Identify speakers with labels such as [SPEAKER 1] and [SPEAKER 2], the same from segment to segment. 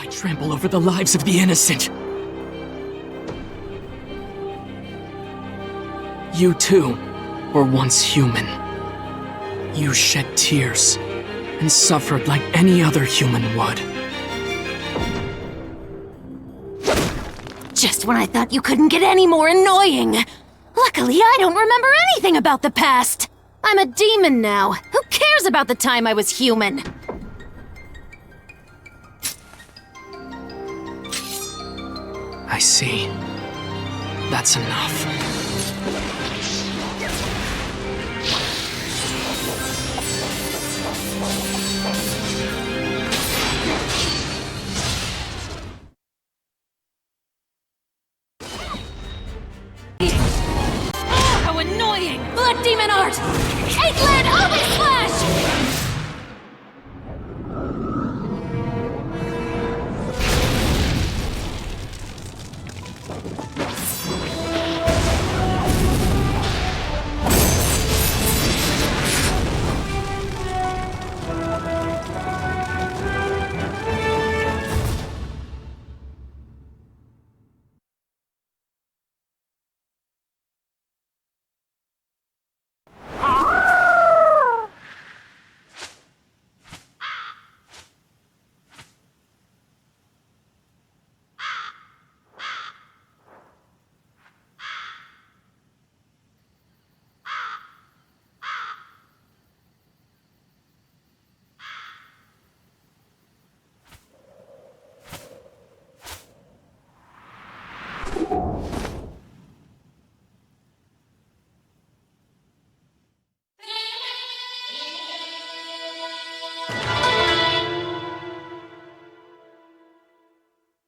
[SPEAKER 1] I trample over the lives of the innocent. You too were once human. You shed tears and suffered like any other human would.
[SPEAKER 2] Just when I thought you couldn't get any more annoying! Luckily, I don't remember anything about the past! I'm a demon now. Who cares about the time I was human?
[SPEAKER 1] I see. That's enough.
[SPEAKER 2] Oh, how annoying! Blood Demon Art! 8-Led Obi Slash!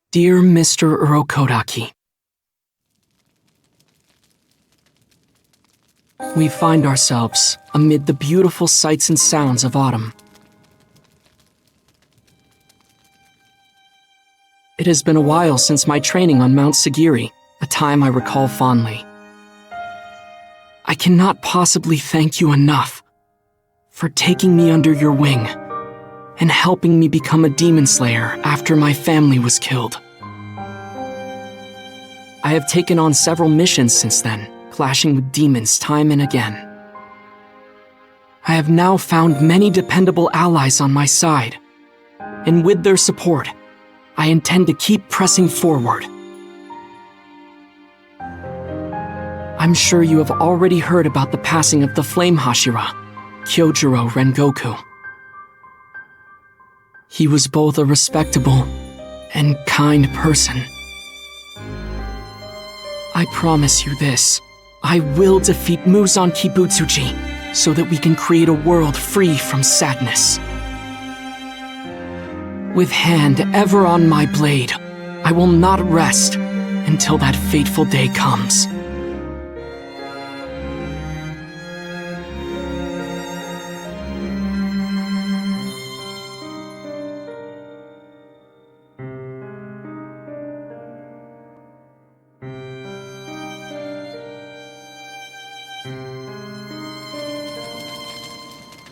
[SPEAKER 1] Dear Mr. Urokodaki, we find ourselves amid the beautiful sights and sounds of autumn. It has been a while since my training on Mount Sagiri, a time I recall fondly. I cannot possibly thank you enough for taking me under your wing and helping me become a demon slayer after my family was killed. I have taken on several missions since then, clashing with demons time and again. I have now found many dependable allies on my side, and with their support, I intend to keep pressing forward. I'm sure you have already heard about the passing of the Flame Hashira, Kyojuro Rengoku. He was both a respectable and kind person. I promise you this, I will defeat Muzan Kibutsuji so that we can create a world free from sadness. With hand ever on my blade, I will not rest until that fateful day comes.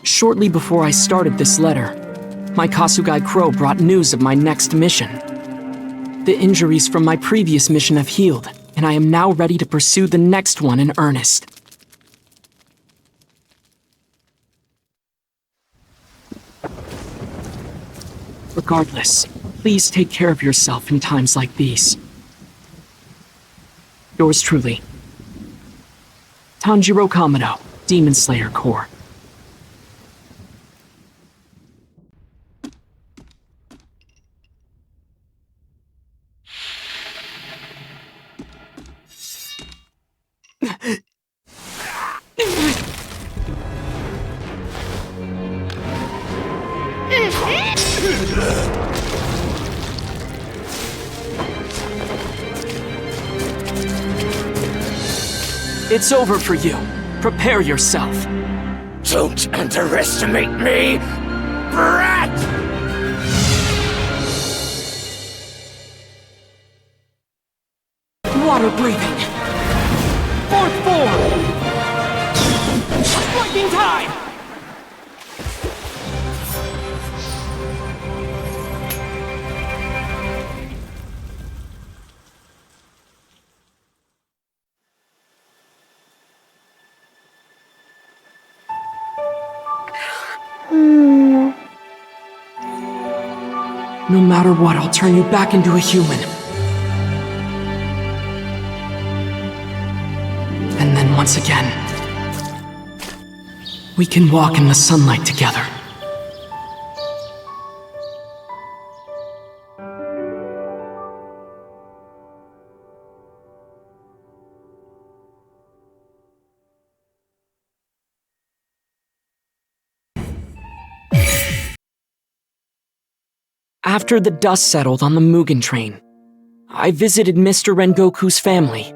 [SPEAKER 1] Shortly before I started this letter, my Kasugai Crow brought news of my next mission. The injuries from my previous mission have healed, and I am now ready to pursue the next one in earnest. Regardless, please take care of yourself in times like these. Yours truly, Tanjiro Kamado, Demon Slayer Corps. It's over for you. Prepare yourself.
[SPEAKER 3] Don't underestimate me, brat!
[SPEAKER 1] Water breathing. Fourth form. Lightning tide. No matter what, I'll turn you back into a human. And then once again, we can walk in the sunlight together. After the dust settled on the Mugen train, I visited Mr. Rengoku's family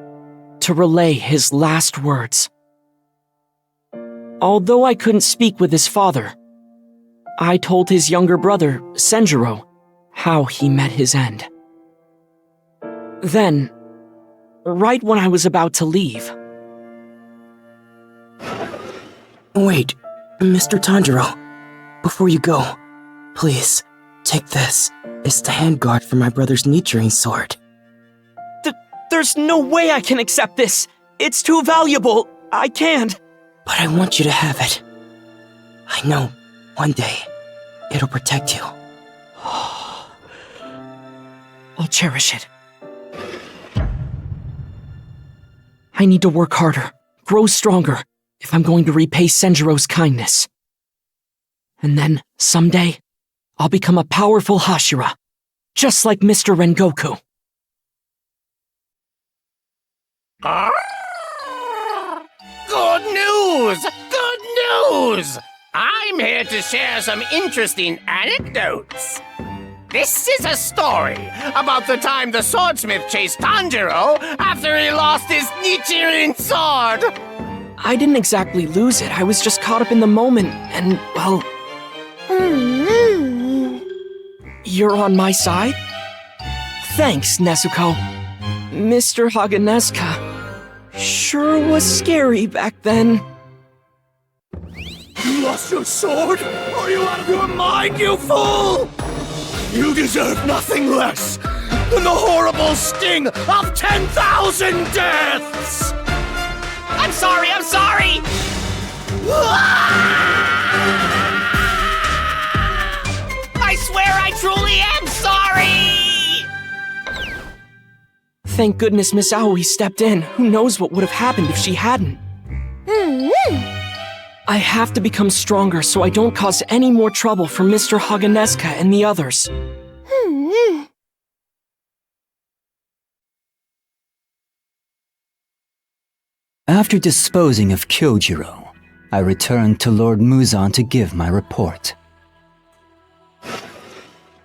[SPEAKER 1] to relay his last words. Although I couldn't speak with his father, I told his younger brother, Senjuro, how he met his end. Then, right when I was about to leave...
[SPEAKER 4] Wait, Mr. Tanjiro, before you go, please... take this. It's the handguard for my brother's Nichiren sword.
[SPEAKER 1] There's no way I can accept this! It's too valuable! I can't!
[SPEAKER 4] But I want you to have it. I know, one day, it'll protect you.
[SPEAKER 1] I'll cherish it. I need to work harder, grow stronger, if I'm going to repay Senjuro's kindness. And then, someday, I'll become a powerful Hashira, just like Mr. Rengoku.
[SPEAKER 3] Good news! Good news! I'm here to share some interesting anecdotes. This is a story about the time the swordsmith chased Tanjiro after he lost his Nichiren sword.
[SPEAKER 1] I didn't exactly lose it, I was just caught up in the moment, and, well... You're on my side? Thanks, Nezuko. Mr. Haganeska sure was scary back then.
[SPEAKER 3] You lost your sword? Are you out of your mind, you fool? You deserve nothing less than the horrible sting of 10,000 deaths! I'm sorry! I swear I truly am sorry!
[SPEAKER 1] Thank goodness Miss Aoi stepped in. Who knows what would have happened if she hadn't. I have to become stronger so I don't cause any more trouble for Mr. Haganeska and the others.
[SPEAKER 5] After disposing of Kyojiro, I returned to Lord Muzan to give my report.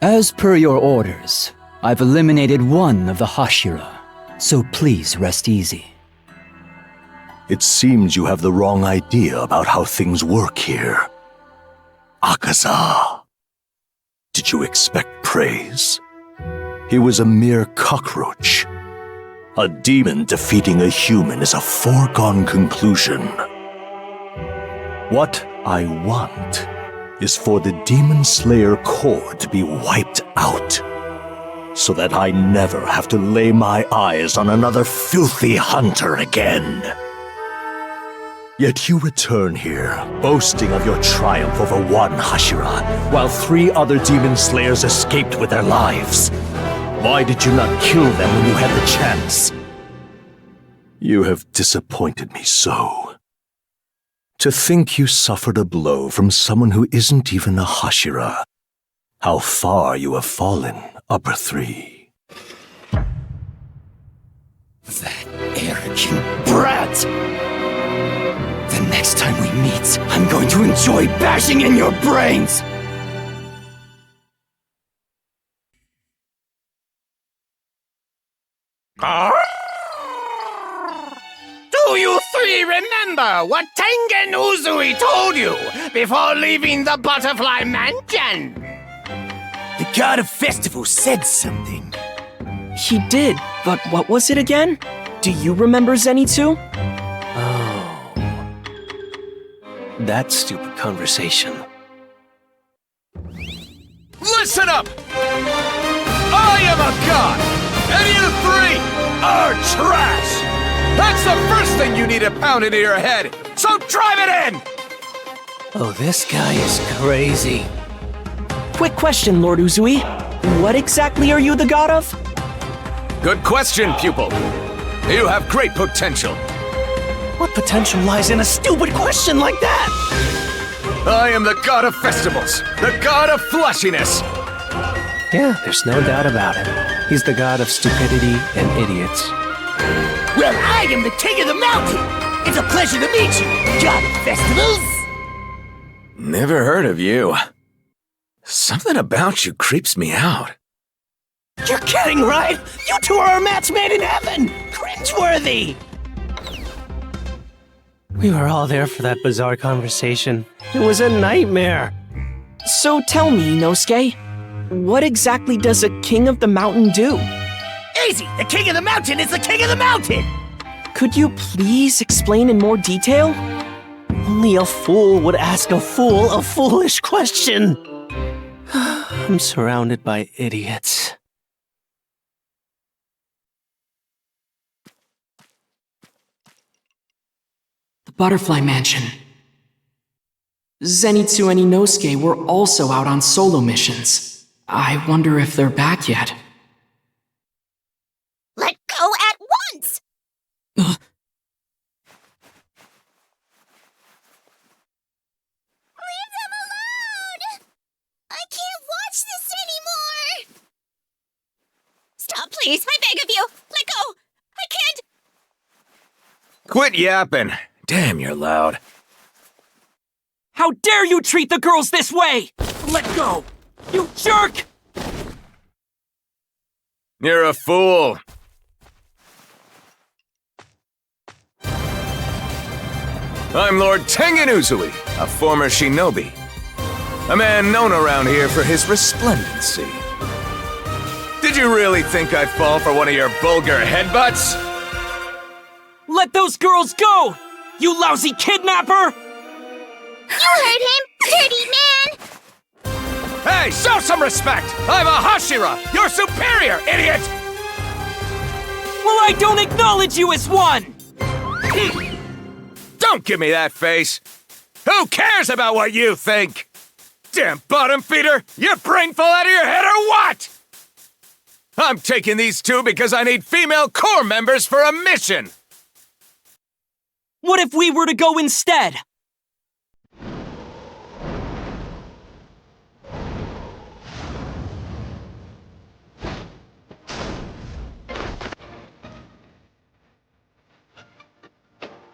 [SPEAKER 5] As per your orders, I've eliminated one of the Hashira, so please rest easy.
[SPEAKER 6] It seems you have the wrong idea about how things work here. Akaza. Did you expect praise? He was a mere cockroach. A demon defeating a human is a foregone conclusion. What I want is for the Demon Slayer Corps to be wiped out, so that I never have to lay my eyes on another filthy hunter again. Yet you return here, boasting of your triumph over one Hashira, while 3 other Demon Slayers escaped with their lives. Why did you not kill them when you had the chance? You have disappointed me so. To think you suffered a blow from someone who isn't even a Hashira. How far you have fallen, Upper 3.
[SPEAKER 3] That arrogant brat! The next time we meet, I'm going to enjoy bashing in your brains! Do you 3 remember what Tengen Uzui told you before leaving the Butterfly Mansion? The god of festivals said something.
[SPEAKER 1] He did, but what was it again? Do you remember, Zenitsu?
[SPEAKER 7] That stupid conversation.
[SPEAKER 3] Listen up! I am a god, and you 3 are trash! That's the first thing you need to pound into your head, so drive it in!
[SPEAKER 7] Oh, this guy is crazy.
[SPEAKER 4] Quick question, Lord Uzui. What exactly are you the god of?
[SPEAKER 6] Good question, pupil. You have great potential.
[SPEAKER 7] What potential lies in a stupid question like that?
[SPEAKER 6] I am the god of festivals, the god of flashiness.
[SPEAKER 7] Yeah, there's no doubt about it. He's the god of stupidity and idiots.
[SPEAKER 3] Well, I am the king of the mountain. It's a pleasure to meet you, god of festivals.
[SPEAKER 6] Never heard of you. Something about you creeps me out.
[SPEAKER 7] You're kidding, right? You two are a match made in heaven! Cringeworthy! We were all there for that bizarre conversation. It was a nightmare.
[SPEAKER 4] So tell me, Inosuke, what exactly does a king of the mountain do?
[SPEAKER 3] Easy, the king of the mountain is the king of the mountain.
[SPEAKER 4] Could you please explain in more detail?
[SPEAKER 7] Only a fool would ask a fool a foolish question. I'm surrounded by idiots.
[SPEAKER 1] The Butterfly Mansion. Zenitsu and Inosuke were also out on solo missions. I wonder if they're back yet.
[SPEAKER 2] Let go at once! Leave them alone! I can't watch this anymore! Stop, please, I beg of you! Let go! I can't!
[SPEAKER 6] Quit yapping. Damn, you're loud.
[SPEAKER 4] How dare you treat the girls this way!
[SPEAKER 3] Let go.
[SPEAKER 4] You jerk!
[SPEAKER 6] You're a fool. I'm Lord Tengen Uzui, a former shinobi. A man known around here for his resplendency. Did you really think I'd fall for one of your vulgar headbutts?
[SPEAKER 4] Let those girls go! You lousy kidnapper!
[SPEAKER 2] You heard him, dirty man!
[SPEAKER 6] Hey, show some respect! I'm a Hashira, your superior, idiot!
[SPEAKER 4] Well, I don't acknowledge you as one!
[SPEAKER 6] Don't give me that face! Who cares about what you think? Damn bottom feeder! Your brain fall out of your head or what? I'm taking these two because I need female corps members for a mission!
[SPEAKER 4] What if we were to go instead?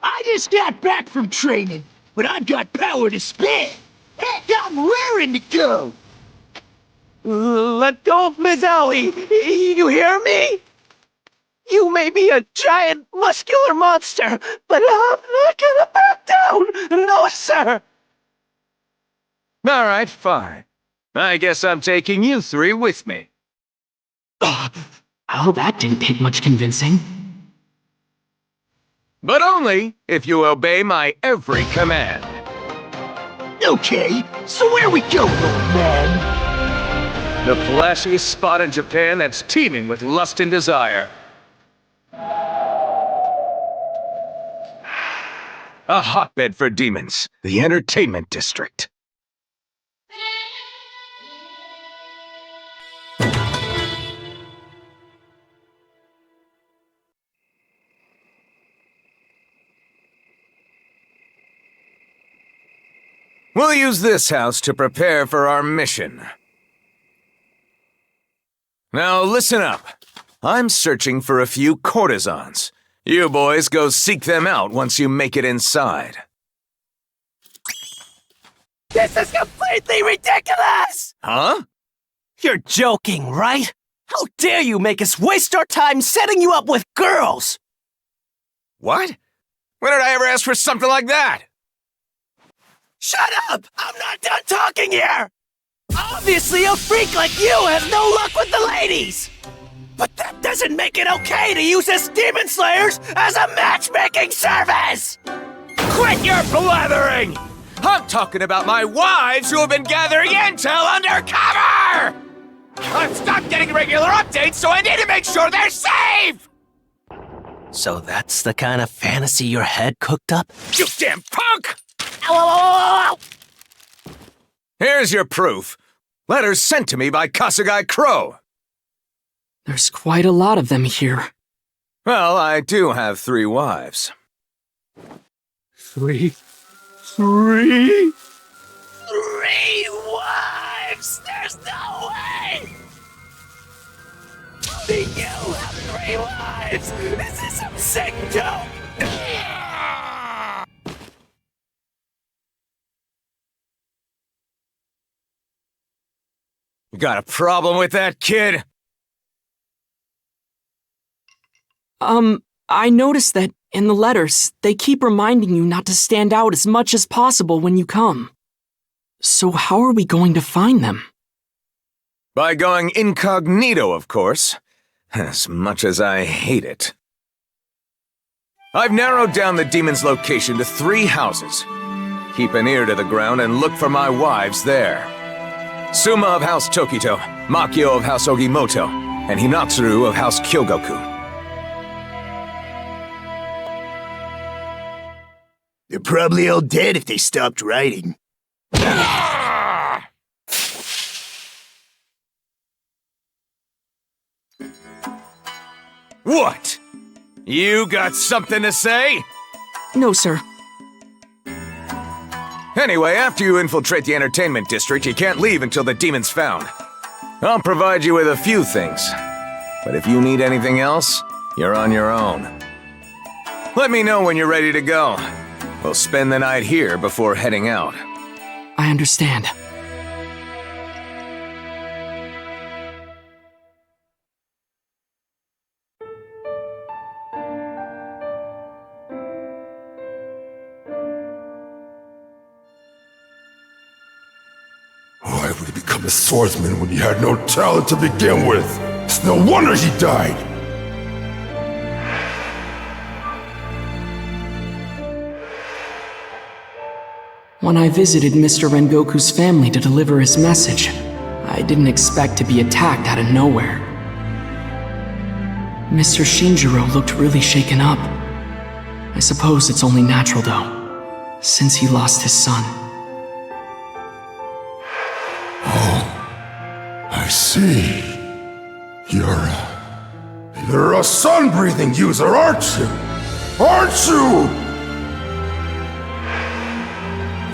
[SPEAKER 3] I just got back from training, but I've got power to spare. Heck, I'm raring to go.
[SPEAKER 7] Let go of Ms. Aoi! You hear me? You may be a giant, muscular monster, but I'm not gonna back down! No, sir!
[SPEAKER 6] Alright, fine. I guess I'm taking you three with me.
[SPEAKER 1] Oh, that didn't take much convincing.
[SPEAKER 6] But only if you obey my every command.
[SPEAKER 3] Okay, so where we going, old man?
[SPEAKER 6] The flashiest spot in Japan that's teeming with lust and desire. A hotbed for demons, the entertainment district. We'll use this house to prepare for our mission. Now listen up. I'm searching for a few courtesans. You boys go seek them out once you make it inside.
[SPEAKER 7] This is completely ridiculous!
[SPEAKER 6] Huh?
[SPEAKER 7] You're joking, right? How dare you make us waste our time setting you up with girls?
[SPEAKER 6] What? When did I ever ask for something like that?
[SPEAKER 7] Shut up! I'm not done talking here! Obviously, a freak like you has no luck with the ladies! But that doesn't make it okay to use us Demon Slayers as a matchmaking service!
[SPEAKER 6] Quit your blathering! I'm talking about my wives who have been gathering intel undercover! I've stopped getting regular updates, so I need to make sure they're safe!
[SPEAKER 7] So that's the kind of fantasy your head cooked up?
[SPEAKER 6] You damn punk!
[SPEAKER 7] Ow, ow, ow, ow, ow.
[SPEAKER 8] Here's your proof. Letters sent to me by Kasugai Crow.
[SPEAKER 1] There's quite a lot of them here.
[SPEAKER 8] Well, I do have 3 wives.
[SPEAKER 6] Three?
[SPEAKER 3] 3 wives! There's no way! Only you have 3 wives! This is some sick joke!
[SPEAKER 8] You got a problem with that, kid?
[SPEAKER 1] I noticed that in the letters, they keep reminding you not to stand out as much as possible when you come. So how are we going to find them?
[SPEAKER 8] By going incognito, of course. As much as I hate it. I've narrowed down the demon's location to 3 houses. Keep an ear to the ground and look for my wives there. Suma of House Tokito, Makio of House Ogimoto, and Hinatsuru of House Kyogoku.
[SPEAKER 7] They're probably all dead if they stopped writing.
[SPEAKER 8] What? You got something to say?
[SPEAKER 1] No, sir.
[SPEAKER 8] Anyway, after you infiltrate the entertainment district, you can't leave until the demon's found. I'll provide you with a few things. But if you need anything else, you're on your own. Let me know when you're ready to go. We'll spend the night here before heading out.
[SPEAKER 1] I understand.
[SPEAKER 9] Why would he become a swordsman when he had no talent to begin with? It's no wonder he died!
[SPEAKER 1] When I visited Mr. Rengoku's family to deliver his message, I didn't expect to be attacked out of nowhere. Mr. Shinjiro looked really shaken up. I suppose it's only natural though, since he lost his son.
[SPEAKER 9] I see. You're a sun-breathing user, aren't you? Aren't you?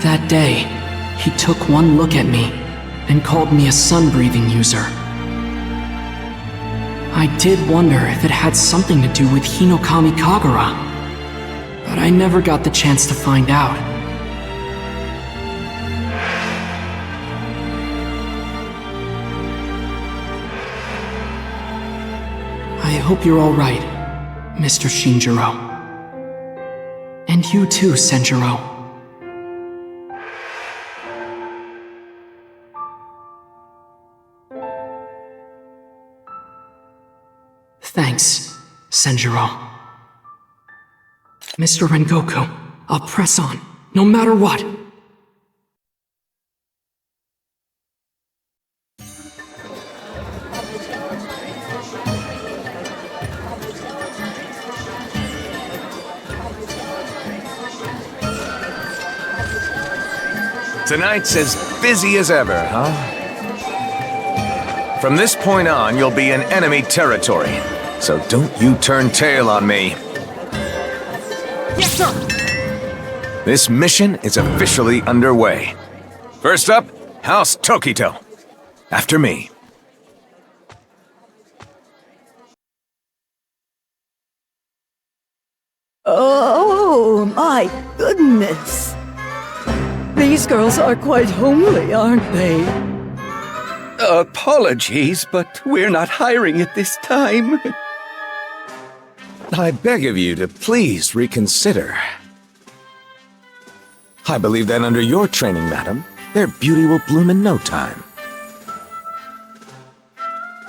[SPEAKER 1] That day, he took one look at me and called me a sun-breathing user. I did wonder if it had something to do with Hinokami Kagura, but I never got the chance to find out. I hope you're all right, Mr. Shinjiro. And you too, Senjiro. Thanks, Senjiro. Mr. Rengoku, I'll press on, no matter what.
[SPEAKER 8] Tonight's as busy as ever, huh? From this point on, you'll be in enemy territory, so don't you turn tail on me.
[SPEAKER 1] Yes, sir!
[SPEAKER 8] This mission is officially underway. First up, House Tokito. After me.
[SPEAKER 10] Oh, my goodness. These girls are quite homely, aren't they?
[SPEAKER 11] Apologies, but we're not hiring at this time.
[SPEAKER 8] I beg of you to please reconsider. I believe that under your training, madam, their beauty will bloom in no time.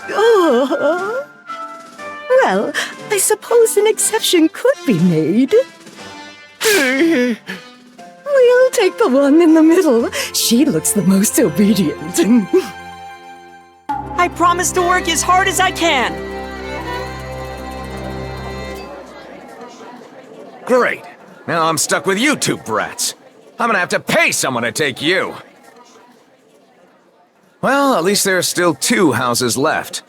[SPEAKER 10] Oh. Well, I suppose an exception could be made. We'll take the one in the middle. She looks the most obedient.
[SPEAKER 12] I promise to work as hard as I can.
[SPEAKER 8] Great. Now I'm stuck with you two brats. I'm gonna have to pay someone to take you. Well, at least there are still 2 houses left.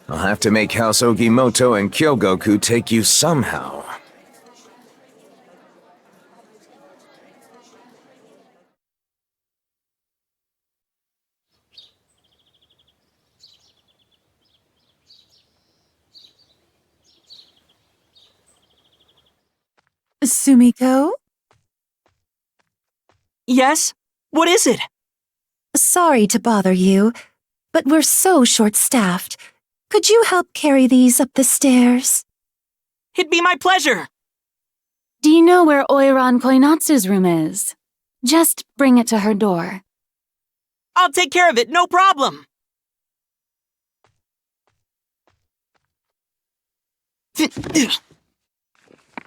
[SPEAKER 8] I'll have to make House Ogimoto and Kyogoku take you somehow.
[SPEAKER 10] Sumiko?
[SPEAKER 12] Yes? What is it?
[SPEAKER 10] Sorry to bother you, but we're so short-staffed. Could you help carry these up the stairs?
[SPEAKER 12] It'd be my pleasure.
[SPEAKER 13] Do you know where Oiran Koinatsu's room is? Just bring it to her door.
[SPEAKER 12] I'll take care of it, no problem.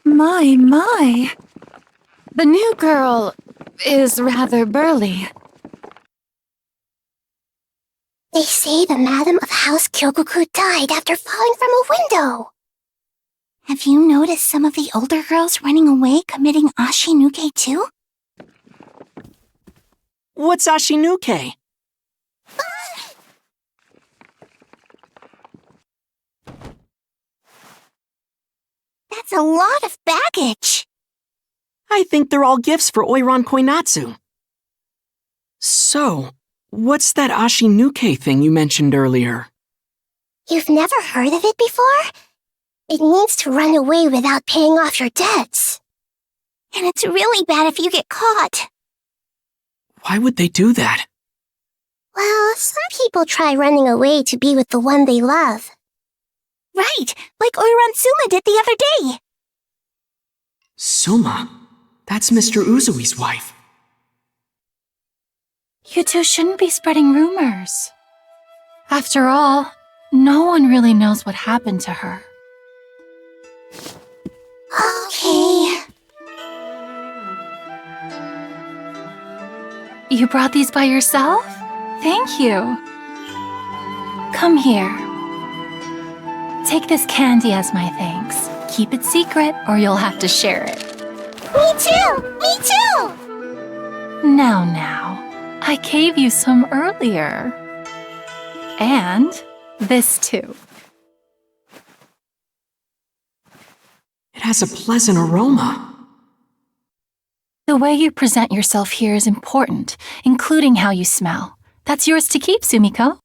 [SPEAKER 10] My.
[SPEAKER 13] The new girl is rather burly.
[SPEAKER 14] They say the Madam of House Kyogoku died after falling from a window. Have you noticed some of the older girls running away committing Ashinuke too?
[SPEAKER 12] What's Ashinuke?
[SPEAKER 14] That's a lot of baggage.
[SPEAKER 12] I think they're all gifts for Oiran Koinatsu.
[SPEAKER 1] So, what's that Ashinuke thing you mentioned earlier?
[SPEAKER 14] You've never heard of it before? It means to run away without paying off your debts. And it's really bad if you get caught.
[SPEAKER 1] Why would they do that?
[SPEAKER 14] Well, some people try running away to be with the one they love. Right, like Oiran Suma did the other day.
[SPEAKER 1] Suma? That's Mr. Uzui's wife.
[SPEAKER 13] You two shouldn't be spreading rumors. After all, no one really knows what happened to her.
[SPEAKER 14] Okay.
[SPEAKER 13] You brought these by yourself? Thank you. Come here. Take this candy as my thanks. Keep it secret or you'll have to share it.
[SPEAKER 14] Me too! Me too!
[SPEAKER 13] Now, I gave you some earlier. And this too.
[SPEAKER 1] It has a pleasant aroma.
[SPEAKER 13] The way you present yourself here is important, including how you smell. That's yours to keep, Sumiko.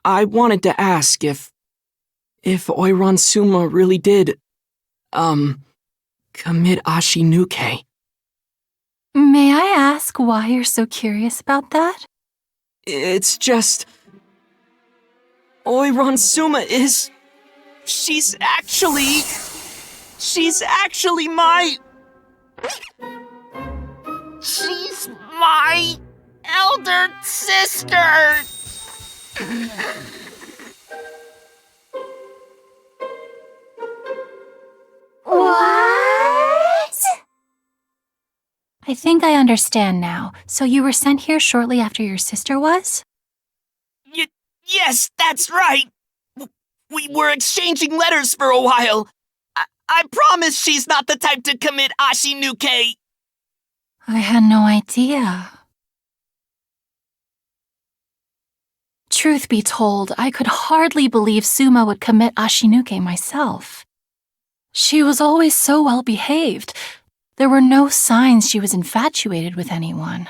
[SPEAKER 1] I wanted to ask if Oiran Suma really did, commit Ashinuke.
[SPEAKER 13] May I ask why you're so curious about that?
[SPEAKER 1] It's just... Oiran Suma is...
[SPEAKER 12] She's actually my...
[SPEAKER 3] She's my elder sister!
[SPEAKER 14] What?
[SPEAKER 13] I think I understand now. So you were sent here shortly after your sister was?
[SPEAKER 12] Yes, that's right. We were exchanging letters for a while. I promise she's not the type to commit Ashinuke.
[SPEAKER 13] I had no idea. Truth be told, I could hardly believe Suma would commit Ashinuke myself. She was always so well behaved. There were no signs she was infatuated with anyone.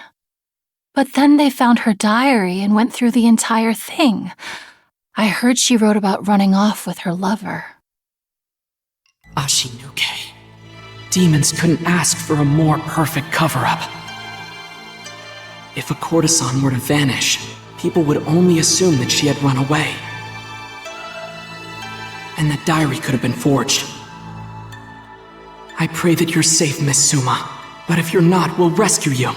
[SPEAKER 13] But then they found her diary and went through the entire thing. I heard she wrote about running off with her lover.
[SPEAKER 1] Ashinuke. Demons couldn't ask for a more perfect cover-up. If a courtesan were to vanish, people would only assume that she had run away. And that diary could have been forged. I pray that you're safe, Miss Suma. But if you're not, we'll rescue you.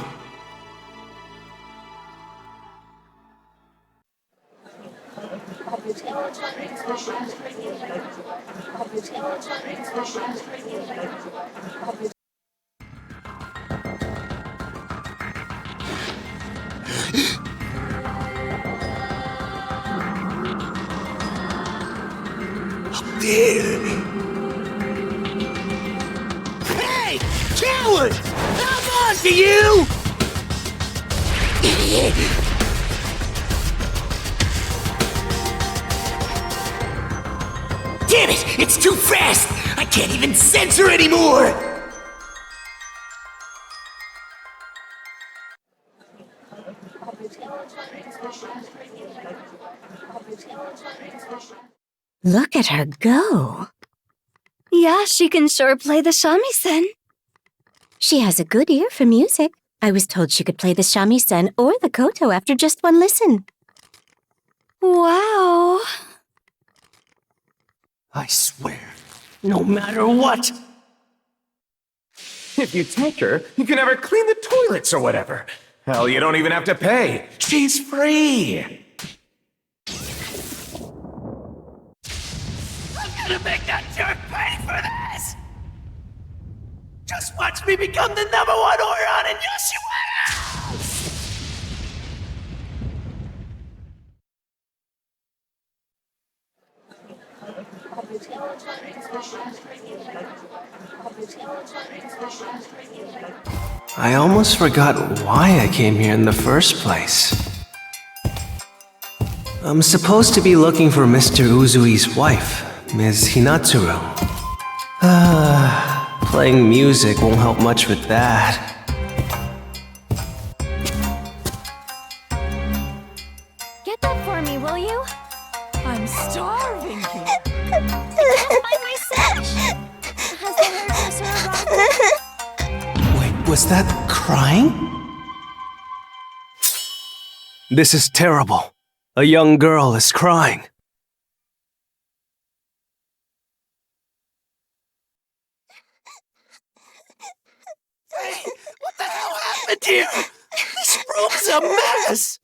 [SPEAKER 7] Hey! Coward! How on to you! Damn it! It's too fast! I can't even censor anymore!
[SPEAKER 14] Look at her go. Yeah, she can sure play the shamisen. She has a good ear for music. I was told she could play the shamisen or the koto after just one listen. Wow.
[SPEAKER 7] I swear, no matter what.
[SPEAKER 8] If you take her, you can have her clean the toilets or whatever. Hell, you don't even have to pay. She's free.
[SPEAKER 7] I'm gonna make that jerk pay for this! Just watch me become the #1 Oiron in Yoshiwara!
[SPEAKER 15] I almost forgot why I came here in the first place. I'm supposed to be looking for Mr. Uzui's wife, Ms. Hinatsuru. Playing music won't help much with that.
[SPEAKER 14] Get that for me, will you?
[SPEAKER 13] I'm starving here.
[SPEAKER 14] I can't find my sash. Has the hairdresser arrived?
[SPEAKER 15] Wait, was that crying? This is terrible. A young girl is crying.
[SPEAKER 7] Hey, what the hell happened here? This room's a mess!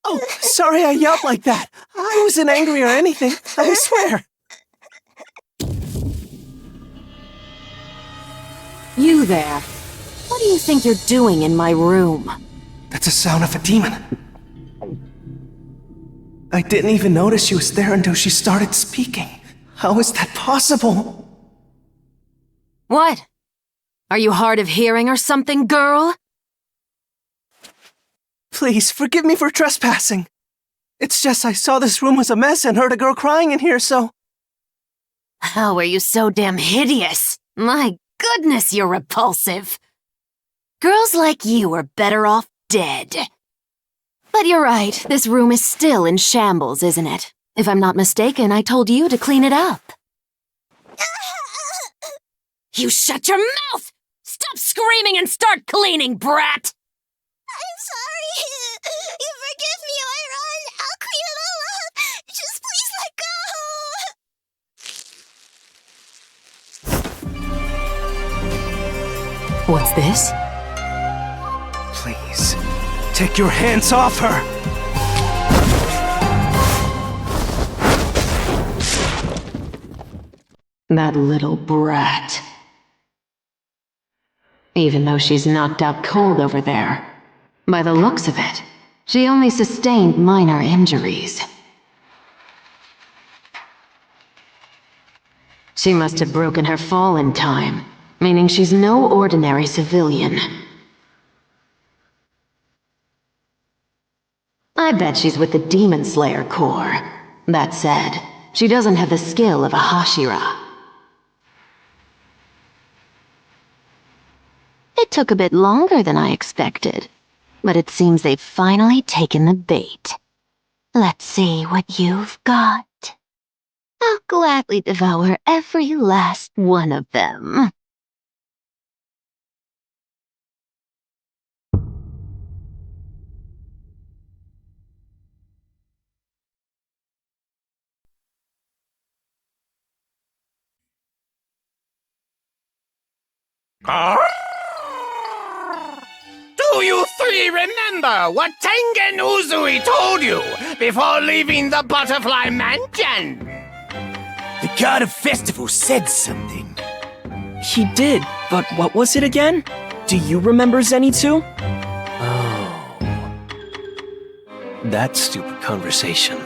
[SPEAKER 15] Oh, sorry I yelled like that. I wasn't angry or anything, I swear.
[SPEAKER 2] You there. What do you think you're doing in my room?
[SPEAKER 15] That's the sound of a demon. I didn't even notice she was there until she started speaking. How is that possible?
[SPEAKER 2] What? Are you hard of hearing or something, girl?
[SPEAKER 15] Please, forgive me for trespassing. It's just I saw this room was a mess and heard a girl crying in here, so...
[SPEAKER 2] How are you so damn hideous? My goodness, you're repulsive. Girls like you are better off dead. But you're right, this room is still in shambles, isn't it? If I'm not mistaken, I told you to clean it up. You shut your mouth! Stop screaming and start cleaning, brat!
[SPEAKER 14] I'm sorry. You forgive me, Oiron. I'll clean it all up. Just please let go.
[SPEAKER 2] What's this?
[SPEAKER 15] Please, take your hands off her!
[SPEAKER 2] That little brat. Even though she's knocked out cold over there. By the looks of it, she only sustained minor injuries. She must have broken her fall in time, meaning she's no ordinary civilian. I bet she's with the Demon Slayer Corps. That said, she doesn't have the skill of a Hashira. It took a bit longer than I expected, but it seems they've finally taken the bait. Let's see what you've got. I'll gladly devour every last one of them.
[SPEAKER 3] Do you three remember what Tengen Uzui told you before leaving the Butterfly Mansion?
[SPEAKER 7] The god of festivals said something.
[SPEAKER 4] He did, but what was it again? Do you remember, Zenitsu?
[SPEAKER 15] Oh. That stupid conversation.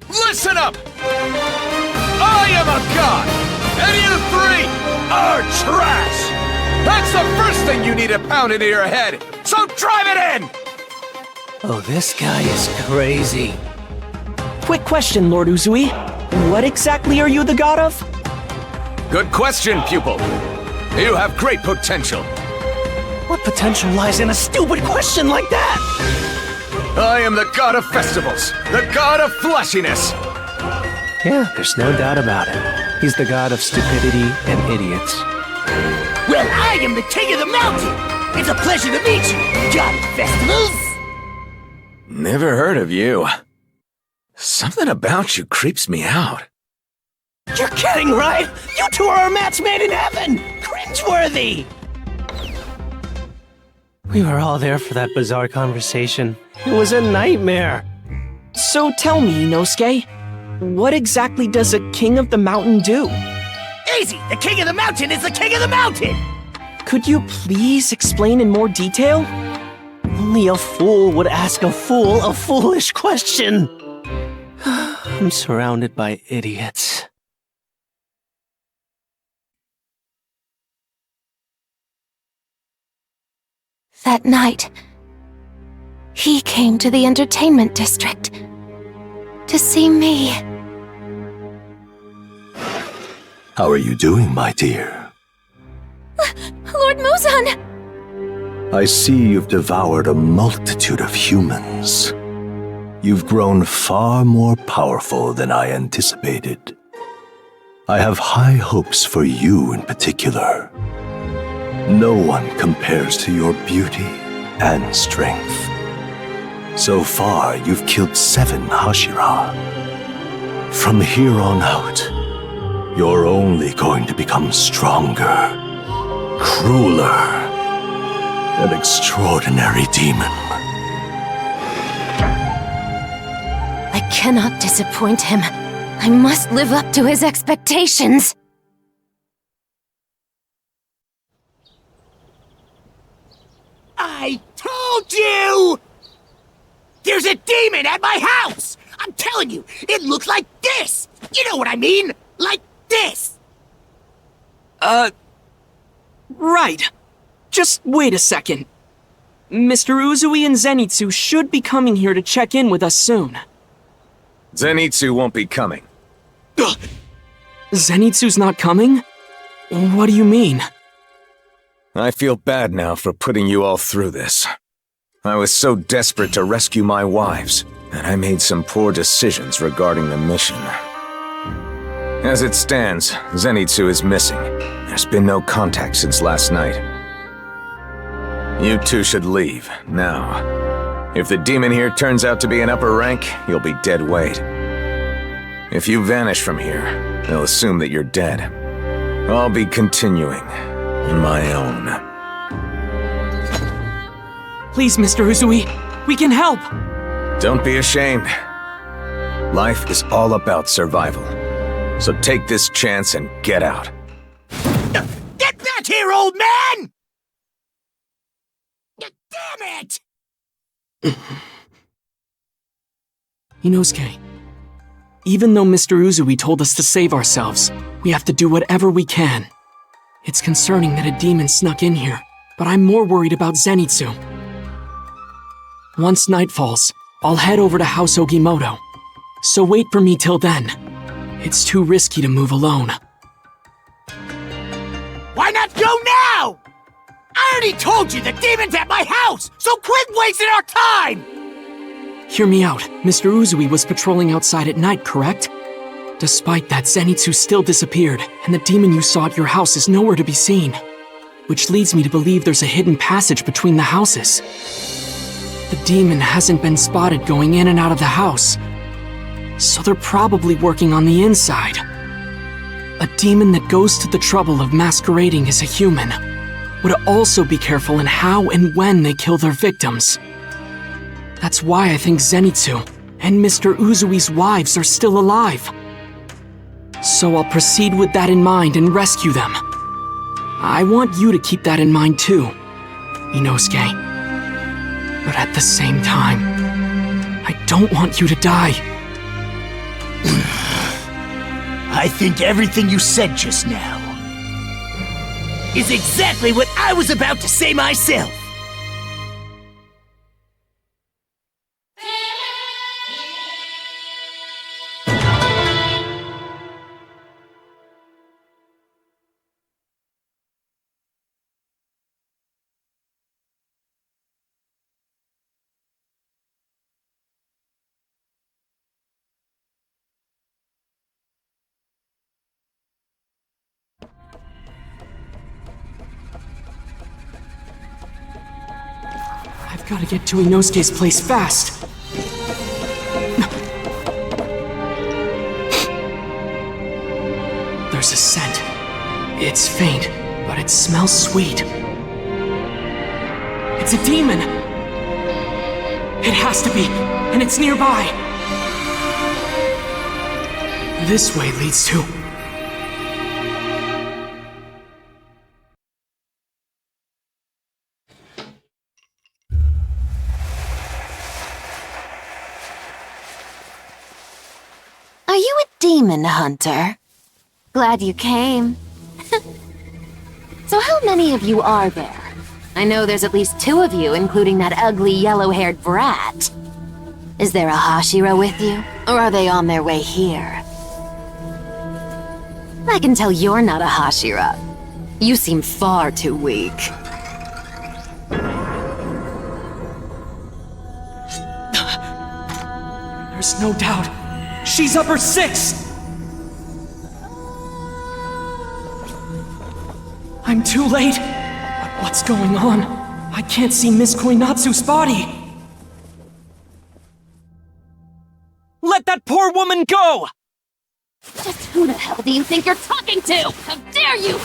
[SPEAKER 8] Listen up! I am a god, and you three are trash! That's the first thing you need to pound into your head! So drive it in!
[SPEAKER 7] Oh, this guy is crazy.
[SPEAKER 4] Quick question, Lord Uzui. What exactly are you the god of?
[SPEAKER 8] Good question, pupil. You have great potential.
[SPEAKER 7] What potential lies in a stupid question like that?
[SPEAKER 8] I am the god of festivals, the god of flashiness.
[SPEAKER 15] Yeah, there's no doubt about it. He's the god of stupidity and idiots.
[SPEAKER 3] Well, I am the king of the mountain. It's a pleasure to meet you, god of festivals.
[SPEAKER 8] Never heard of you. Something about you creeps me out.
[SPEAKER 7] You're kidding, right? You two are a match made in heaven! Cringeworthy!
[SPEAKER 15] We were all there for that bizarre conversation. It was a nightmare.
[SPEAKER 4] So tell me, Inosuke, what exactly does a king of the mountain do?
[SPEAKER 3] Easy! The king of the mountain is the king of the mountain!
[SPEAKER 4] Could you please explain in more detail?
[SPEAKER 15] Only a fool would ask a fool a foolish question. I'm surrounded by idiots.
[SPEAKER 2] That night, he came to the entertainment district to see me.
[SPEAKER 6] How are you doing, my dear?
[SPEAKER 2] Lord Muzan!
[SPEAKER 6] I see you've devoured a multitude of humans. You've grown far more powerful than I anticipated. I have high hopes for you in particular. No one compares to your beauty and strength. So far, you've killed 7 Hashira. From here on out, you're only going to become stronger, crueler, an extraordinary demon.
[SPEAKER 2] I cannot disappoint him. I must live up to his expectations.
[SPEAKER 3] I told you! There's a demon at my house! I'm telling you, it looks like this! You know what I mean? Like this!
[SPEAKER 4] Right. Just wait a second. Mr. Uzui and Zenitsu should be coming here to check in with us soon.
[SPEAKER 8] Zenitsu won't be coming.
[SPEAKER 1] Zenitsu's not coming? What do you mean?
[SPEAKER 8] I feel bad now for putting you all through this. I was so desperate to rescue my wives, and I made some poor decisions regarding the mission. As it stands, Zenitsu is missing. There's been no contact since last night. You two should leave, now. If the demon here turns out to be an upper rank, you'll be dead weight. If you vanish from here, they'll assume that you're dead. I'll be continuing my own.
[SPEAKER 1] Please, Mr. Uzui, we can help!
[SPEAKER 8] Don't be ashamed. Life is all about survival. So take this chance and get out.
[SPEAKER 3] Get back here, old man! Damn it!
[SPEAKER 1] Inosuke, even though Mr. Uzui told us to save ourselves, we have to do whatever we can. It's concerning that a demon snuck in here, but I'm more worried about Zenitsu. Once night falls, I'll head over to House Ogimoto. So wait for me till then. It's too risky to move alone.
[SPEAKER 3] Why not go now? I already told you the demon's at my house, so quit wasting our time!
[SPEAKER 1] Hear me out. Mr. Uzui was patrolling outside at night, correct? Despite that, Zenitsu still disappeared, and the demon you saw at your house is nowhere to be seen. Which leads me to believe there's a hidden passage between the houses. The demon hasn't been spotted going in and out of the house. So they're probably working on the inside. A demon that goes to the trouble of masquerading as a human would also be careful in how and when they kill their victims. That's why I think Zenitsu and Mr. Uzui's wives are still alive. So I'll proceed with that in mind and rescue them. I want you to keep that in mind too, Inosuke. But at the same time, I don't want you to die.
[SPEAKER 3] I think everything you said just now
[SPEAKER 7] is exactly what I was about to say myself.
[SPEAKER 1] I've got to get to Inosuke's place fast. There's a scent. It's faint, but it smells sweet. It's a demon! It has to be, and it's nearby! This way leads to...
[SPEAKER 2] Are you a demon hunter? Glad you came. So how many of you are there? I know there's at least 2 of you, including that ugly yellow-haired brat. Is there a Hashira with you? Or are they on their way here? I can tell you're not a Hashira. You seem far too weak.
[SPEAKER 1] There's no doubt. She's upper 6! I'm too late. But what's going on? I can't see Miss Koinatsu's body.
[SPEAKER 7] Let that poor woman go!
[SPEAKER 2] Just who the hell do you think you're talking to? How dare you!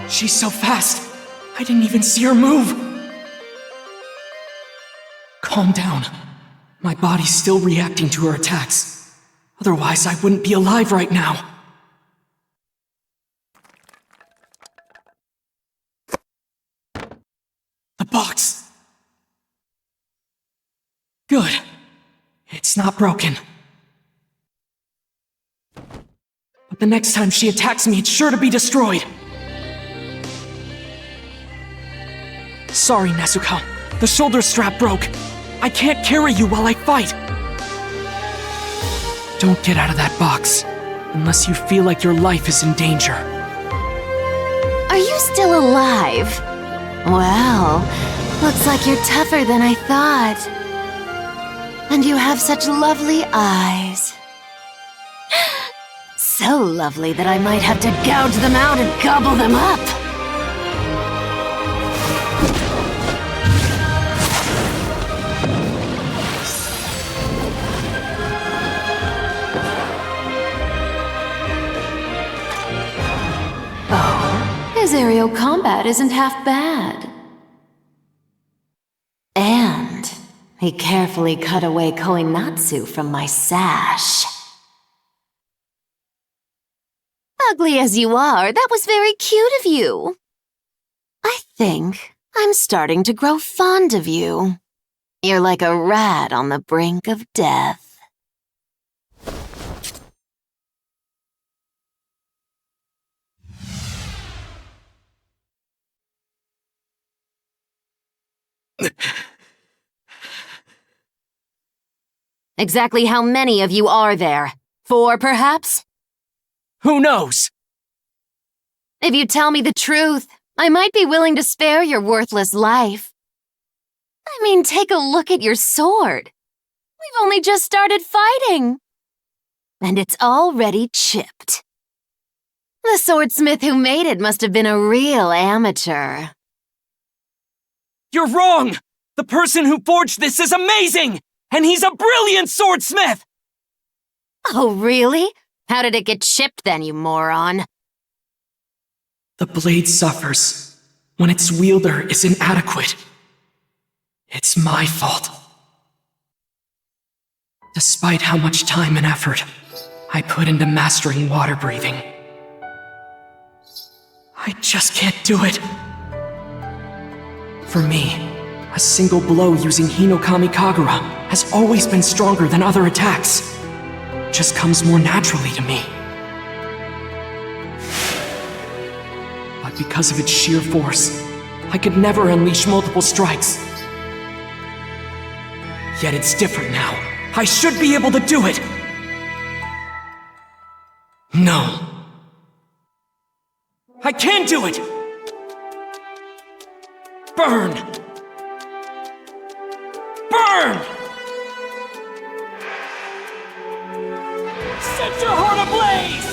[SPEAKER 1] She's so fast. I didn't even see her move. Calm down. My body's still reacting to her attacks. Otherwise, I wouldn't be alive right now. The box. Good. It's not broken. But the next time she attacks me, it's sure to be destroyed. Sorry, Nezuko. The shoulder strap broke. I can't carry you while I fight. Don't get out of that box, unless you feel like your life is in danger.
[SPEAKER 2] Are you still alive? Well, looks like you're tougher than I thought. And you have such lovely eyes. So lovely that I might have to gouge them out and gobble them up. His aerial combat isn't half bad. And he carefully cut away Koinatsu from my sash. Ugly as you are, that was very cute of you. I think I'm starting to grow fond of you. You're like a rat on the brink of death. Exactly how many of you are there? 4, perhaps?
[SPEAKER 7] Who knows?
[SPEAKER 2] If you tell me the truth, I might be willing to spare your worthless life. I mean, take a look at your sword. We've only just started fighting. And it's already chipped. The swordsmith who made it must have been a real amateur.
[SPEAKER 7] You're wrong! The person who forged this is amazing! And he's a brilliant swordsmith!
[SPEAKER 2] Oh, really? How did it get chipped then, you moron?
[SPEAKER 1] The blade suffers when its wielder is inadequate. It's my fault. Despite how much time and effort I put into mastering water breathing, I just can't do it. For me, a single blow using Hinokami Kagura has always been stronger than other attacks. just comes more naturally to me. But because of its sheer force, I could never unleash multiple strikes. Yet it's different now. I should be able to do it! No. I can do it! Burn! Burn! Set your heart ablaze!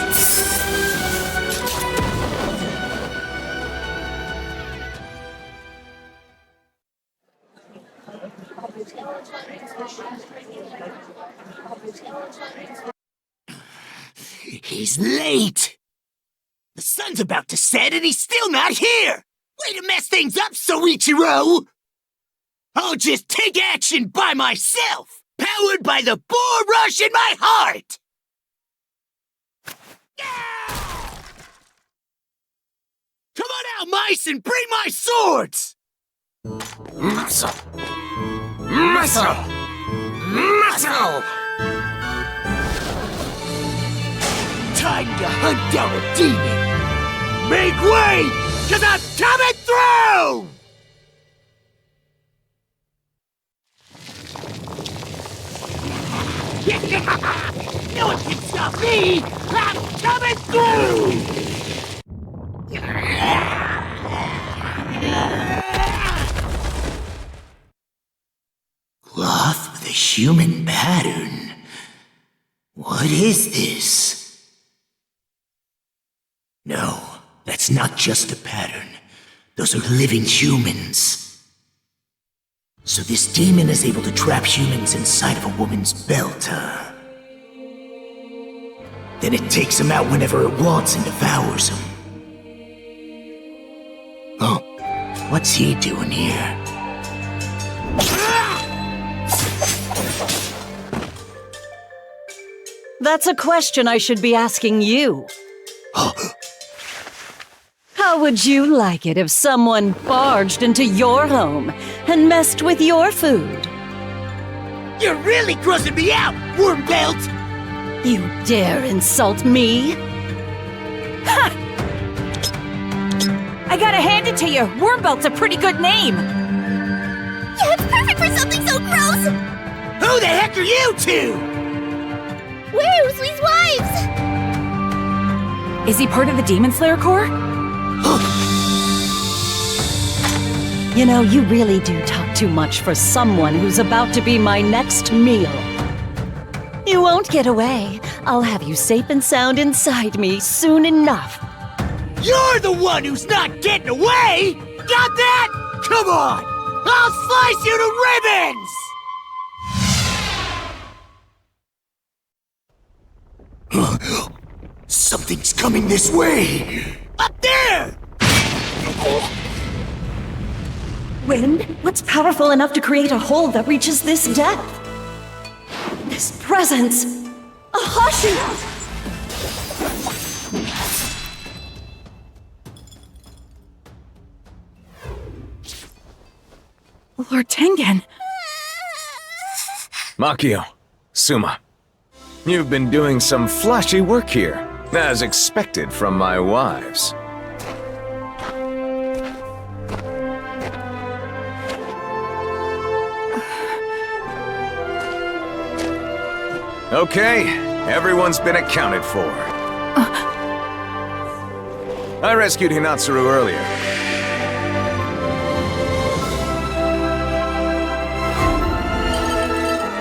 [SPEAKER 7] He's late! The sun's about to set and he's still not here! Way to mess things up, Soichiro! I'll just take action by myself! Powered by the boar rush in my heart! Come on out, mice, and bring my swords!
[SPEAKER 3] Muscle! Muscle! Muscle!
[SPEAKER 7] Time to hunt down a demon! Make way, 'cause I'm coming through! No one can stop me! I'm coming through! Cloth with a human pattern. What is this? No, that's not just a pattern. Those are living humans. So this demon is able to trap humans inside of a woman's belt, huh? Then it takes them out whenever it wants and devours them. Oh, what's he doing here?
[SPEAKER 16] That's a question I should be asking you. How would you like it if someone barged into your home and messed with your food?
[SPEAKER 7] You're really grossing me out, Wormbelt!
[SPEAKER 16] You dare insult me?
[SPEAKER 17] Ha! I gotta hand it to you, Wormbelt's a pretty good name!
[SPEAKER 14] Yeah, it's perfect for something so gross!
[SPEAKER 7] Who the heck are you two?
[SPEAKER 14] We're Usui's wives!
[SPEAKER 17] Is he part of the Demon Slayer Corps?
[SPEAKER 16] You know, you really do talk too much for someone who's about to be my next meal. You won't get away. I'll have you safe and sound inside me soon enough.
[SPEAKER 7] You're the one who's not getting away! Got that? Come on! I'll slice you to ribbons! Something's coming this way! Up there!
[SPEAKER 16] Wind? What's powerful enough to create a hole that reaches this depth? This presence! A Hashira!
[SPEAKER 17] Lord Tengen!
[SPEAKER 8] Makio, Suma, you've been doing some flashy work here, as expected from my wives. Okay, everyone's been accounted for. I rescued Hinatsuru earlier.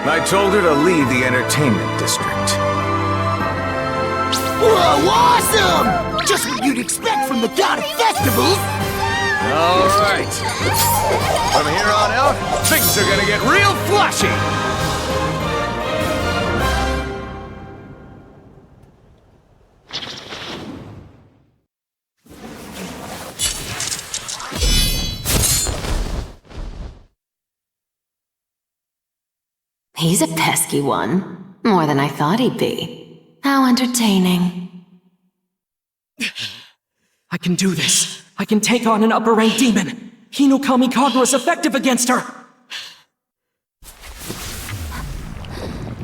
[SPEAKER 8] I told her to leave the entertainment district.
[SPEAKER 7] Whoa, awesome! Just what you'd expect from the god of festivals!
[SPEAKER 8] All right. From here on out, things are gonna get real flashy!
[SPEAKER 2] He's a pesky one. More than I thought he'd be. How entertaining.
[SPEAKER 1] I can do this. I can take on an upper-rank demon. Hinokami Kagura is effective against her.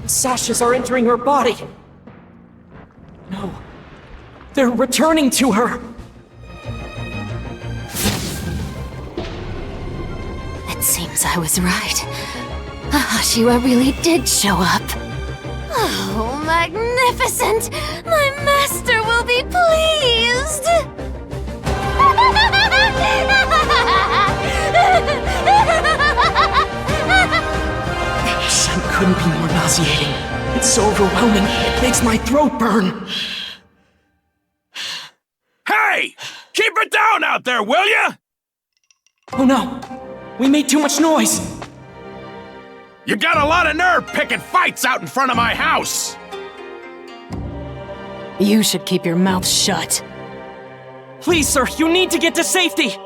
[SPEAKER 1] Sashes are entering her body. They're returning to her!
[SPEAKER 2] It seems I was right. Hashira really did show up. Oh, magnificent! My master will be pleased!
[SPEAKER 1] The scent couldn't be more nauseating. It's so overwhelming, it makes my throat burn.
[SPEAKER 3] Hey! Keep it down out there, will ya?
[SPEAKER 1] Oh no! We made too much noise!
[SPEAKER 3] You got a lot of nerve picking fights out in front of my house!
[SPEAKER 17] You should keep your mouth shut.
[SPEAKER 1] Please, sir, you need to get to safety!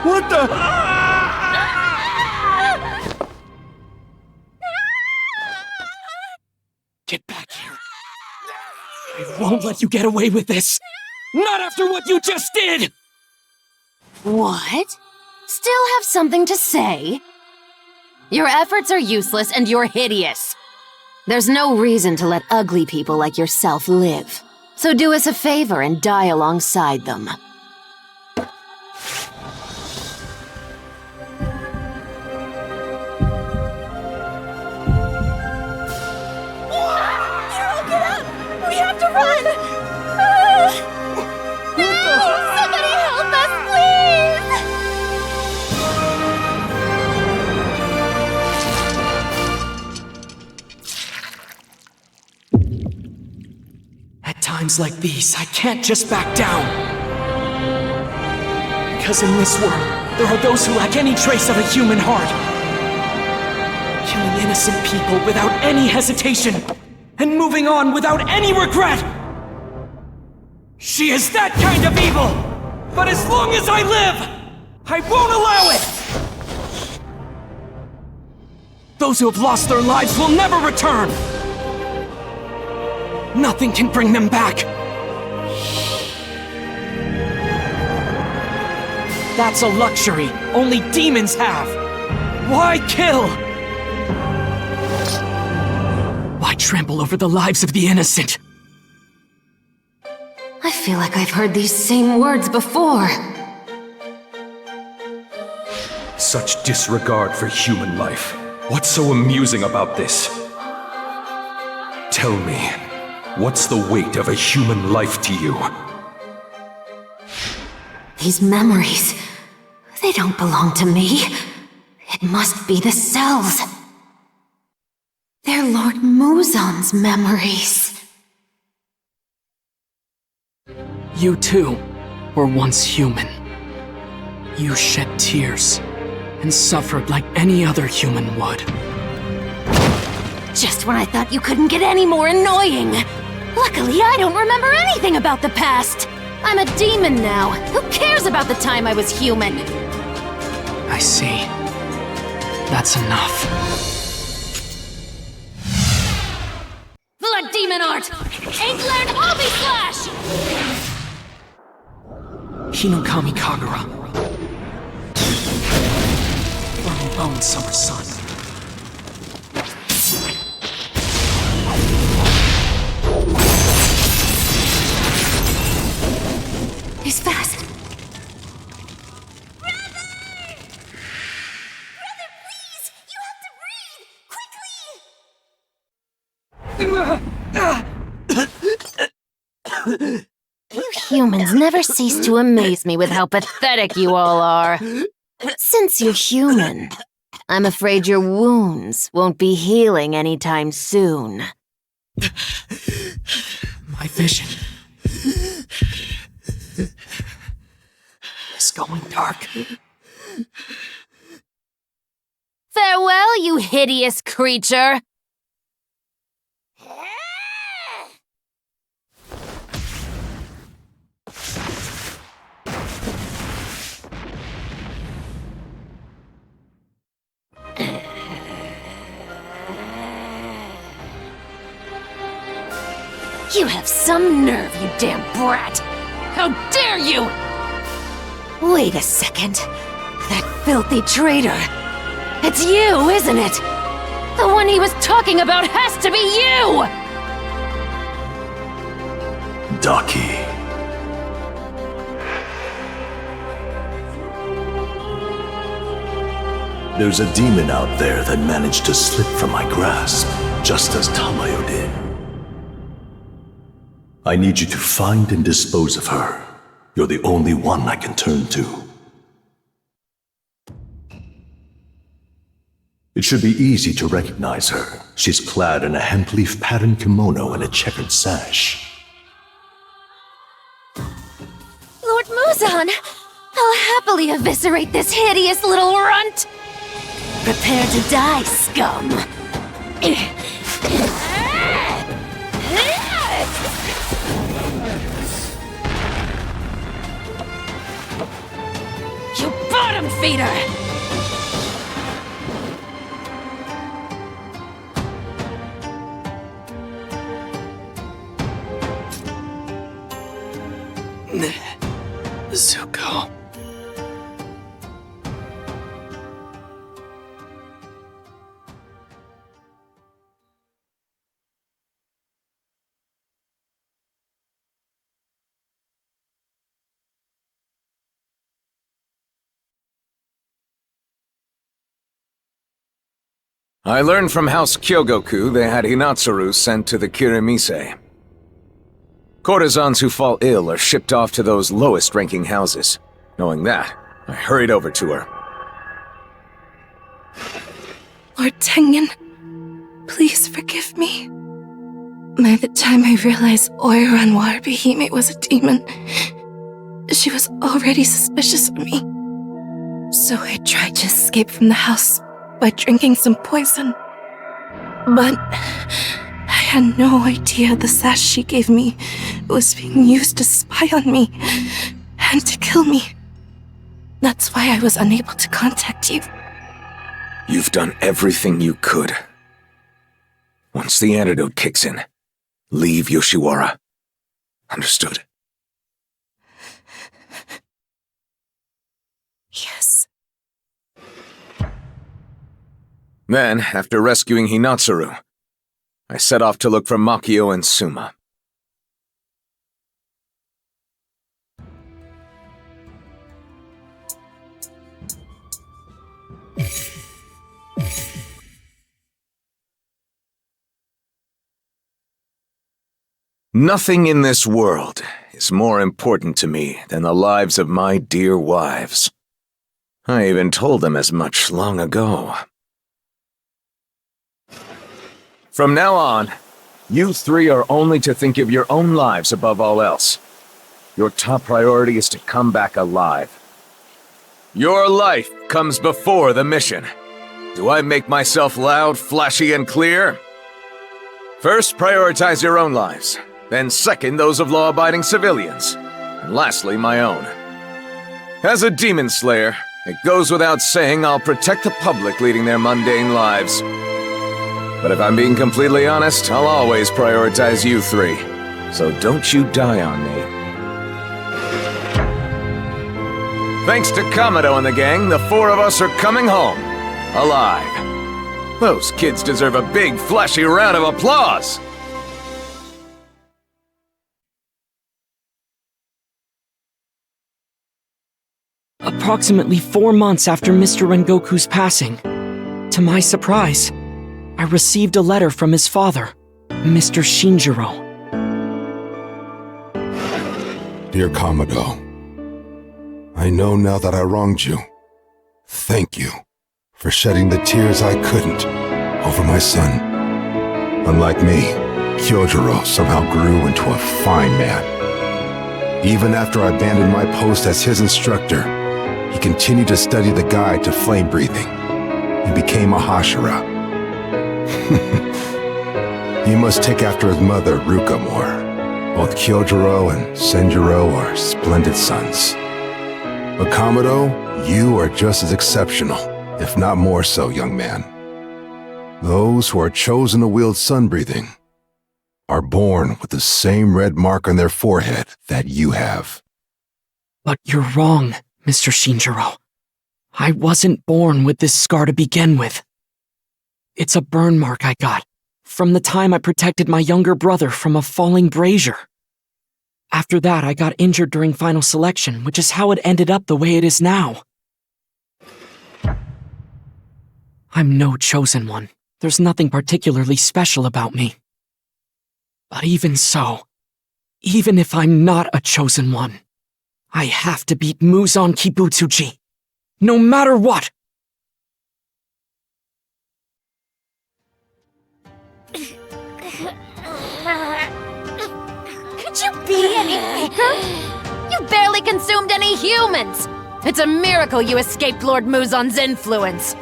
[SPEAKER 6] What the?
[SPEAKER 1] Get back here. I won't let you get away with this. Not after what you just did!
[SPEAKER 2] What? Still have something to say? Your efforts are useless and you're hideous. There's no reason to let ugly people like yourself live. So do us a favor and die alongside them.
[SPEAKER 18] We have to run! No! Somebody help us, please!
[SPEAKER 1] At times like these, I can't just back down. Because in this world, there are those who lack any trace of a human heart. Killing innocent people without any hesitation. And moving on without any regret! She is that kind of evil! But as long as I live, I won't allow it! Those who have lost their lives will never return! Nothing can bring them back! That's a luxury only demons have! Why kill? Why trample over the lives of the innocent?
[SPEAKER 2] I feel like I've heard these same words before.
[SPEAKER 19] Such disregard for human life. What's so amusing about this? Tell me, what's the weight of a human life to you?
[SPEAKER 2] These memories, they don't belong to me. It must be the cells. They're Lord Muzan's memories.
[SPEAKER 1] You too were once human. You shed tears and suffered like any other human would.
[SPEAKER 2] Just when I thought you couldn't get any more annoying. Luckily, I don't remember anything about the past. I'm a demon now. Who cares about the time I was human?
[SPEAKER 1] I see. That's enough.
[SPEAKER 18] Blood Demon Art! Inkland Hobby Slash!
[SPEAKER 1] Hinokami Kagura. Burning Bone Summer Sun.
[SPEAKER 2] He's fast. You humans never cease to amaze me with how pathetic you all are. Since you're human, I'm afraid your wounds won't be healing anytime soon.
[SPEAKER 1] My vision is going dark.
[SPEAKER 2] Farewell, you hideous creature! You have some nerve, you damn brat! How dare you! Wait a second. That filthy traitor. It's you, isn't it? The one he was talking about has to be you!
[SPEAKER 6] Daki. There's a demon out there that managed to slip from my grasp, just as Tamayo did. I need you to find and dispose of her. You're the only one I can turn to. It should be easy to recognize her. She's clad in a hemp-leaf patterned kimono and a checkered sash.
[SPEAKER 2] Lord Muzan! I'll happily eviscerate this hideous little runt! Prepare to die, scum! You bottom feeder!
[SPEAKER 1] Zuko.
[SPEAKER 8] I learned from House Kyogoku they had Hinatsuru sent to the Kirimise. Courtesans who fall ill are shipped off to those lowest-ranking houses. Knowing that, I hurried over to her.
[SPEAKER 20] Lord Tengen, please forgive me. By the time I realized Oyo Anwar Behemoth was a demon, she was already suspicious of me. So I tried to escape from the house by drinking some poison. But I had no idea the sash she gave me was being used to spy on me and to kill me. That's why I was unable to contact you.
[SPEAKER 8] You've done everything you could. Once the antidote kicks in, leave Yoshiwara. Understood?
[SPEAKER 20] Yes.
[SPEAKER 8] Then, after rescuing Hinatsuru, I set off to look for Makio and Suma. Nothing in this world is more important to me than the lives of my dear wives. I even told them as much long ago. From now on, you three are only to think of your own lives above all else. Your top priority is to come back alive. Your life comes before the mission. Do I make myself loud, flashy, and clear? First, prioritize your own lives. Then second, those of law-abiding civilians. And lastly, my own. As a demon slayer, it goes without saying I'll protect the public leading their mundane lives. But if I'm being completely honest, I'll always prioritize you three. So don't you die on me. Thanks to Kamado and the gang, the four of us are coming home. Alive. Those kids deserve a big, flashy round of applause!
[SPEAKER 1] Approximately 4 months after Mr. Rengoku's passing, to my surprise, I received a letter from his father, Mr. Shinjiro.
[SPEAKER 9] Dear Kamado, I know now that I wronged you. Thank you for shedding the tears I couldn't over my son. Unlike me, Kyojiro somehow grew into a fine man. Even after I abandoned my post as his instructor, he continued to study the guide to flame breathing. He became a Hashira. He must take after his mother, Ruka, more. Both Kyojiro and Senjiro are splendid sons. But Kamado, you are just as exceptional, if not more so, young man. Those who are chosen to wield sun breathing are born with the same red mark on their forehead that you have.
[SPEAKER 1] But you're wrong, Mr. Shinjiro. I wasn't born with this scar to begin with. It's a burn mark I got from the time I protected my younger brother from a falling brazier. After that, I got injured during final selection, which is how it ended up the way it is now. I'm no chosen one. There's nothing particularly special about me. But even so, even if I'm not a chosen one, I have to beat Muzan Kibutsuji, no matter what!
[SPEAKER 2] Could you be any weaker? You barely consumed any humans! It's a miracle you escaped Lord Muzan's influence!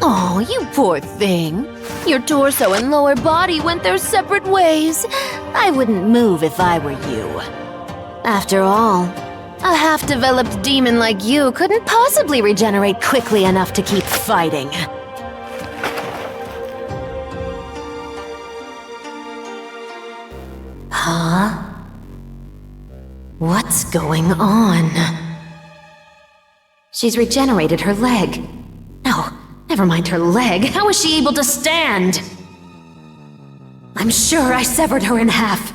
[SPEAKER 2] Oh, you poor thing. Your torso and lower body went their separate ways. I wouldn't move if I were you. After all, a half-developed demon like you couldn't possibly regenerate quickly enough to keep fighting. Huh? What's going on? She's regenerated her leg. No, never mind her leg. How was she able to stand? I'm sure I severed her in half.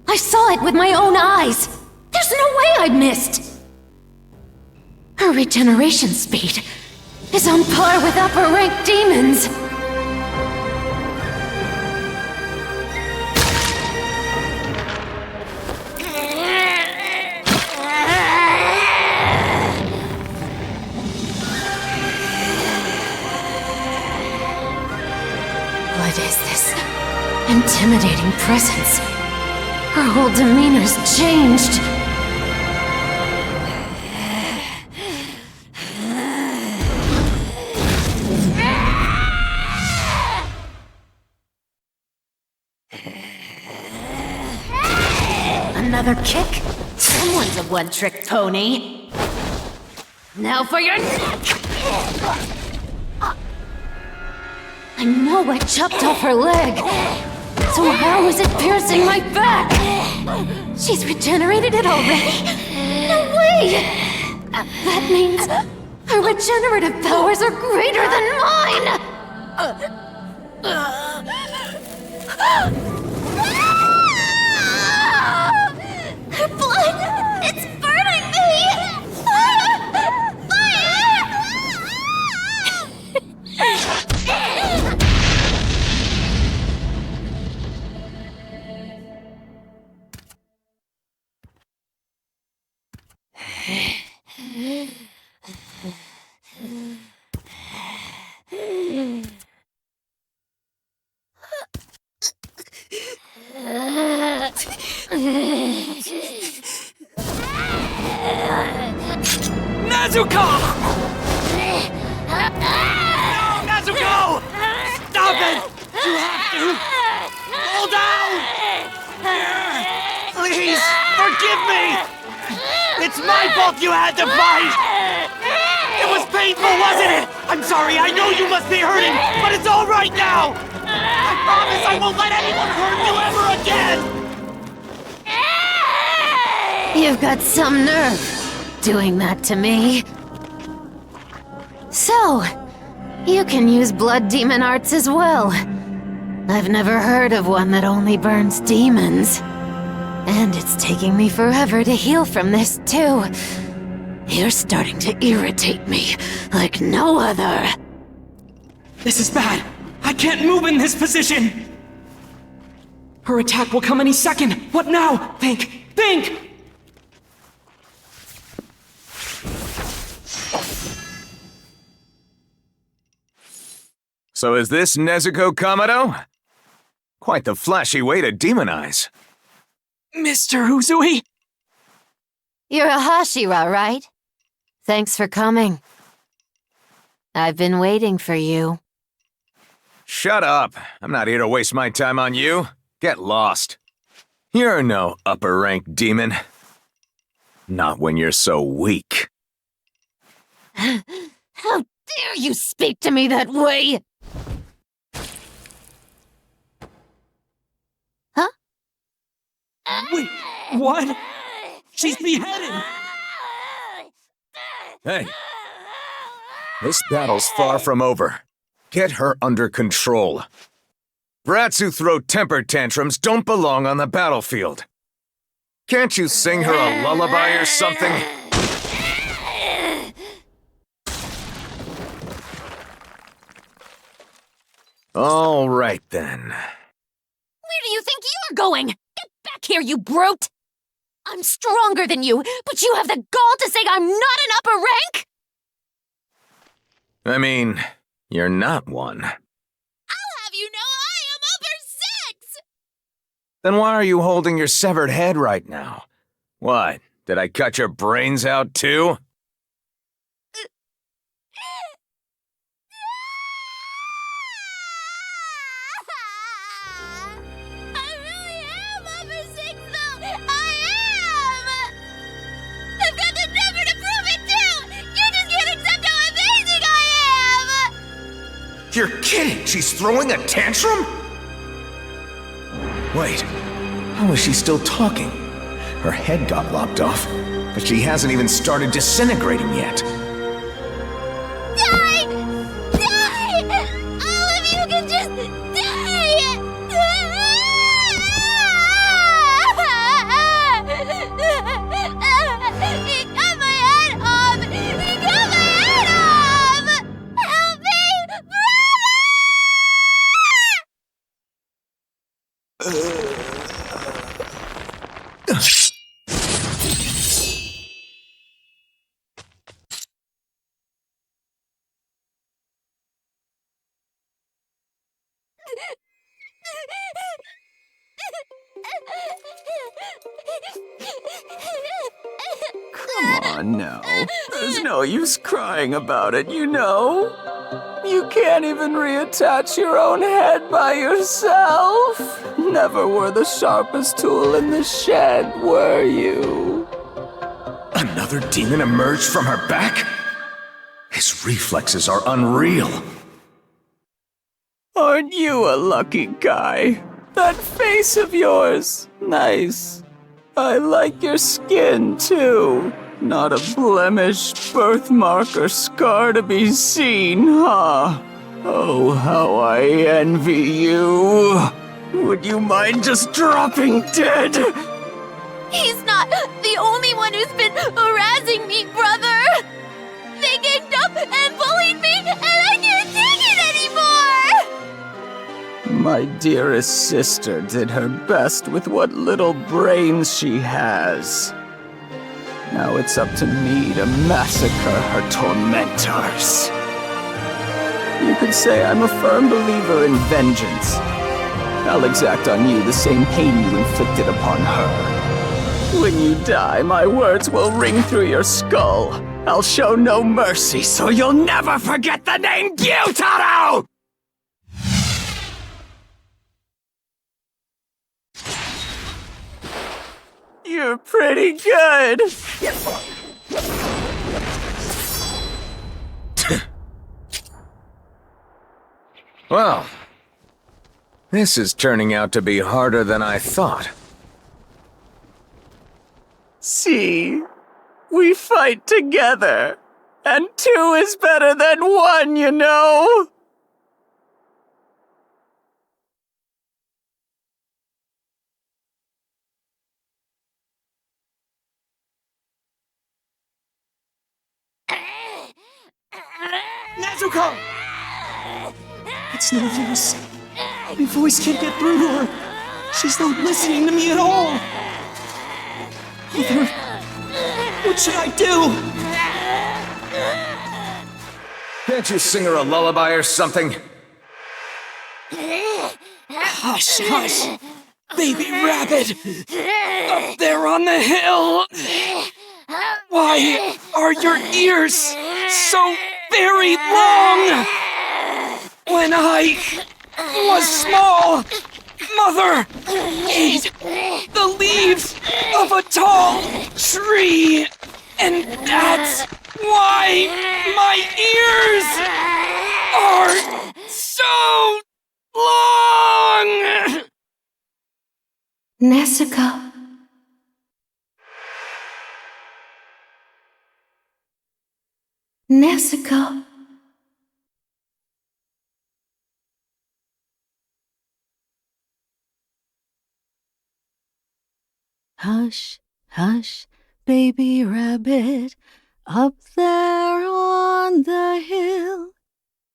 [SPEAKER 2] I saw it with my own eyes. There's no way I missed. Her regeneration speed is on par with upper-ranked demons. What is this intimidating presence? Her whole demeanor's changed. Another kick? Someone's a one-trick pony. Now for your neck! I know I chopped off her leg. So how is it piercing my back? She's regenerated it already? No way! That means her regenerative powers are greater than mine! Her blood! It's burning me!
[SPEAKER 7] Nezuko! No, Nezuko! Stop it! You have to! Hold down! Please, forgive me! It's my fault you had to fight! It was painful, wasn't it? I'm sorry, I know you must be hurting, but it's all right now! I promise I won't let anyone hurt you ever again!
[SPEAKER 2] You've got some nerve doing that to me. So, you can use blood demon arts as well. I've never heard of one that only burns demons. And it's taking me forever to heal from this, too. You're starting to irritate me like no other.
[SPEAKER 1] This is bad. I can't move in this position. Her attack will come any second. What now? Think! Think!
[SPEAKER 8] So is this Nezuko Kamado? Quite the flashy way to demonize.
[SPEAKER 1] Mr. Uzui?
[SPEAKER 2] You're a Hashira, right? Thanks for coming. I've been waiting for you.
[SPEAKER 8] Shut up. I'm not here to waste my time on you. Get lost. You're no upper-ranked demon. Not when you're so weak.
[SPEAKER 2] How dare you speak to me that way?
[SPEAKER 15] Wait, what? She's beheaded!
[SPEAKER 8] Hey, this battle's far from over. Get her under control. Brats who throw temper tantrums don't belong on the battlefield. Can't you sing her a lullaby or something? All right, then.
[SPEAKER 2] Where do you think you're going? Get back here, you brute! I'm stronger than you, but you have the gall to say I'm not an upper rank?
[SPEAKER 8] I mean, you're not one.
[SPEAKER 2] I'll have you know I am upper 6!
[SPEAKER 8] Then why are you holding your severed head right now? What, did I cut your brains out too? You're kidding! She's throwing a tantrum? Wait, how is she still talking? Her head got lopped off, but she hasn't even started disintegrating yet.
[SPEAKER 18] Die! Die! All of you can just die! He cut my head off! He cut my head off! Help me!
[SPEAKER 11] Come on now. There's no use crying about it, you know? You can't even reattach your own head by yourself. Never were the sharpest tool in the shed, were you?
[SPEAKER 8] Another demon emerged from her back? His reflexes are unreal.
[SPEAKER 11] Aren't you a lucky guy? That face of yours, nice. I like your skin, too. Not a blemish, birthmark, or scar to be seen, huh? Oh, how I envy you. Would you mind just dropping dead?
[SPEAKER 18] He's not the only one who's been harassing me, brother! They ganged up and bullied me, and I can't take it anymore!
[SPEAKER 11] My dearest sister did her best with what little brains she has. Now it's up to me to massacre her tormentors. You could say I'm a firm believer in vengeance. I'll exact on you the same pain you inflicted upon her. When you die, my words will ring through your skull. I'll show no mercy, so you'll never forget the name Gyutaro! You're pretty good.
[SPEAKER 8] Well, this is turning out to be harder than I thought.
[SPEAKER 11] See, we fight together, and 2 is better than 1, you know?
[SPEAKER 7] Nezuko! It's no use. My voice can't get through to her. She's not listening to me at all. Mother, what should I do?
[SPEAKER 8] Can't you sing her a lullaby or something?
[SPEAKER 7] Hush, hush. Baby rabbit! Up there on the hill! Why are your ears so very long? When I was small, Mother ate the leaves of a tall tree, and that's why my ears are so long!
[SPEAKER 20] Nezuko, Nezuko.
[SPEAKER 16] Hush, hush, baby rabbit, up there on the hill.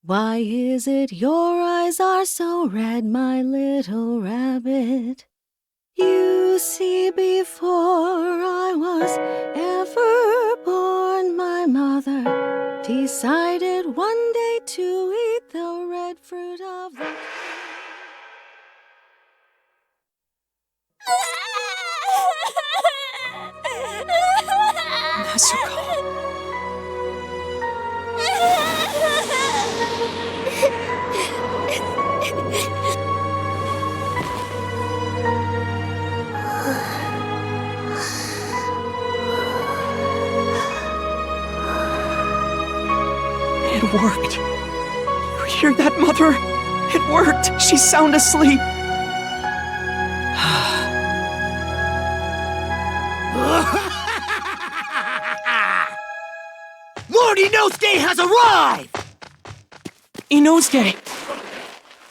[SPEAKER 16] Why is it your eyes are so red, my little rabbit? You see, before I was ever born, my mother decided one day to eat the red fruit of the...
[SPEAKER 1] It worked. You hear that, Mother? It worked. She's sound asleep.
[SPEAKER 7] Lord Inosuke has arrived!
[SPEAKER 1] Inosuke!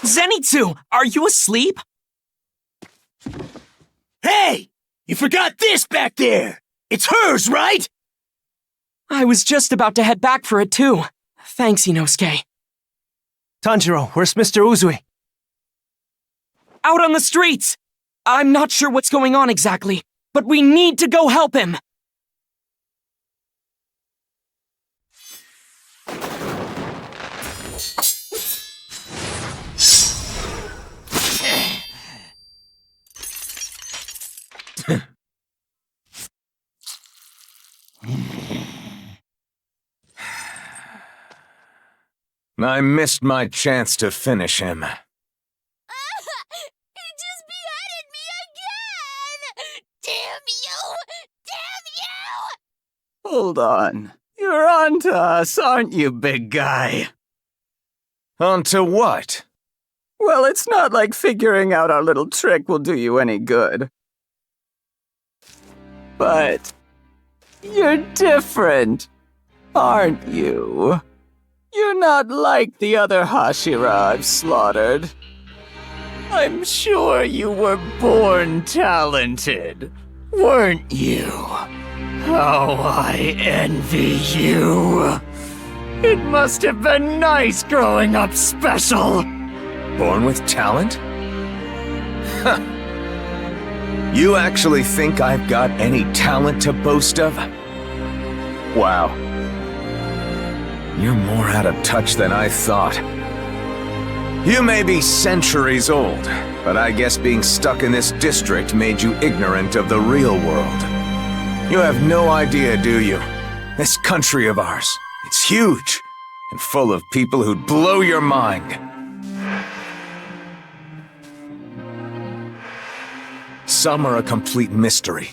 [SPEAKER 1] Zenitsu, are you asleep?
[SPEAKER 7] Hey! You forgot this back there! It's hers, right?
[SPEAKER 1] I was just about to head back for it too. Thanks, Inosuke.
[SPEAKER 15] Tanjiro, where's Mr. Uzui?
[SPEAKER 1] Out on the streets! I'm not sure what's going on exactly, but we need to go help him!
[SPEAKER 8] I missed my chance to finish him.
[SPEAKER 18] He just beheaded me again! Damn you! Damn you!
[SPEAKER 11] Hold on. You're on to us, aren't you, big guy?
[SPEAKER 8] On to what?
[SPEAKER 11] Well, it's not like figuring out our little trick will do you any good. But you're different, aren't you? You're not like the other Hashira I've slaughtered. I'm sure you were born talented, weren't you? How I envy you. It must have been nice growing up special.
[SPEAKER 8] Born with talent? Huh. You actually think I've got any talent to boast of? Wow. You're more out of touch than I thought. You may be centuries old, but I guess being stuck in this district made you ignorant of the real world. You have no idea, do you? This country of ours, it's huge, and full of people who'd blow your mind. Some are a complete mystery.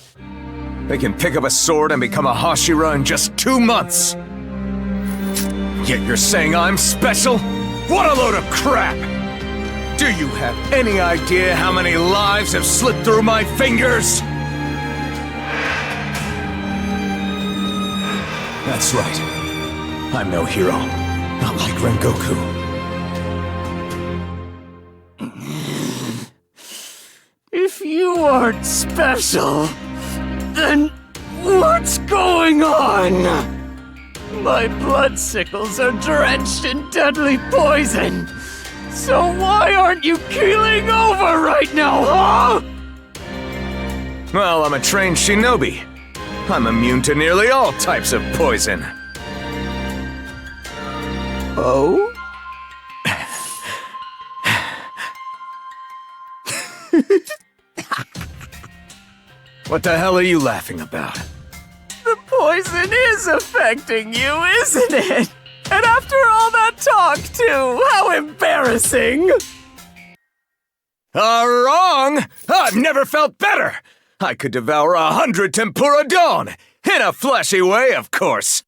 [SPEAKER 8] They can pick up a sword and become a Hashira in just 2 months. Yet you're saying I'm special? What a load of crap! Do you have any idea how many lives have slipped through my fingers? That's right. I'm no hero. Not like Rengoku.
[SPEAKER 11] If you aren't special, then what's going on? My blood sickles are drenched in deadly poison. So why aren't you keeling over right now, huh?
[SPEAKER 8] Well, I'm a trained shinobi. I'm immune to nearly all types of poison.
[SPEAKER 11] Oh?
[SPEAKER 8] What the hell are you laughing about?
[SPEAKER 11] The poison is affecting you, isn't it? And after all that talk, too, how embarrassing!
[SPEAKER 8] Wrong! I've never felt better! I could devour 100 tempura don! In a flashy way, of course!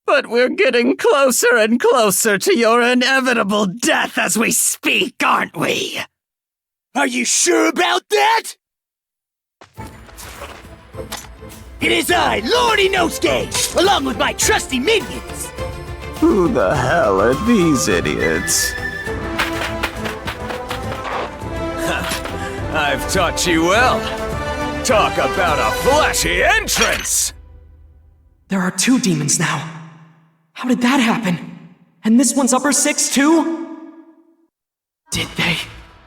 [SPEAKER 11] But we're getting closer and closer to your inevitable death as we speak, aren't we?
[SPEAKER 7] Are you sure about that? It is I, Lord Inosuke, along with my trusty minions.
[SPEAKER 11] Who the hell are these idiots?
[SPEAKER 8] I've taught you well. Talk about a flashy entrance!
[SPEAKER 1] There are 2 demons now. How did that happen? And this one's upper 6 too? Did they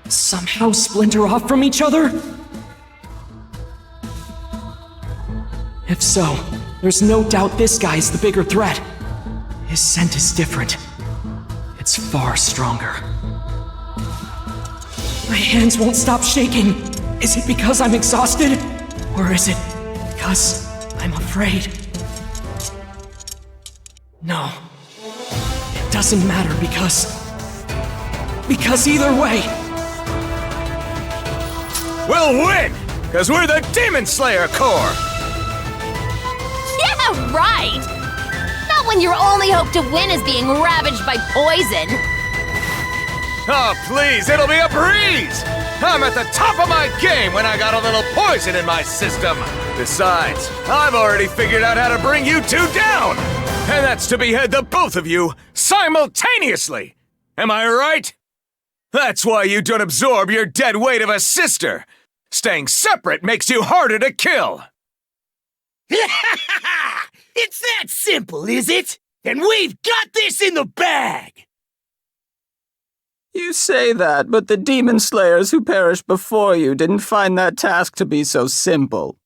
[SPEAKER 1] somehow splinter off from each other? If so, there's no doubt this guy is the bigger threat. His scent is different. It's far stronger. My hands won't stop shaking. Is it because I'm exhausted? Or is it because I'm afraid? No. It doesn't matter because either way...
[SPEAKER 8] We'll win! Because we're the Demon Slayer Corps!
[SPEAKER 2] Yeah, right! Not when your only hope to win is being ravaged by poison.
[SPEAKER 8] Oh, please, it'll be a breeze! I'm at the top of my game when I got a little poison in my system. Besides, I've already figured out how to bring you 2 down! And that's to behead the both of you simultaneously! Am I right? That's why you don't absorb your dead weight of a sister. Staying separate makes you harder to kill.
[SPEAKER 7] It's that simple, is it? And we've got this in the bag!
[SPEAKER 11] You say that, but the demon slayers who perished before you didn't find that task to be so simple.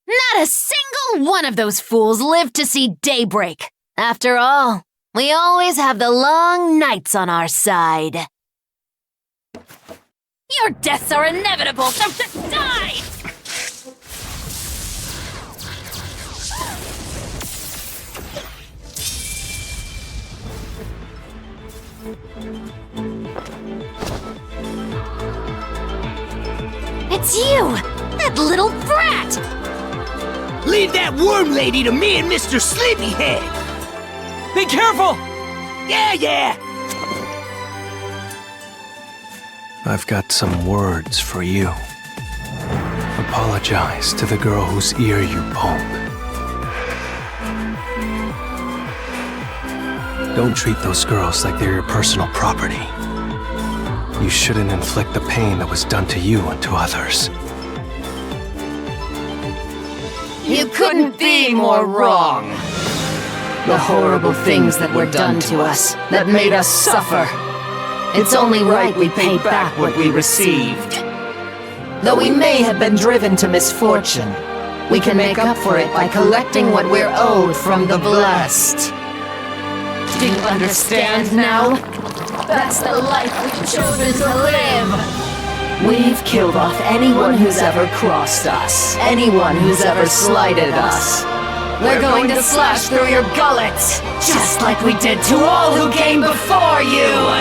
[SPEAKER 2] Not a single one of those fools lived to see daybreak. After all, we always have the long nights on our side. Your deaths are inevitable, so just die! It's you! That little brat!
[SPEAKER 7] Leave that worm lady to me and Mr. Sleepyhead!
[SPEAKER 1] Be careful!
[SPEAKER 7] Yeah!
[SPEAKER 21] I've got some words for you. Apologize to the girl whose ear you pulled. Don't treat those girls like they're your personal property. You shouldn't inflict the pain that was done to you and to others.
[SPEAKER 2] You couldn't be more wrong. The horrible things that were done to us, that made us suffer. It's only right we pay back what we received. Though we may have been driven to misfortune, we can make up for it by collecting what we're owed from the blessed. Do you understand now? That's the life we've chosen to live! We've killed off anyone who's ever crossed us, anyone who's ever slighted us. We're going to slash through your gullets, just like we did to all who came before you!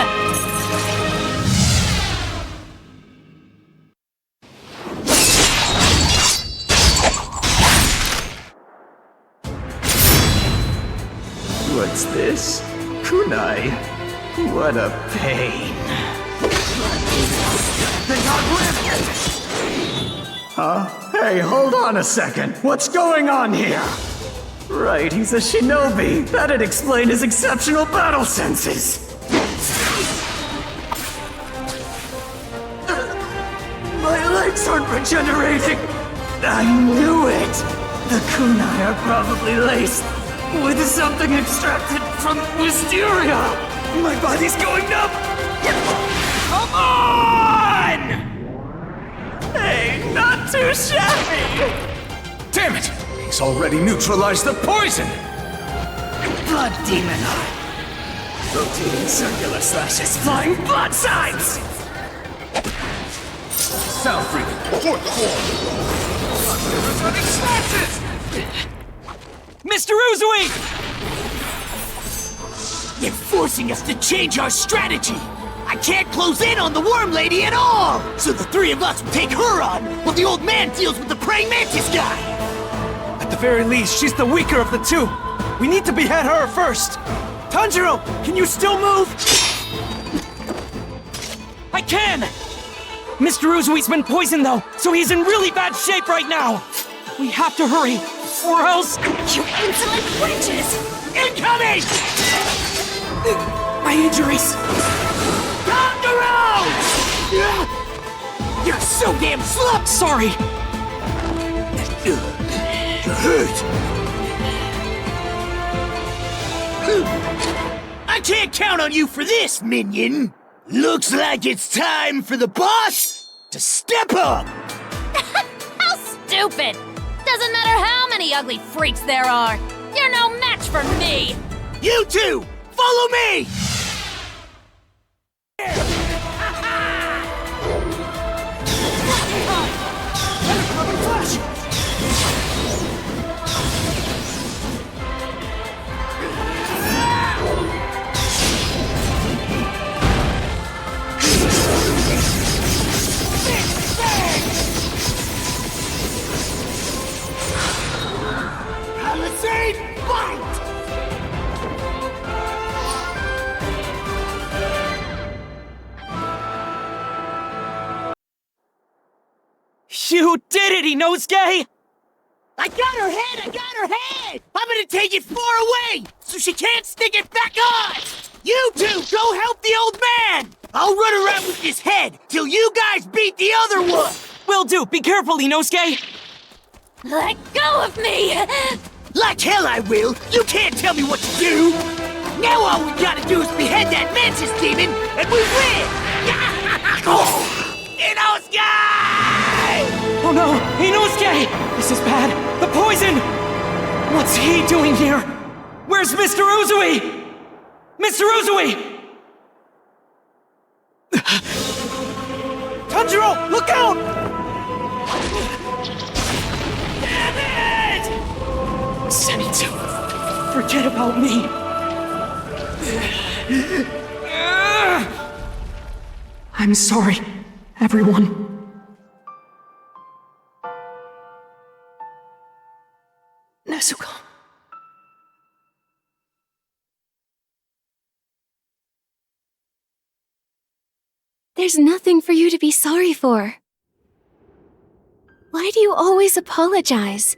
[SPEAKER 11] What's this? Kunai? What a pain. Huh? Hey, hold on a second. What's going on here? Right, he's a shinobi. That'd explain his exceptional battle senses. My legs aren't regenerating. I knew it. The kunai are probably laced with something extracted from wisteria. My body's going numb. Come on! Hey, not too shabby.
[SPEAKER 8] Damn it! He's already neutralized the poison!
[SPEAKER 7] Blood demon eye. Rotating circular slashes, flying blood signs!
[SPEAKER 8] Sound freak, fourth form! Returning slashes!
[SPEAKER 7] Mr. Uzui! They're forcing us to change our strategy! I can't close in on the worm lady at all! So the 3 of us will take her on, while the old man deals with the praying mantis guy!
[SPEAKER 15] At the very least, she's the weaker of the 2. We need to behead her first. Tanjiro, can you still move? I can! Mr. Uzui's been poisoned though, so he's in really bad shape right now! We have to hurry!
[SPEAKER 7] or else...
[SPEAKER 18] You insolent wretches!
[SPEAKER 7] Incoming!
[SPEAKER 1] My injuries!
[SPEAKER 7] Tanjiro! You're so damn slow!
[SPEAKER 1] Sorry!
[SPEAKER 7] You're hurt! I can't count on you for this, minion! Looks like it's time for the boss to step up!
[SPEAKER 18] How stupid! Doesn't matter how many ugly freaks there are. You're no match for me!
[SPEAKER 7] You two, follow me! Palisade fight!
[SPEAKER 12] You did it, Inosuke!
[SPEAKER 7] I got her head! I got her head! I'm gonna take it far away so she can't stick it back on! You two, go help the old man! I'll run around with this head till you guys beat the other one!
[SPEAKER 12] Will do! Be careful, Inosuke!
[SPEAKER 18] Let go of me!
[SPEAKER 7] Like hell I will! You can't tell me what to do! Now all we gotta do is behead that Mantis demon, and we win! Inosuke!
[SPEAKER 12] Oh no! Inosuke! This is bad! The poison! What's he doing here? Where's Mr. Uzui? Mr. Uzui! Tanjiro, look out!
[SPEAKER 7] Damn it!
[SPEAKER 12] Zenitsu, forget about me.
[SPEAKER 1] I'm sorry, everyone.
[SPEAKER 12] Nezuko.
[SPEAKER 10] There's nothing for you to be sorry for. Why do you always apologize?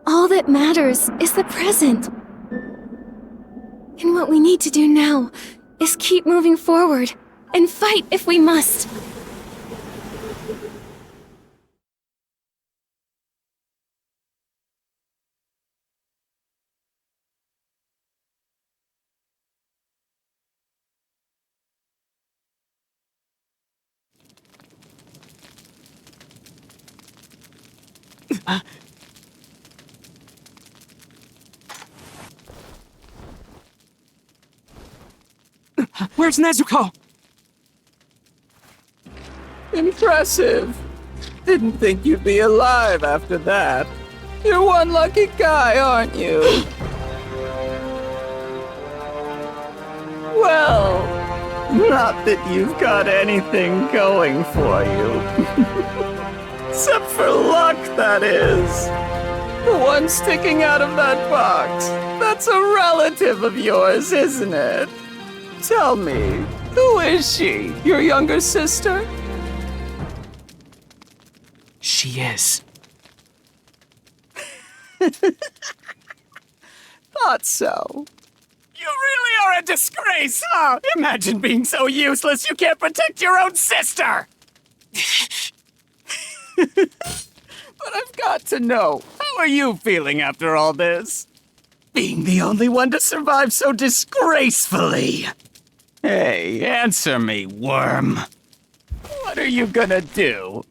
[SPEAKER 10] All that matters is the present. And what we need to do now is keep moving forward and fight if we must.
[SPEAKER 12] Where's Nezuko?
[SPEAKER 11] Impressive. Didn't think you'd be alive after that. You're one lucky guy, aren't you? Well, not that you've got anything going for you. Except for luck, that is. The one sticking out of that box. That's a relative of yours, isn't it? Tell me, who is she? Your younger sister?
[SPEAKER 12] She is.
[SPEAKER 11] Thought so. You really are a disgrace, huh? Imagine being so useless you can't protect your own sister! But I've got to know, how are you feeling after all this? Being the only one to survive so disgracefully. Hey, answer me, worm. What are you gonna do?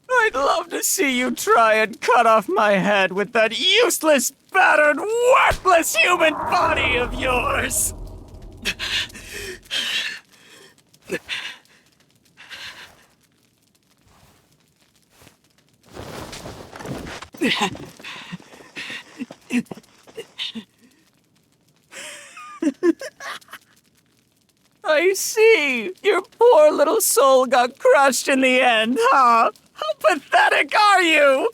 [SPEAKER 11] I'd love to see you try and cut off my head with that useless, battered, worthless human body of yours! I see. Your poor little soul got crushed in the end, huh? How pathetic are you?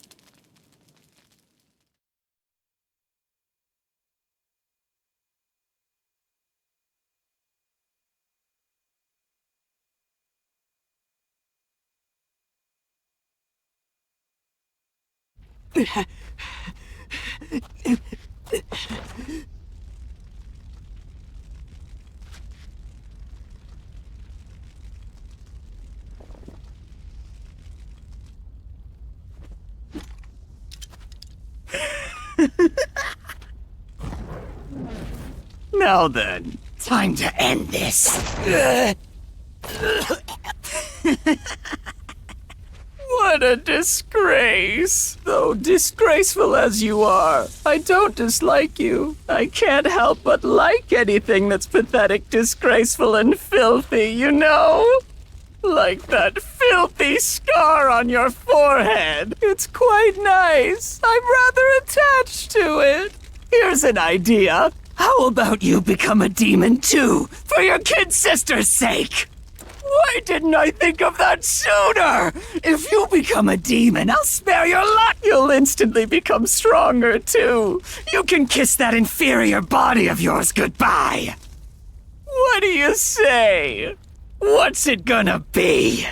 [SPEAKER 12] Now then, time to end this. What a disgrace! Though disgraceful as you are, I don't dislike you. I can't help but like anything that's pathetic, disgraceful, and filthy, you know? Like that filthy scar on your forehead. It's quite nice. I'm rather attached to it. Here's an idea. How about you become a demon too, for your kid sister's sake? Why didn't I think of that sooner? If you become a demon, I'll spare your life. You'll instantly become stronger too. You can kiss that inferior body of yours goodbye. What do you say? What's it gonna be?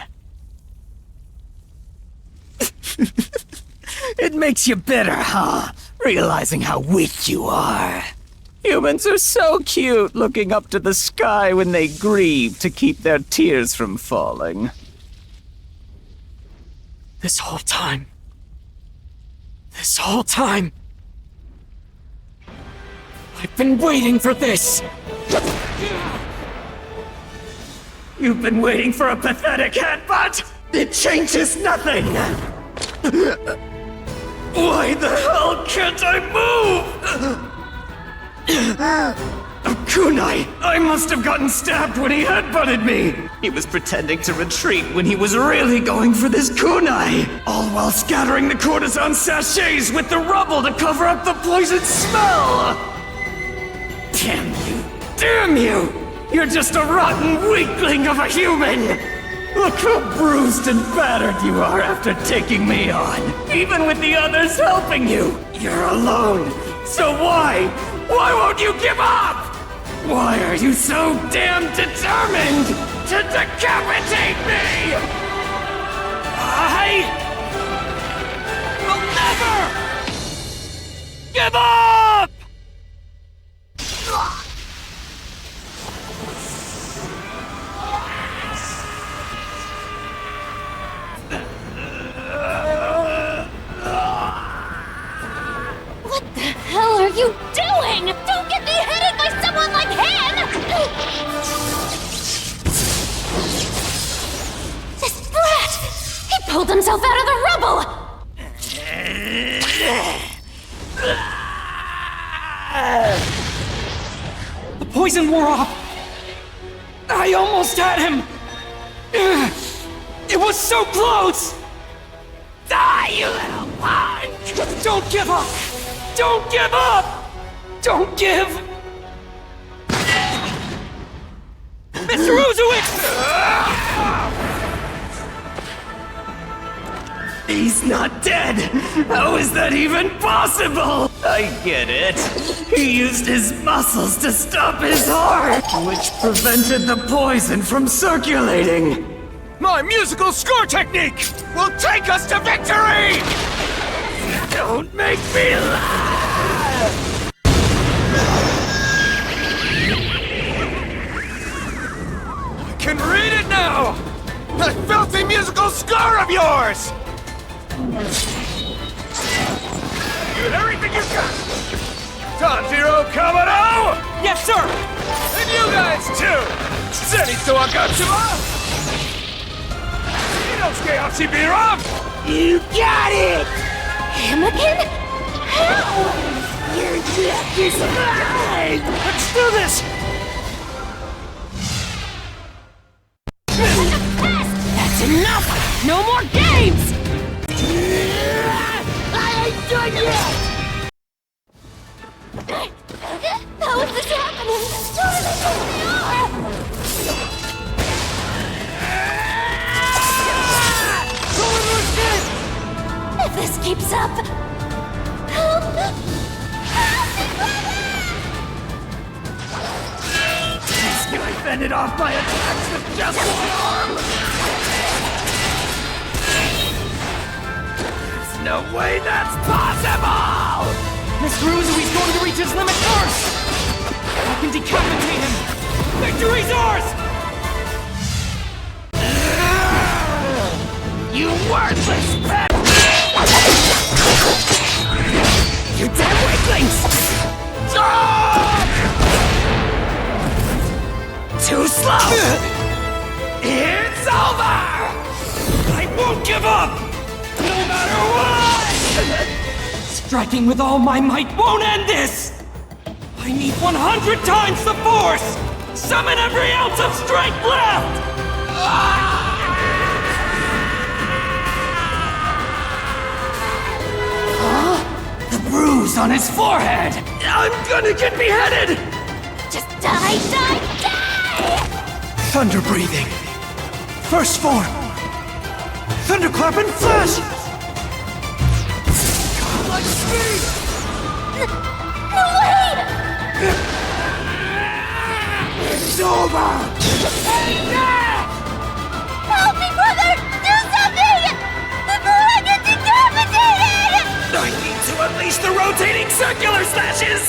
[SPEAKER 12] It makes you bitter, huh? Realizing how weak you are. Humans are so cute, looking up to the sky when they grieve to keep their tears from falling.
[SPEAKER 1] This whole time, I've been waiting for this!
[SPEAKER 12] You've been waiting for a pathetic headbutt? It changes nothing! Why the hell can't I move? Kunai! I must have gotten stabbed when he headbutted me! He was pretending to retreat when he was really going for this kunai! All while scattering the courtesan sachets with the rubble to cover up the poison smell! Damn you! Damn you! You're just a rotten weakling of a human! Look how bruised and battered you are after taking me on! Even with the others helping you! You're alone! So why won't you give up? Why are you so damn determined to decapitate me? I will never give up!
[SPEAKER 18] What the hell are you doing? Don't get beheaded by someone like him! This brat! He pulled himself out of the rubble!
[SPEAKER 1] The poison wore off! I almost had him! It was so close!
[SPEAKER 12] Die, you little punk!
[SPEAKER 1] Don't give up! Don't give up! Don't give! Mr. Uzowicz!
[SPEAKER 12] He's not dead! How is that even possible? I get it. He used his muscles to stop his heart, which prevented the poison from circulating.
[SPEAKER 3] My musical score technique will take us to victory!
[SPEAKER 12] Don't make me laugh!
[SPEAKER 3] I can read it now! That filthy musical score of yours! Give everything you got! Tanjiro Kamado!
[SPEAKER 1] Yes, sir!
[SPEAKER 3] And you guys too! Zenitsu Akatsuba! Inosuke Hachibira!
[SPEAKER 12] You got it!
[SPEAKER 18] Anakin? How?
[SPEAKER 12] Your death is mine!
[SPEAKER 3] Let's do this!
[SPEAKER 18] That's enough! No more games!
[SPEAKER 12] I ain't done yet!
[SPEAKER 18] How is this happening? Surely this is If this keeps up... Help!
[SPEAKER 12] This guy fended off my attacks with just one arm!
[SPEAKER 7] no way that's possible!
[SPEAKER 1] Mr. Uzui's going to reach his limit first! I can decapitate him! Victory's ours!
[SPEAKER 7] You worthless pet! You damn weaklings! Too slow! It's over! I won't give up! No matter what!
[SPEAKER 1] Striking with all my might won't end this! I need 100 times the force! Summon every ounce of strength left!
[SPEAKER 7] The bruise on his forehead! I'm gonna get beheaded!
[SPEAKER 18] Just die, die, die!
[SPEAKER 7] Thunder breathing. First form. Thunderclap and flash! Like speed!
[SPEAKER 18] No way!
[SPEAKER 7] It's over!
[SPEAKER 18] Help me, brother! Do something! Before I get decapitated!
[SPEAKER 7] I need to unleash the rotating circular slashes!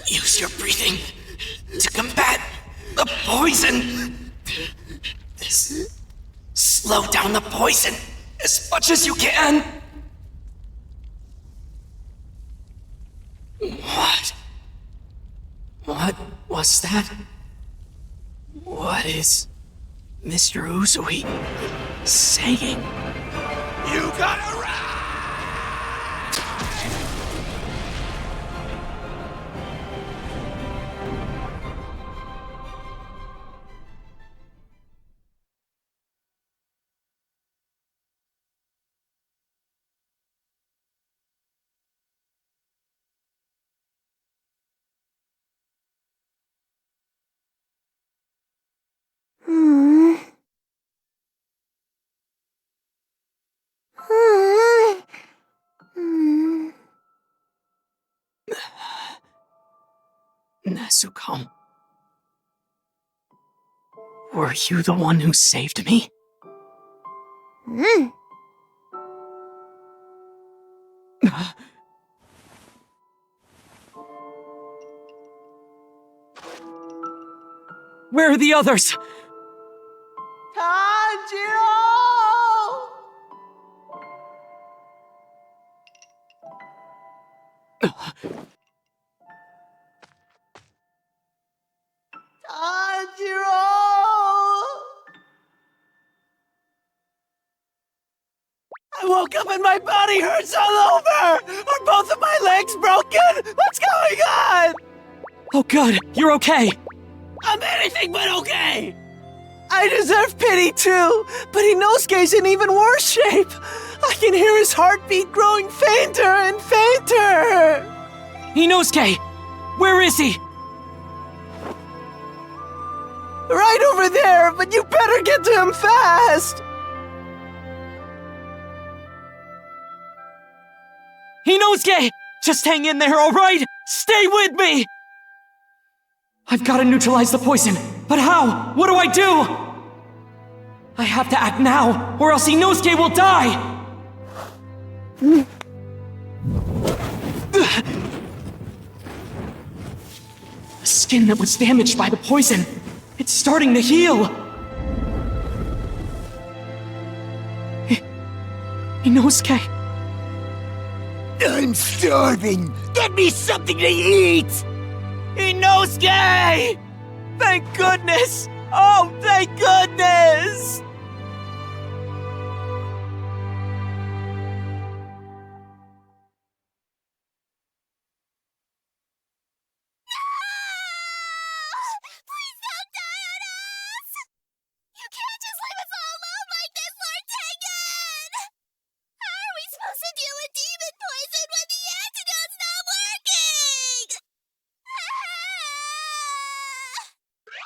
[SPEAKER 7] Use your breathing to combat the poison. Slow down the poison as much as you can. What was that? What is Mr. Uzui saying? You gotta run! Nezuko, were you the one who saved me?
[SPEAKER 1] Where are the others?
[SPEAKER 7] Tanjiro! Tanjiro! I woke up and my body hurts all over! Are both of my legs broken? What's going on?
[SPEAKER 1] Oh good, you're okay.
[SPEAKER 7] I'm anything but okay! I deserve pity too, but Inosuke's in even worse shape. I can hear his heartbeat growing fainter and fainter.
[SPEAKER 1] Inosuke, where is he?
[SPEAKER 7] Right over there, but you better get to him fast.
[SPEAKER 1] Inosuke, just hang in there, all right? Stay with me. I've got to neutralize the poison, but how? What do I do? I have to act now, or else Inosuke will die! The skin that was damaged by the poison, it's starting to heal! Inosuke...
[SPEAKER 7] I'm starving! Get me something to eat! Inosuke! Thank goodness! Oh, thank goodness!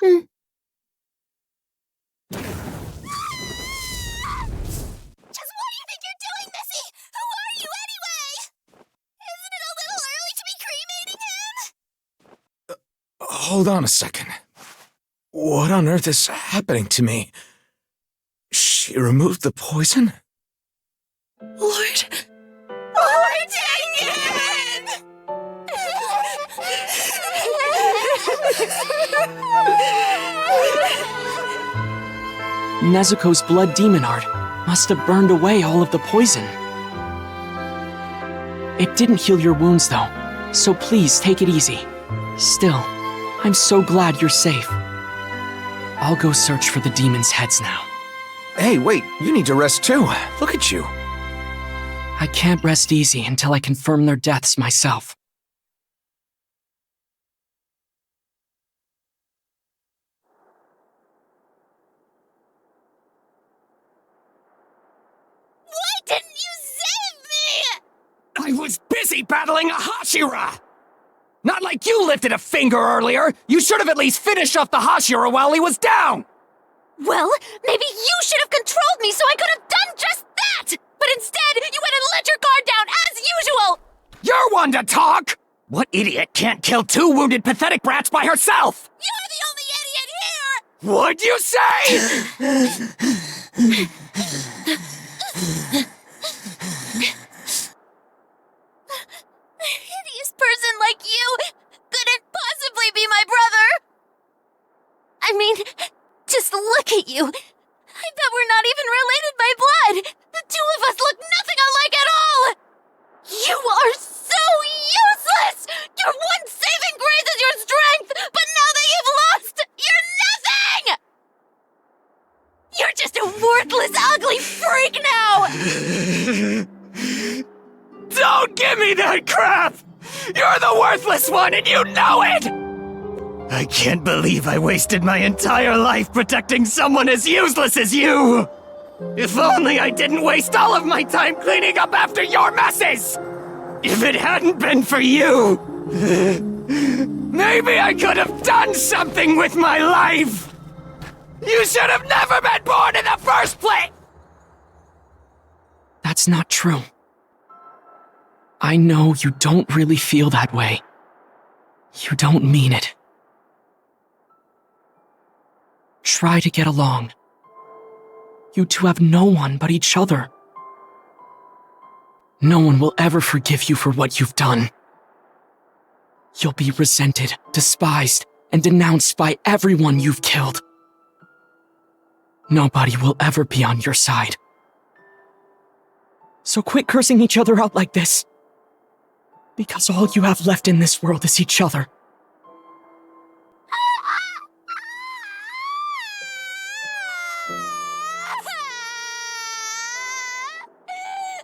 [SPEAKER 18] Just what do you think you're doing, Missy? Who are you anyway? Isn't it a little early to be cremating him?
[SPEAKER 8] Hold on a second. What on earth is happening to me? She removed the poison?
[SPEAKER 20] Lord.
[SPEAKER 18] Lord Tengen!
[SPEAKER 1] Nezuko's blood demon art must have burned away all of the poison. It didn't heal your wounds, though, so please take it easy. Still, I'm so glad you're safe. I'll go search for the demons' heads now.
[SPEAKER 8] Hey, wait, you need to rest too. Look at you.
[SPEAKER 1] I can't rest easy until I confirm their deaths myself.
[SPEAKER 18] Why didn't you save me?
[SPEAKER 3] I was busy battling a Hashira! Not like you lifted a finger earlier! You should have at least finished off the Hashira while he was down!
[SPEAKER 2] Well, maybe you should have controlled me so I could have done just that! But instead, you went and let your guard down as usual!
[SPEAKER 3] You're one to talk! What idiot can't kill two wounded pathetic brats by herself?
[SPEAKER 18] You're the only idiot here!
[SPEAKER 3] What'd you say?
[SPEAKER 18] A hideous person like you couldn't possibly be my brother!
[SPEAKER 2] I mean, just look at you. I bet we're not even related by blood. The two of us look nothing alike at all. You are so useless! Your one saving grace is your strength, but now that you've lost, you're nothing! You're just a worthless, ugly freak now!
[SPEAKER 3] Don't give me that crap! You're the worthless one and you know it! I can't believe I wasted my entire life protecting someone as useless as you! If only I didn't waste all of my time cleaning up after your messes! If it hadn't been for you, maybe I could have done something with my life! You should have never been born in the first place!
[SPEAKER 1] That's not true. I know you don't really feel that way. You don't mean it. Try to get along. You two have no one but each other. No one will ever forgive you for what you've done. You'll be resented, despised, and denounced by everyone you've killed. Nobody will ever be on your side. So quit cursing each other out like this. Because all you have left in this world is each other.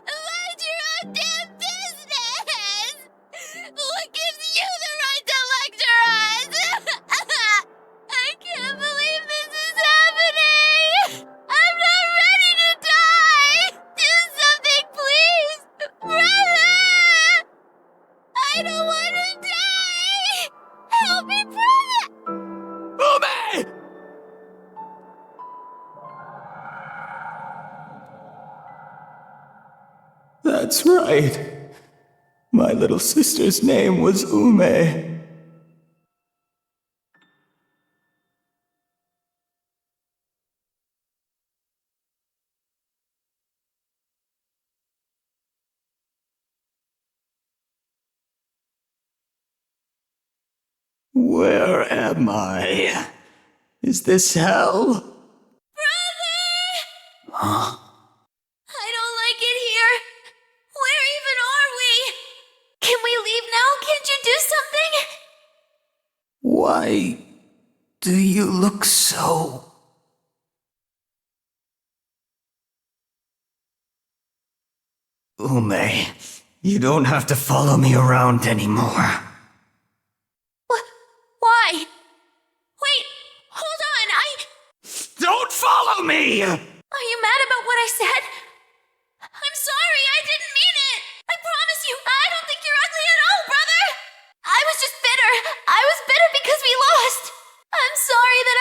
[SPEAKER 18] Mind your own damn business! What gives you the right to lecture us? I can't believe this is happening! I'm not ready to die! Do something, please! Brother! I don't want to die! Help me, brother!
[SPEAKER 3] Ume! That's right. My little sister's name was Ume. Where am I? Is this hell? Huh?
[SPEAKER 18] I don't like it here. Where even are we? Can we leave now? Can't you do something?
[SPEAKER 3] Why do you look so... Ume, you don't have to follow me around anymore.
[SPEAKER 18] Why? Wait, hold on,
[SPEAKER 3] Don't follow me!
[SPEAKER 18] Are you mad about what I said? I'm sorry, I didn't mean it! I promise you, I don't think you're ugly at all, brother! I was just bitter. I was bitter because we lost. I'm sorry that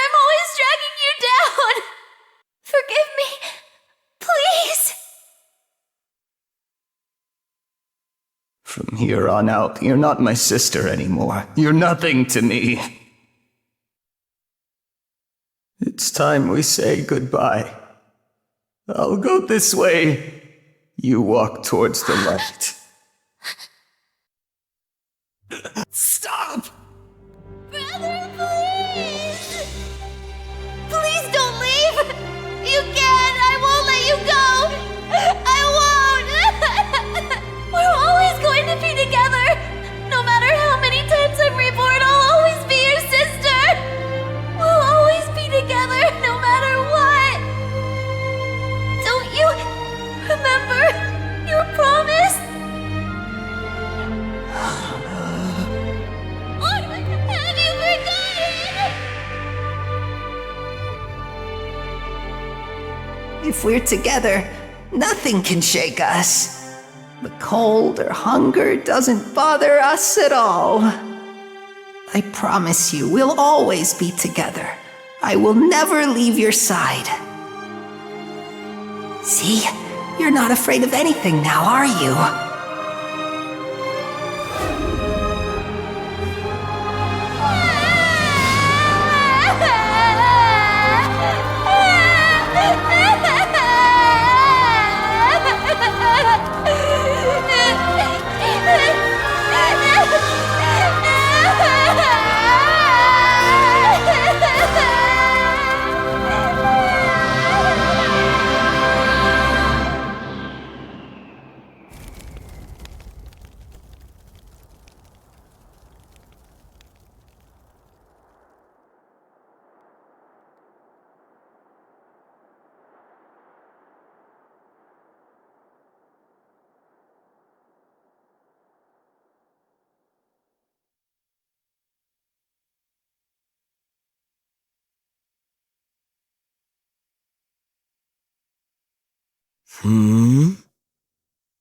[SPEAKER 11] Here on out, you're not my sister anymore. You're nothing to me. It's time we say goodbye. I'll go this way. You walk towards the light.
[SPEAKER 7] Stop!
[SPEAKER 18] Brother, please! Please don't leave! You can't! I won't let you go! I won't! We're always going to be together! No matter how many times I'm reborn, I'll always be your sister! We'll always be together, no matter what! Don't you remember your promise? Or have you forgotten?
[SPEAKER 5] If we're together, nothing can shake us. The cold or hunger doesn't bother us at all. I promise you, we'll always be together. I will never leave your side. See? You're not afraid of anything now, are you?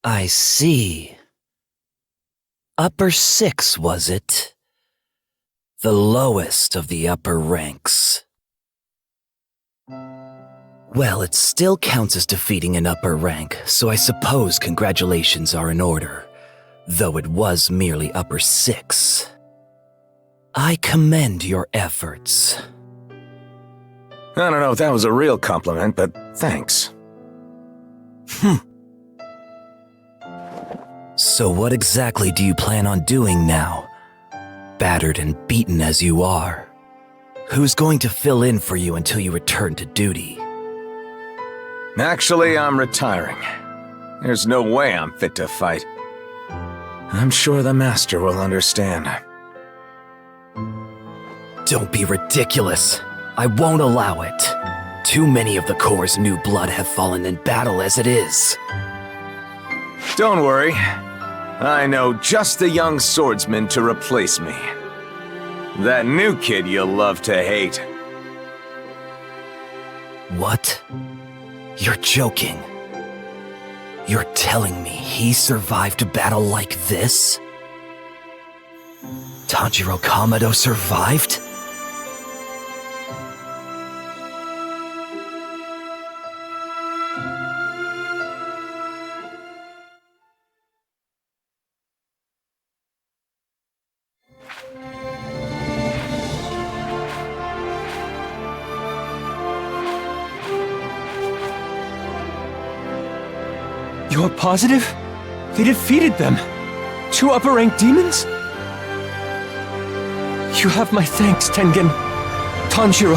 [SPEAKER 22] I see. Upper 6, was it? The lowest of the upper ranks. Well, it still counts as defeating an upper rank, so I suppose congratulations are in order, though it was merely upper 6. I commend your efforts.
[SPEAKER 8] I don't know if that was a real compliment, but thanks.
[SPEAKER 22] So what exactly do you plan on doing now? Battered and beaten as you are. Who's going to fill in for you until you return to duty?
[SPEAKER 8] Actually, I'm retiring. There's no way I'm fit to fight. I'm sure the Master will understand.
[SPEAKER 22] Don't be ridiculous. I won't allow it. Too many of the Corps' new blood have fallen in battle as it is.
[SPEAKER 8] Don't worry. I know just the young swordsman to replace me. That new kid you'll love to hate.
[SPEAKER 22] What? You're joking. You're telling me he survived a battle like this? Tanjiro Kamado survived?
[SPEAKER 7] You're positive? They defeated them. 2 upper-rank demons? You have my thanks, Tengen. Tanjiro,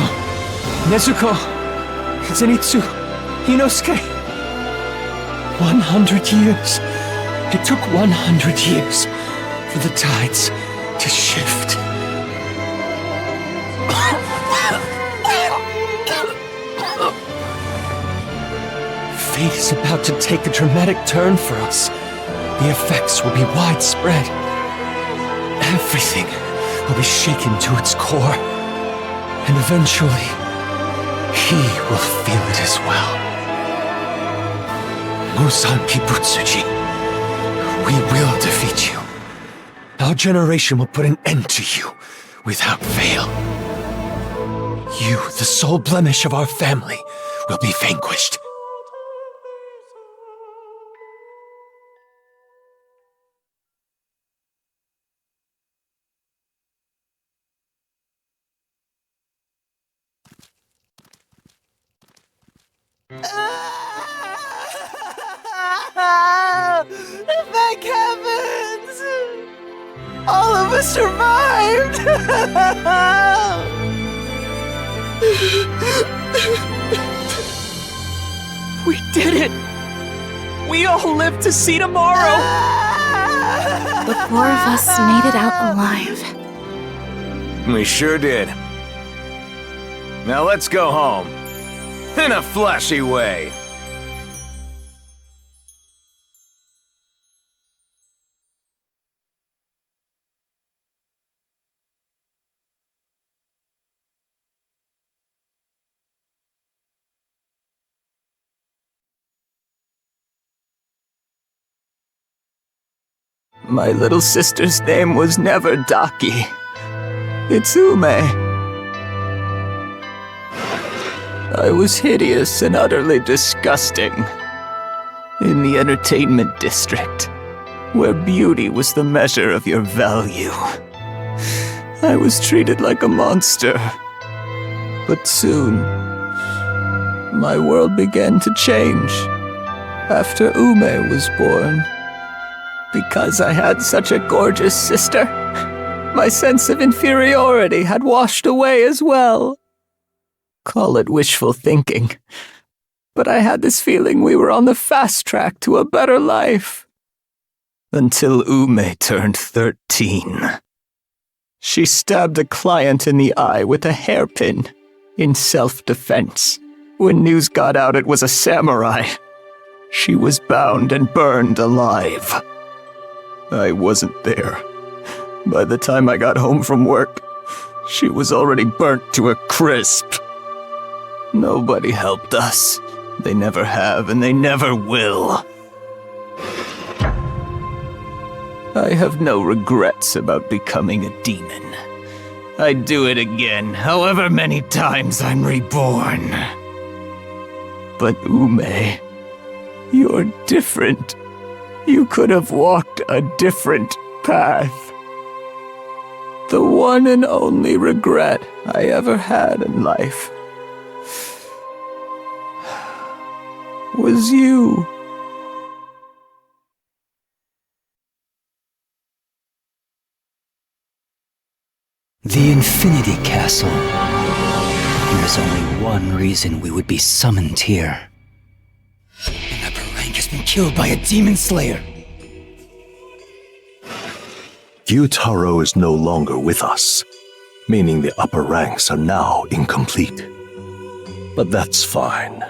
[SPEAKER 7] Nezuko, Zenitsu, Inosuke. 100 years. It took 100 years for the tides to shift. Fate is about to take a dramatic turn for us. The effects will be widespread. Everything will be shaken to its core. And eventually, he will feel it as well. Musan Kibutsuji, we will defeat you. Our generation will put an end to you without fail. You, the sole blemish of our family, will be vanquished. Thank heavens! All of us survived!
[SPEAKER 12] We did it! We all live to see tomorrow!
[SPEAKER 20] The four of us made it out alive.
[SPEAKER 8] We sure did. Now let's go home. In a flashy way.
[SPEAKER 11] My little sister's name was never Daki. It's Ume. I was hideous and utterly disgusting. In the entertainment district, where beauty was the measure of your value. I was treated like a monster. But soon, my world began to change after Ume was born. Because I had such a gorgeous sister, my sense of inferiority had washed away as well. Call it wishful thinking, but I had this feeling we were on the fast track to a better life. Until Ume turned 13. She stabbed a client in the eye with a hairpin, in self-defense. When news got out it was a samurai, she was bound and burned alive. I wasn't there. By the time I got home from work, she was already burnt to a crisp. Nobody helped us. They never have, and they never will. I have no regrets about becoming a demon. I'd do it again, however many times I'm reborn. But Ume, you're different. You could have walked a different path. The one and only regret I ever had in life was you.
[SPEAKER 4] The Infinity Castle. There's only one reason we would be summoned here. An upper rank has been killed by a demon slayer.
[SPEAKER 6] Gyutaro is no longer with us, meaning the upper ranks are now incomplete. But that's fine.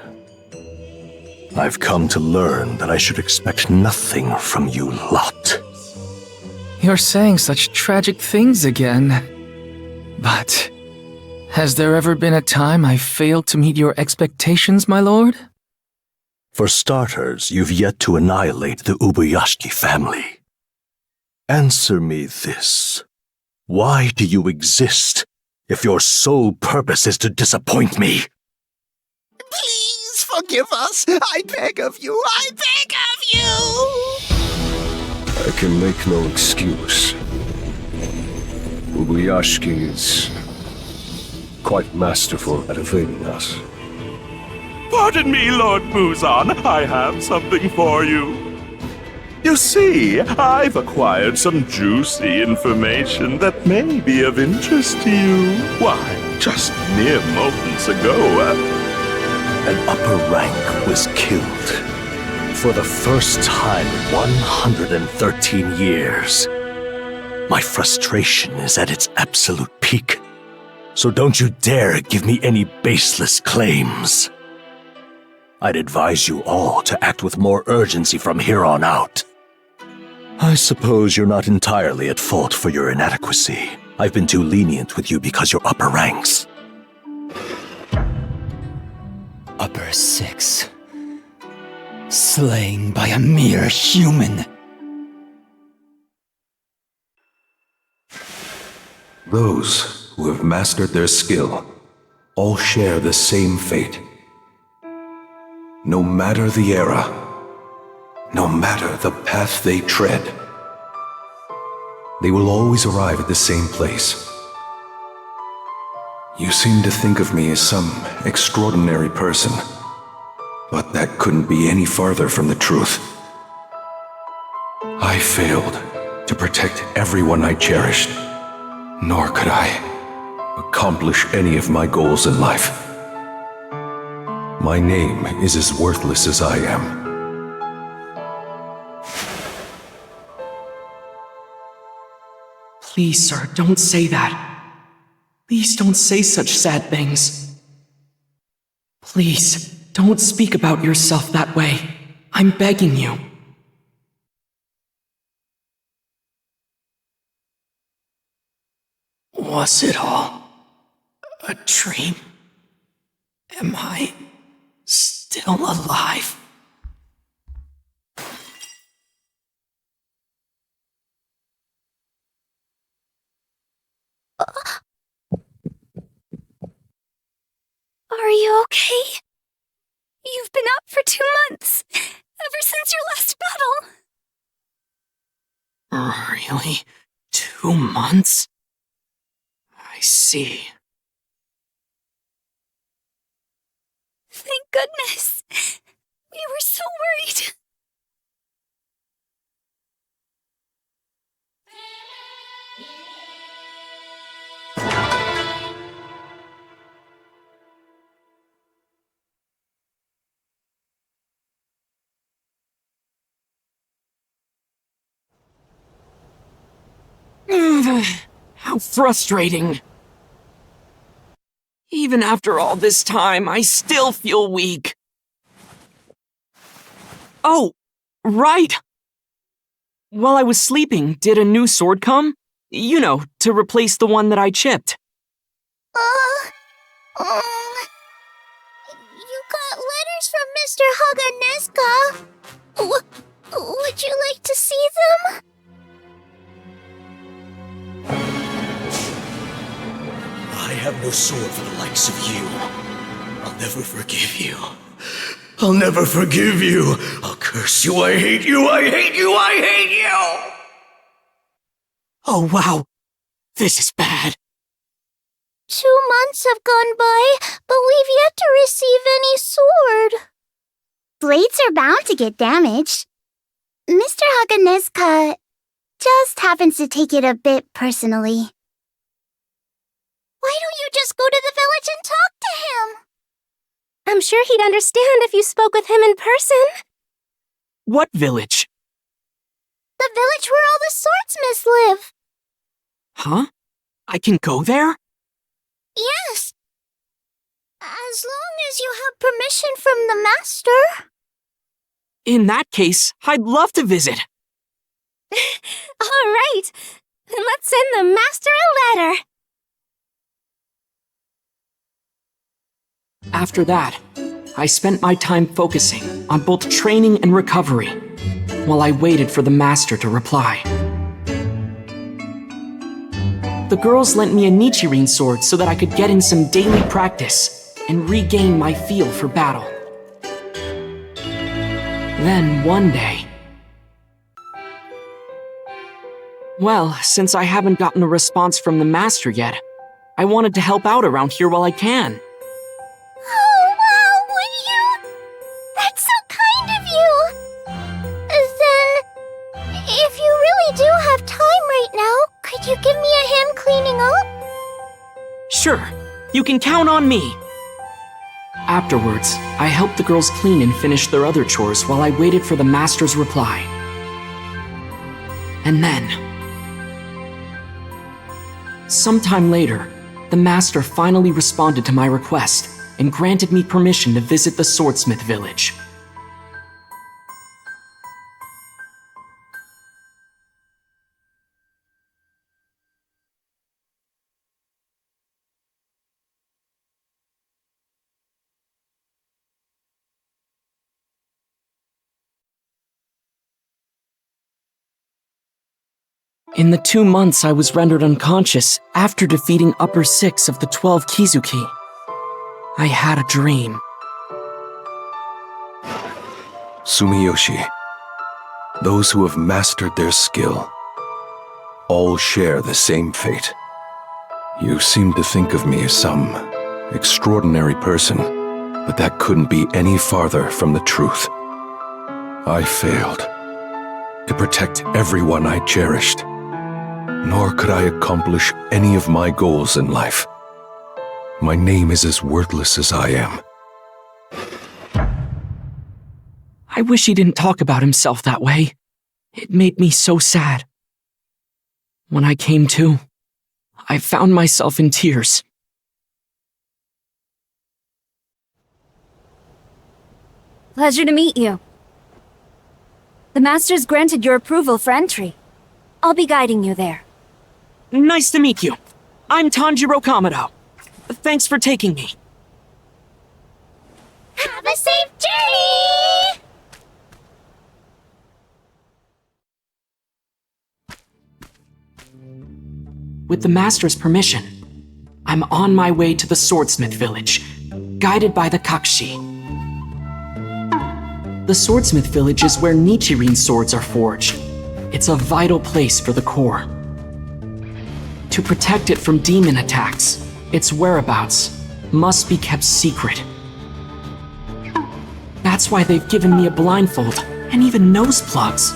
[SPEAKER 6] I've come to learn that I should expect nothing from you lot.
[SPEAKER 12] You're saying such tragic things again. But has there ever been a time I failed to meet your expectations, my lord?
[SPEAKER 6] For starters, you've yet to annihilate the Ubuyashiki family. Answer me this. Why do you exist if your sole purpose is to disappoint me?
[SPEAKER 7] Please forgive us! I beg of you! I beg of you!
[SPEAKER 19] I can make no excuse. Ubuyashiki is quite masterful at evading us.
[SPEAKER 13] Pardon me, Lord Muzan. I have something for you. You see, I've acquired some juicy information that may be of interest to you. Why, just mere moments ago,
[SPEAKER 6] an upper rank was killed. For the first time in 113 years. My frustration is at its absolute peak. So don't you dare give me any baseless claims. I'd advise you all to act with more urgency from here on out. I suppose you're not entirely at fault for your inadequacy. I've been too lenient with you because you're upper ranks.
[SPEAKER 4] Upper 6. Slain by a mere human.
[SPEAKER 19] Those who have mastered their skill all share the same fate. No matter the era, no matter the path they tread, they will always arrive at the same place. You seem to think of me as some extraordinary person, But that couldn't be any farther from the truth. I failed to protect everyone I cherished, nor could I accomplish any of my goals in life. My name is as worthless as I am.
[SPEAKER 1] Please, sir, don't say that. Please don't say such sad things. Please, don't speak about yourself that way. I'm begging you. Was it all a dream? Am I still alive?
[SPEAKER 10] Are you okay? You've been up for 2 months, ever since your last battle.
[SPEAKER 1] Really? 2 months? I see.
[SPEAKER 10] Thank goodness. We were so worried.
[SPEAKER 1] How frustrating. Even after all this time, I still feel weak. Oh, right! While I was sleeping, did a new sword come? You know, to replace the one that I chipped.
[SPEAKER 18] You got letters from Mr. Haganeska. Would you like to see them?
[SPEAKER 7] I have no sword for the likes of you. I'll never forgive you. I'll never forgive you. I'll curse you. I hate you. I hate you. I hate you.
[SPEAKER 1] Oh, wow. This is bad.
[SPEAKER 18] 2 months have gone by, but we've yet to receive any sword. Blades are bound to get damaged. Mr. Haganeska just happens to take it a bit personally. Why don't you just go to the village and talk to him?
[SPEAKER 10] I'm sure he'd understand if you spoke with him in person.
[SPEAKER 1] What village?
[SPEAKER 18] The village where all the swordsmiths live.
[SPEAKER 1] Huh? I can go there?
[SPEAKER 18] Yes. As long as you have permission from the master.
[SPEAKER 1] In that case, I'd love to visit.
[SPEAKER 10] All right. Then let's send the master a letter.
[SPEAKER 1] After that, I spent my time focusing on both training and recovery, while I waited for the master to reply. The girls lent me a Nichirin sword so that I could get in some daily practice and regain my feel for battle. Then one day... Well, since I haven't gotten a response from the master yet, I wanted to help out around here while I can.
[SPEAKER 18] Oh, wow, would you? That's so kind of you. Then, if you really do have time right now, could you give me a hand cleaning up?
[SPEAKER 1] Sure, you can count on me. Afterwards, I helped the girls clean and finish their other chores while I waited for the master's reply. And then... sometime later, the master finally responded to my request and granted me permission to visit the swordsmith village. In the 2 months I was rendered unconscious after defeating Upper 6 of the 12 Kizuki, I had a dream.
[SPEAKER 19] Sumiyoshi, those who have mastered their skill all share the same fate. You seem to think of me as some extraordinary person, But that couldn't be any farther from the truth. I failed to protect everyone I cherished, nor could I accomplish any of my goals in life. My name is as worthless as I am.
[SPEAKER 1] I wish he didn't talk about himself that way. It made me so sad. When I came to, I found myself in tears.
[SPEAKER 14] Pleasure to meet you. The Masters granted your approval for entry. I'll be guiding you there.
[SPEAKER 1] Nice to meet you. I'm Tanjiro Kamado. Thanks for taking me.
[SPEAKER 18] Have a safe journey!
[SPEAKER 1] With the Master's permission, I'm on my way to the Swordsmith Village, guided by the Kakshi. The Swordsmith Village is where Nichirin swords are forged. It's a vital place for the Corps. To protect it from demon attacks, its whereabouts must be kept secret. That's why they've given me a blindfold and even nose plugs.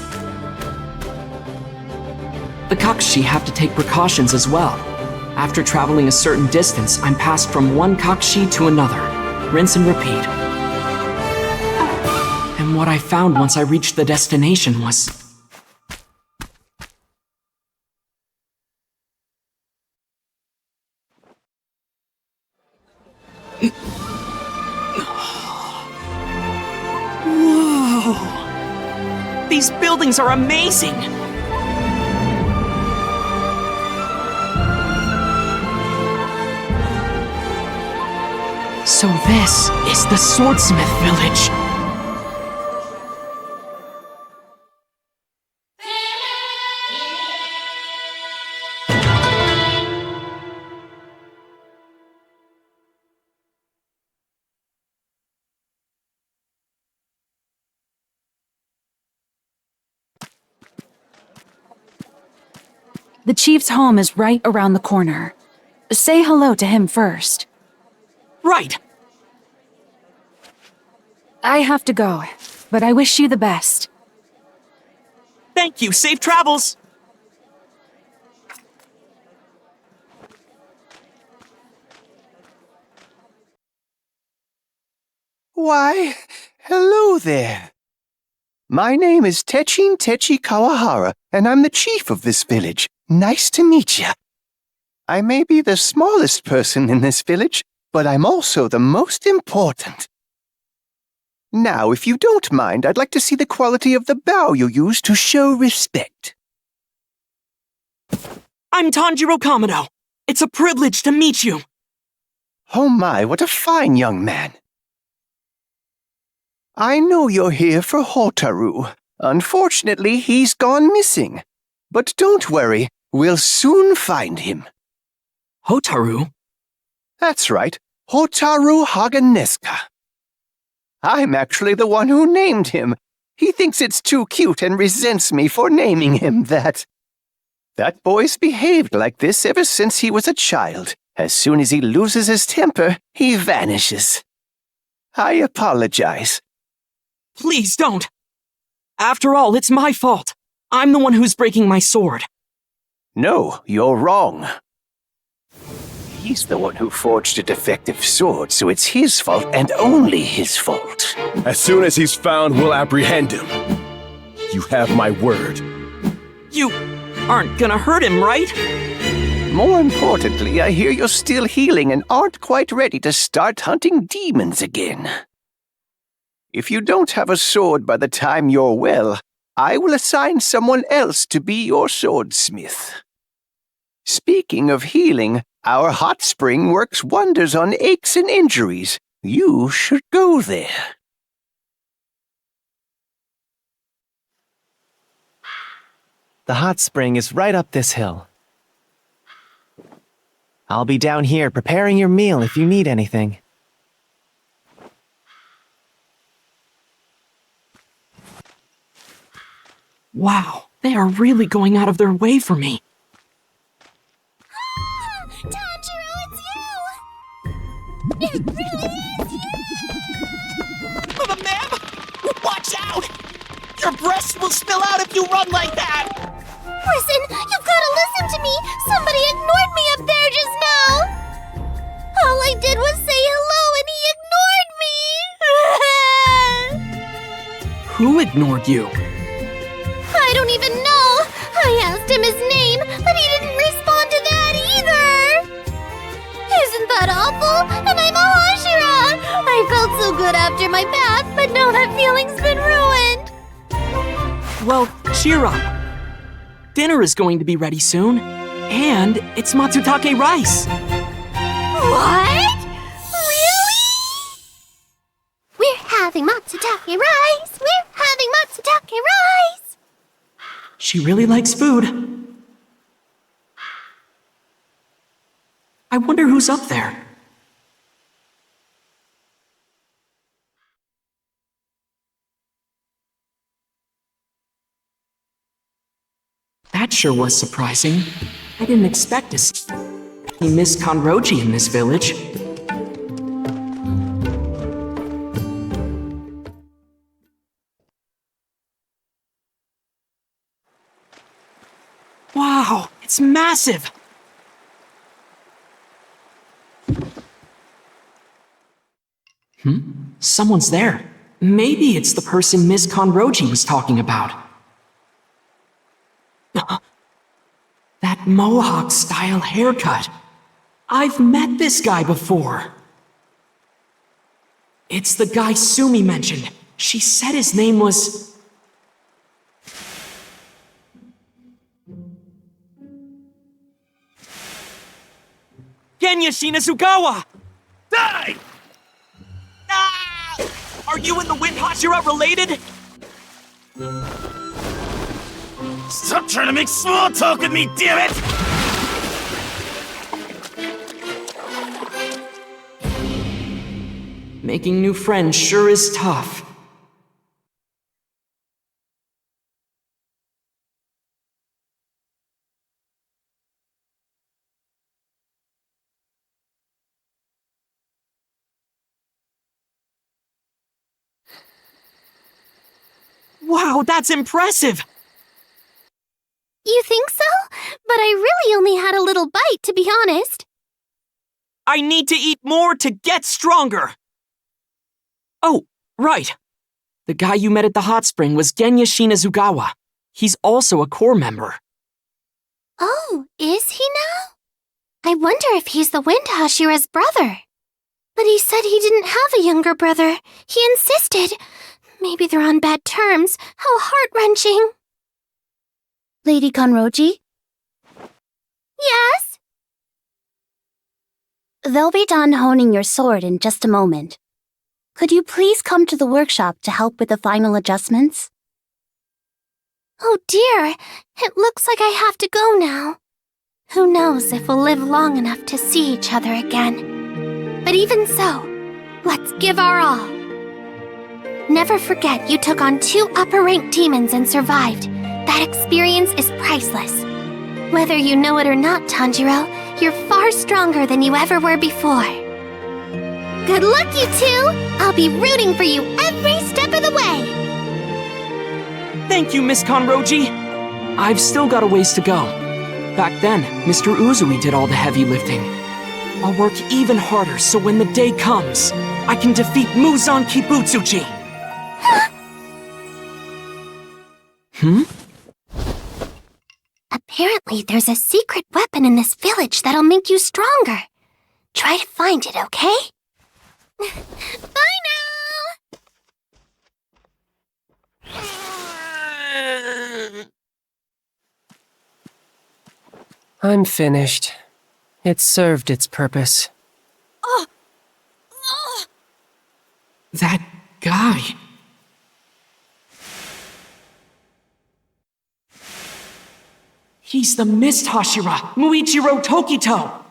[SPEAKER 1] The Kakshi have to take precautions as well. After traveling a certain distance, I'm passed from one Kakshi to another. Rinse and repeat. And what I found once I reached the destination was... Whoa! These buildings are amazing! So this is the Swordsmith Village.
[SPEAKER 17] The chief's home is right around the corner. Say hello to him first.
[SPEAKER 1] Right.
[SPEAKER 17] I have to go, but I wish you the best.
[SPEAKER 1] Thank you. Safe travels.
[SPEAKER 7] Why, hello there. My name is Techin Techi Kawahara, and I'm the chief of this village. Nice to meet you. I may be the smallest person in this village, but I'm also the most important. Now, if you don't mind, I'd like to see the quality of the bow you use to show respect.
[SPEAKER 1] I'm Tanjiro Kamado. It's a privilege to meet you.
[SPEAKER 7] Oh my, what a fine young man. I know you're here for Hotaru. Unfortunately, he's gone missing. But don't worry, we'll soon find him.
[SPEAKER 1] Hotaru?
[SPEAKER 7] That's right, Hotaru Haganeska. I'm actually the one who named him. He thinks it's too cute and resents me for naming him that. That boy's behaved like this ever since he was a child. As soon as he loses his temper, he vanishes. I apologize.
[SPEAKER 1] Please don't. After all, it's my fault. I'm the one who's breaking my sword.
[SPEAKER 7] No, you're wrong. He's the one who forged a defective sword, so it's his fault and only his fault.
[SPEAKER 6] As soon as he's found, we'll apprehend him. You have my word.
[SPEAKER 1] You aren't gonna hurt him, right?
[SPEAKER 7] More importantly, I hear you're still healing and aren't quite ready to start hunting demons again. If you don't have a sword by the time you're well, I will assign someone else to be your swordsmith. Speaking of healing, our hot spring works wonders on aches and injuries. You should go there.
[SPEAKER 23] The hot spring is right up this hill. I'll be down here preparing your meal if you need anything.
[SPEAKER 1] Wow, they are really going out of their way for me.
[SPEAKER 18] Tanjiro, it's you! It really is you!
[SPEAKER 7] out! Your breasts will spill out if you run like that!
[SPEAKER 18] Listen, you've gotta listen to me! Somebody ignored me up there just now! All I did was say hello and he ignored me!
[SPEAKER 1] Who ignored you?
[SPEAKER 18] I don't even know! I asked him his name, but he didn't respond to that either! Isn't that awful? And I'm a Hashira! I felt so good after my bath, but now that feeling's been ruined!
[SPEAKER 1] Well, cheer up. Dinner is going to be ready soon. And it's Matsutake rice.
[SPEAKER 18] What? Really? We're having Matsutake rice! We're having Matsutake rice!
[SPEAKER 1] She really likes food. I wonder who's up there. That sure was surprising. I didn't expect to see Miss Kanroji in this village. Wow, it's massive! Someone's there. Maybe it's the person Miss Kanroji was talking about. That Mohawk-style haircut. I've met this guy before. It's the guy Sumi mentioned. She said his name was... Genya Shinazugawa!
[SPEAKER 7] Die!
[SPEAKER 1] Ah! Are you and the Wind Hashira related?
[SPEAKER 7] Stop trying to make small talk with me, damn it!
[SPEAKER 1] Making new friends sure is tough. Wow, that's impressive!
[SPEAKER 18] You think so? But I really only had a little bite, to be honest.
[SPEAKER 1] I need to eat more to get stronger! Oh, right. The guy you met at the hot spring was Genya Shinazugawa. He's also a core member.
[SPEAKER 18] Oh, is he now? I wonder if he's the Wind Hashira's brother. But he said he didn't have a younger brother. He insisted. Maybe they're on bad terms. How heart-wrenching.
[SPEAKER 14] Lady Kanroji?
[SPEAKER 18] Yes?
[SPEAKER 14] They'll be done honing your sword in just a moment. Could you please come to the workshop to help with the final adjustments?
[SPEAKER 18] Oh dear, it looks like I have to go now. Who knows if we'll live long enough to see each other again. But even so, let's give our all. Never forget you took on 2 upper-ranked demons and survived. That experience is priceless. Whether you know it or not, Tanjiro, you're far stronger than you ever were before. Good luck, you two! I'll be rooting for you every step of the way!
[SPEAKER 1] Thank you, Miss Kanroji! I've still got a ways to go. Back then, Mr. Uzui did all the heavy lifting. I'll work even harder so when the day comes, I can defeat Muzan Kibutsuji!
[SPEAKER 18] Apparently, there's a secret weapon in this village that'll make you stronger. Try to find it, okay? Bye now!
[SPEAKER 12] I'm finished. It served its purpose.
[SPEAKER 1] That guy... He's the Mist Hashira, Muichiro Tokito!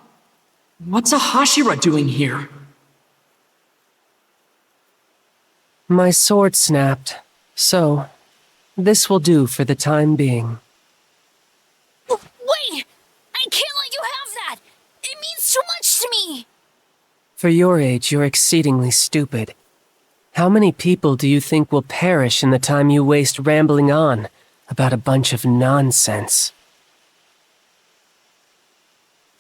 [SPEAKER 1] What's a Hashira doing here?
[SPEAKER 12] My sword snapped, so this will do for the time being.
[SPEAKER 10] Wait! I can't let you have that! It means too much to me!
[SPEAKER 12] For your age, you're exceedingly stupid. How many people do you think will perish in the time you waste rambling on about a bunch of nonsense?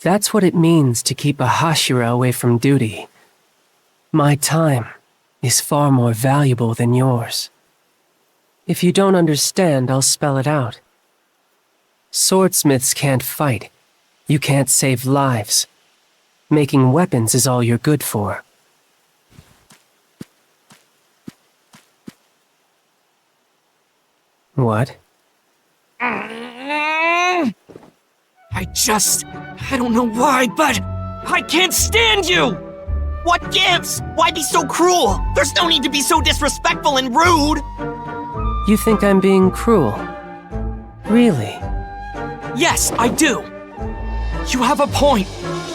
[SPEAKER 12] That's what it means to keep a Hashira away from duty. My time is far more valuable than yours. If you don't understand, I'll spell it out. Swordsmiths can't fight. You can't save lives. Making weapons is all you're good for. What?
[SPEAKER 1] I don't know why, but I can't stand you!
[SPEAKER 7] What gives? Why be so cruel? There's no need to be so disrespectful and rude!
[SPEAKER 12] You think I'm being cruel? Really?
[SPEAKER 1] Yes, I do. You have a point.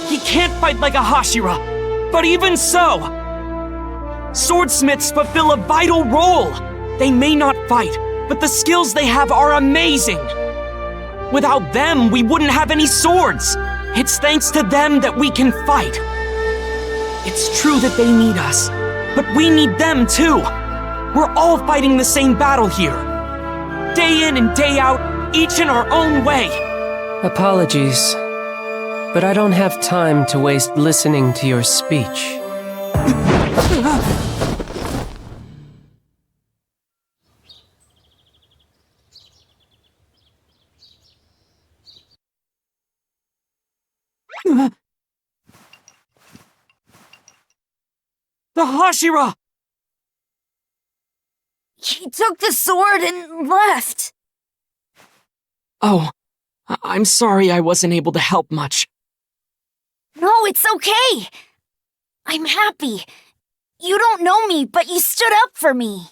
[SPEAKER 1] He can't fight like a Hashira. But even so, swordsmiths fulfill a vital role. They may not fight, but the skills they have are amazing. Without them, we wouldn't have any swords. It's thanks to them that we can fight. It's true that they need us, but we need them too. We're all fighting the same battle here. Day in and day out, each in our own way.
[SPEAKER 12] Apologies, but I don't have time to waste listening to your speech.
[SPEAKER 1] The Hashira!
[SPEAKER 14] He took the sword and left.
[SPEAKER 1] Oh, I'm sorry I wasn't able to help much.
[SPEAKER 14] No, it's okay. I'm happy. You don't know me, but you stood up for me.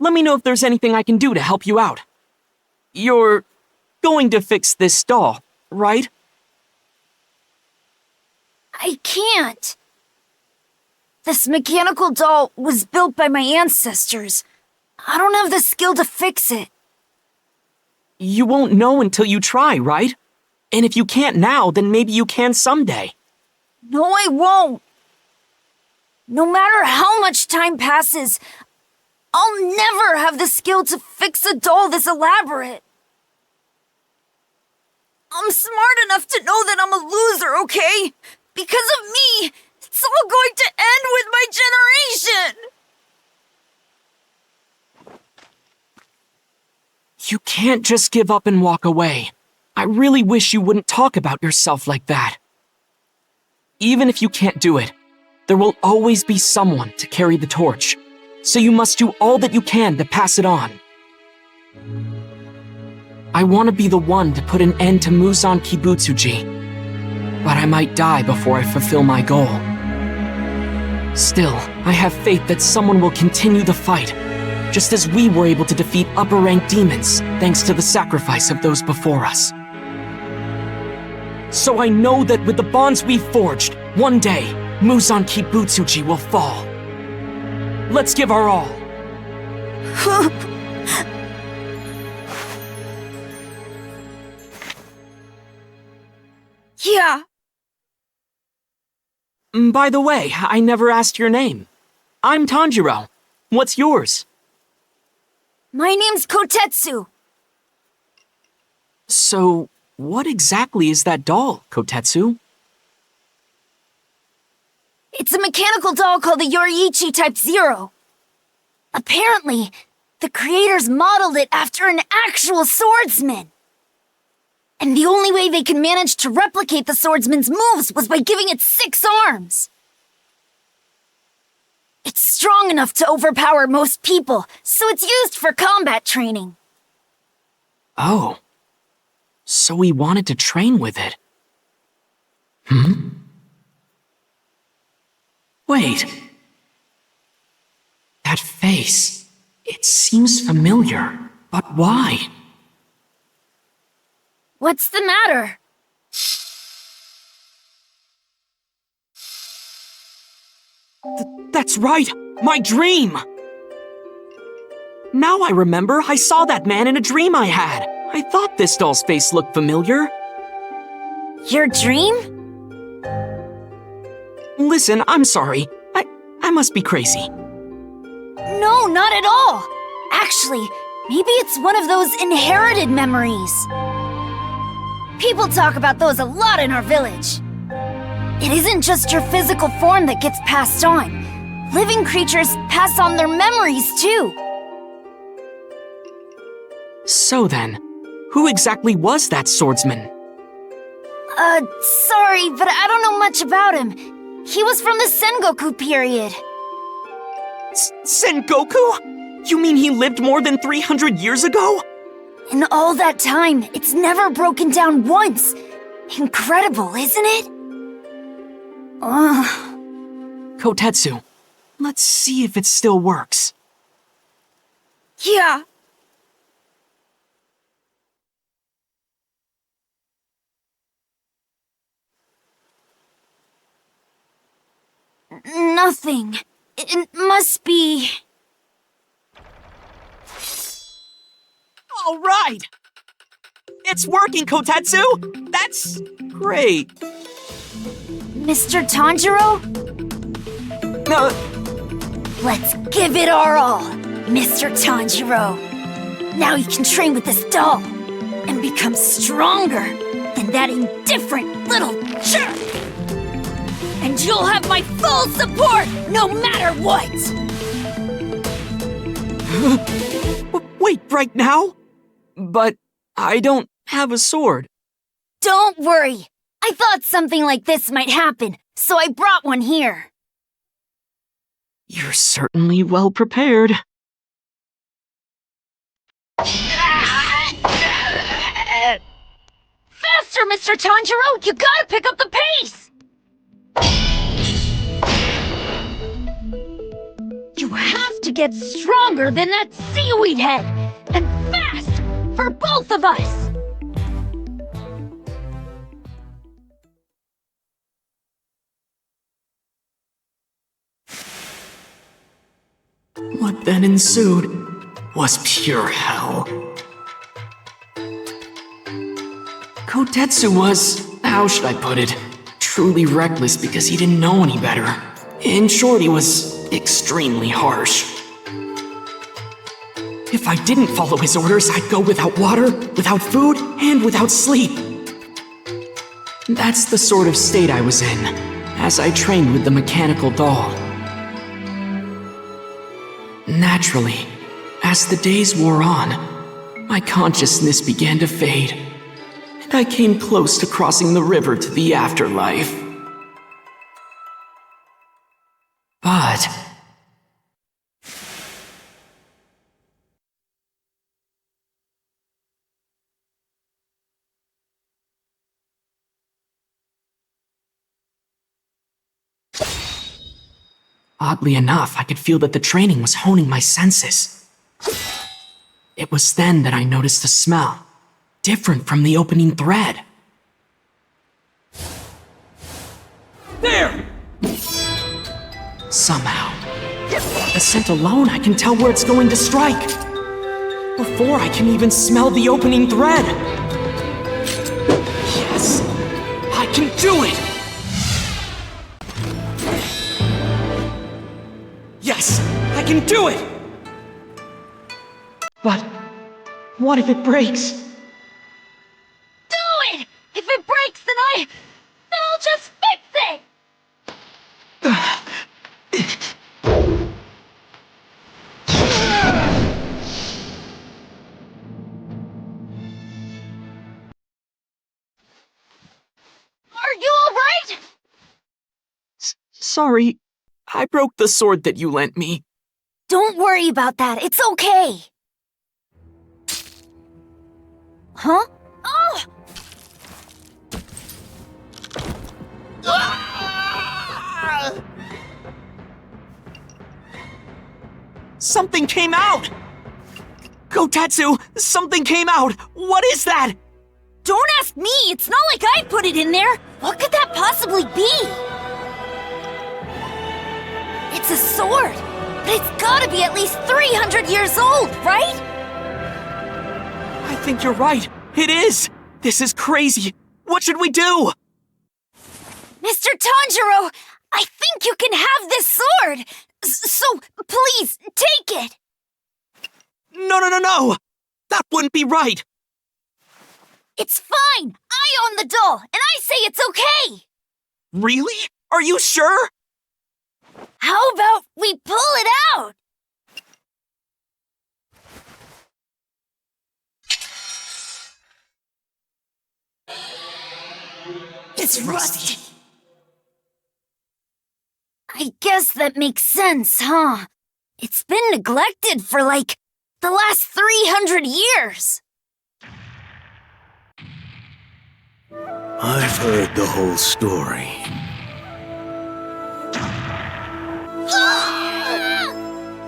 [SPEAKER 1] Let me know if there's anything I can do to help you out. You're going to fix this doll, right?
[SPEAKER 14] I can't. This mechanical doll was built by my ancestors. I don't have the skill to fix it.
[SPEAKER 1] You won't know until you try, right? And if you can't now, then maybe you can someday.
[SPEAKER 14] No, I won't. No matter how much time passes, I'll never have the skill to fix a doll this elaborate. I'm smart enough to know that I'm a loser, okay? Because of me, it's all going to end with my generation!
[SPEAKER 1] You can't just give up and walk away. I really wish you wouldn't talk about yourself like that. Even if you can't do it, there will always be someone to carry the torch. So you must do all that you can to pass it on. I want to be the one to put an end to Muzan Kibutsuji, but I might die before I fulfill my goal. Still, I have faith that someone will continue the fight, just as we were able to defeat upper-ranked demons thanks to the sacrifice of those before us. So I know that with the bonds we've forged, one day, Muzan Kibutsuji will fall. Let's give our all.
[SPEAKER 14] Yeah.
[SPEAKER 1] By the way, I never asked your name. I'm Tanjiro. What's yours?
[SPEAKER 14] My name's Kotetsu.
[SPEAKER 1] So, what exactly is that doll, Kotetsu?
[SPEAKER 14] It's a mechanical doll called the Yoriichi Type 0. Apparently, the creators modeled it after an actual swordsman. And the only way they could manage to replicate the swordsman's moves was by giving it 6 arms. It's strong enough to overpower most people, so it's used for combat training.
[SPEAKER 1] Oh. So we wanted to train with it. Wait. That face. It seems familiar, but why?
[SPEAKER 14] What's the matter?
[SPEAKER 1] That's right! My dream! Now I remember, I saw that man in a dream I had. I thought this doll's face looked familiar.
[SPEAKER 14] Your dream?
[SPEAKER 1] Listen, I'm sorry. I must be crazy.
[SPEAKER 14] No, not at all. Actually, maybe it's one of those inherited memories. People talk about those a lot in our village. It isn't just your physical form that gets passed on. Living creatures pass on their memories too.
[SPEAKER 1] So then, who exactly was that swordsman?
[SPEAKER 14] Sorry, but I don't know much about him. He was from the Sengoku period.
[SPEAKER 1] Sengoku? You mean he lived more than 300 years ago?
[SPEAKER 14] In all that time, it's never broken down once. Incredible, isn't it?
[SPEAKER 1] Kotetsu, let's see if it still works.
[SPEAKER 14] Yeah. Nothing. It must be...
[SPEAKER 1] All right! It's working, Kotetsu! That's great!
[SPEAKER 14] Mr. Tanjiro?
[SPEAKER 1] No.
[SPEAKER 14] Let's give it our all, Mr. Tanjiro. Now you can train with this doll and become stronger than that indifferent little jerk! And you'll have my full support, no matter what!
[SPEAKER 1] Wait, right now? But I don't have a sword.
[SPEAKER 14] Don't worry. I thought something like this might happen, so I brought one here.
[SPEAKER 1] You're certainly well prepared.
[SPEAKER 14] Faster, Mr. Tanjiro! You gotta pick up the pace! You have to get stronger than that seaweed head! And fast! For both of us!
[SPEAKER 1] What then ensued was pure hell. Kotetsu was, how should I put it, truly reckless because he didn't know any better. In short, he was extremely harsh. If I didn't follow his orders, I'd go without water, without food, and without sleep. That's the sort of state I was in, as I trained with the mechanical doll. Naturally, as the days wore on, my consciousness began to fade, and I came close to crossing the river to the afterlife. But... oddly enough, I could feel that the training was honing my senses. It was then that I noticed a smell, different from the opening thread. There! Somehow, the scent alone, I can tell where it's going to strike. Before I can even smell the opening thread. Yes, I can do it! Yes, I can do it! But what if it breaks?
[SPEAKER 14] Do it! If it breaks, then I'll just fix it! Are you alright?
[SPEAKER 1] Sorry, I broke the sword that you lent me.
[SPEAKER 14] Don't worry about that, it's okay. Huh? Oh!
[SPEAKER 1] Something came out! Kotetsu, something came out! What is that?
[SPEAKER 14] Don't ask me, it's not like I put it in there! What could that possibly be? It's a sword! But it's gotta be at least 300 years old, right?
[SPEAKER 1] I think you're right. It is. This is crazy. What should we do?
[SPEAKER 14] Mr. Tanjiro, I think you can have this sword. So, please, take it.
[SPEAKER 1] No. That wouldn't be right.
[SPEAKER 14] It's fine. I own the doll, and I say it's okay.
[SPEAKER 1] Really? Are you sure?
[SPEAKER 14] How about we pull it out? It's rusty. I guess that makes sense, huh? It's been neglected for, like, the last 300 years.
[SPEAKER 6] I've heard the whole story.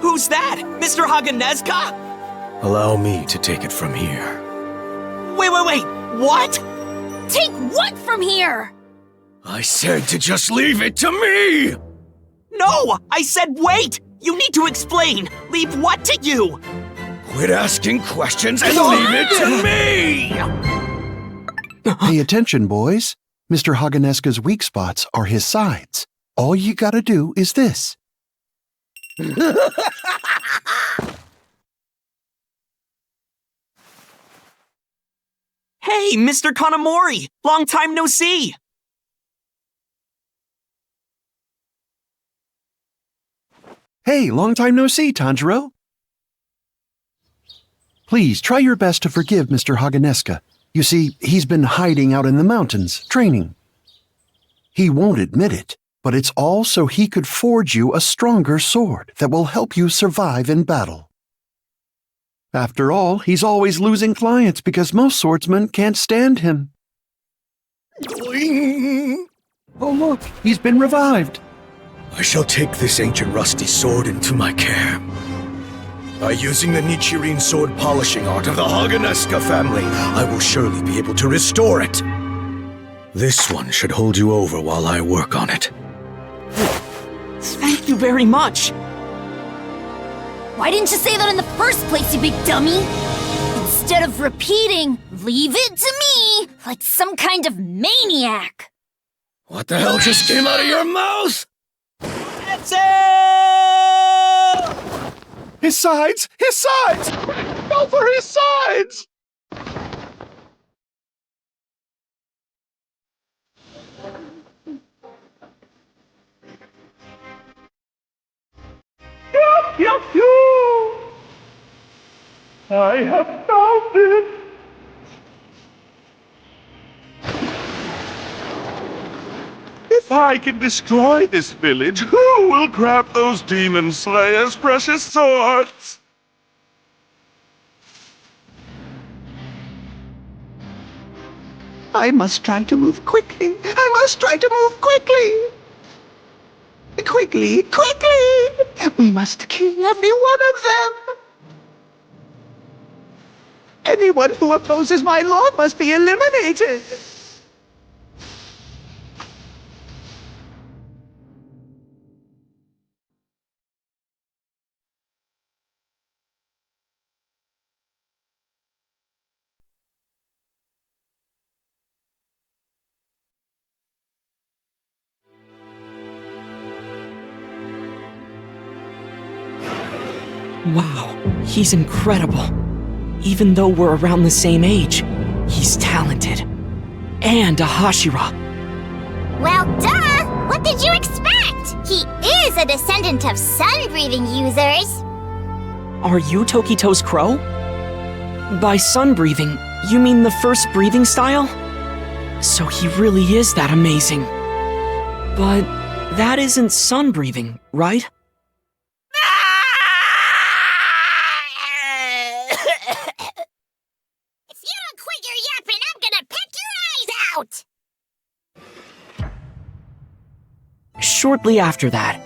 [SPEAKER 1] Who's that? Mr. Haganezka?
[SPEAKER 6] Allow me to take it from here.
[SPEAKER 1] Wait. What?
[SPEAKER 14] Take what from here?
[SPEAKER 6] I said to just leave it to me!
[SPEAKER 1] No! I said wait! You need to explain! Leave what to you?
[SPEAKER 6] Quit asking questions and leave it to me!
[SPEAKER 9] Pay attention, boys. Mr. Haganezka's weak spots are his sides. All you gotta do is this.
[SPEAKER 1] Hey, Mr. Kanamori! Long time no see!
[SPEAKER 9] Hey, long time no see, Tanjiro. Please try your best to forgive Mr. Haganezka. You see, he's been hiding out in the mountains, training. He won't admit it, but it's all so he could forge you a stronger sword that will help you survive in battle. After all, he's always losing clients because most swordsmen can't stand him. Oh look, he's been revived.
[SPEAKER 6] I shall take this ancient rusty sword into my care. By using the Nichirin sword polishing art of the Haganezka family, I will surely be able to restore it. This one should hold you over while I work on it.
[SPEAKER 1] Thank you very much.
[SPEAKER 14] Why didn't you say that in the first place, you big dummy? Instead of repeating, leave it to me, like some kind of maniac.
[SPEAKER 6] What the hell just came out of your mouth?
[SPEAKER 1] That's it!
[SPEAKER 9] His sides! His sides! Go for his sides!
[SPEAKER 13] I have found it! If I can destroy this village, who will grab those demon slayers' precious swords?
[SPEAKER 5] I must try to move quickly. I must try to move quickly. Quickly. We must kill every one of them. Anyone who opposes my law must be eliminated.
[SPEAKER 1] Wow, he's incredible. Even though we're around the same age, he's talented. And a Hashira.
[SPEAKER 18] Well, duh! What did you expect? He is a descendant of sun-breathing users.
[SPEAKER 1] Are you Tokito's crow? By sun-breathing, you mean the first breathing style? So he really is that amazing. But that isn't sun-breathing, right? Shortly after that,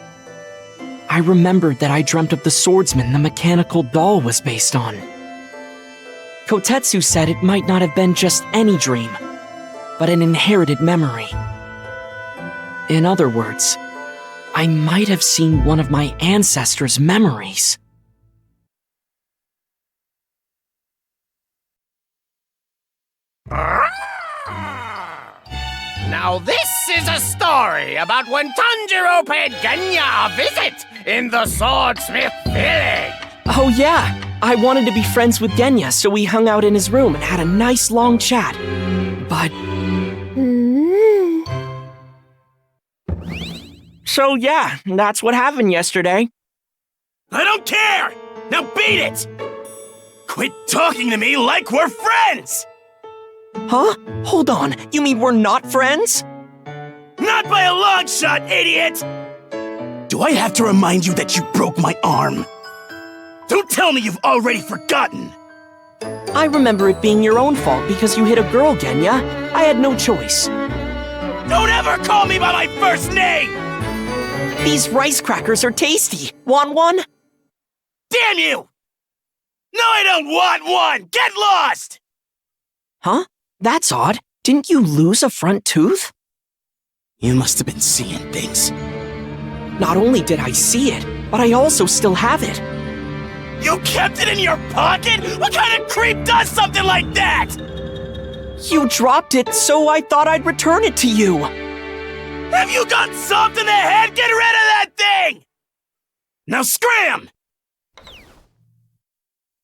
[SPEAKER 1] I remembered that I dreamt of the swordsman the mechanical doll was based on. Kotetsu said it might not have been just any dream, but an inherited memory. In other words, I might have seen one of my ancestors' memories.
[SPEAKER 3] Now this is a story about when Tanjiro paid Genya a visit in the Swordsmith Village.
[SPEAKER 1] Oh yeah, I wanted to be friends with Genya, so we hung out in his room and had a nice long chat. But... So yeah, that's what happened yesterday.
[SPEAKER 7] I don't care! Now beat it! Quit talking to me like we're friends!
[SPEAKER 1] Huh? Hold on, you mean we're not friends?
[SPEAKER 7] Not by a long shot, idiot! Do I have to remind you that you broke my arm? Don't tell me you've already forgotten!
[SPEAKER 1] I remember it being your own fault because you hit a girl, Genya. I had no choice.
[SPEAKER 7] Don't ever call me by my first name!
[SPEAKER 1] These rice crackers are tasty. Want one?
[SPEAKER 7] Damn you! No, I don't want one! Get lost!
[SPEAKER 1] Huh? That's odd. Didn't you lose a front tooth?
[SPEAKER 7] You must have been seeing things.
[SPEAKER 1] Not only did I see it, but I also still have it.
[SPEAKER 7] You kept it in your pocket? What kind of creep does something like that?
[SPEAKER 1] You dropped it, so I thought I'd return it to you.
[SPEAKER 7] Have you got something in the head? Get rid of that thing! Now scram!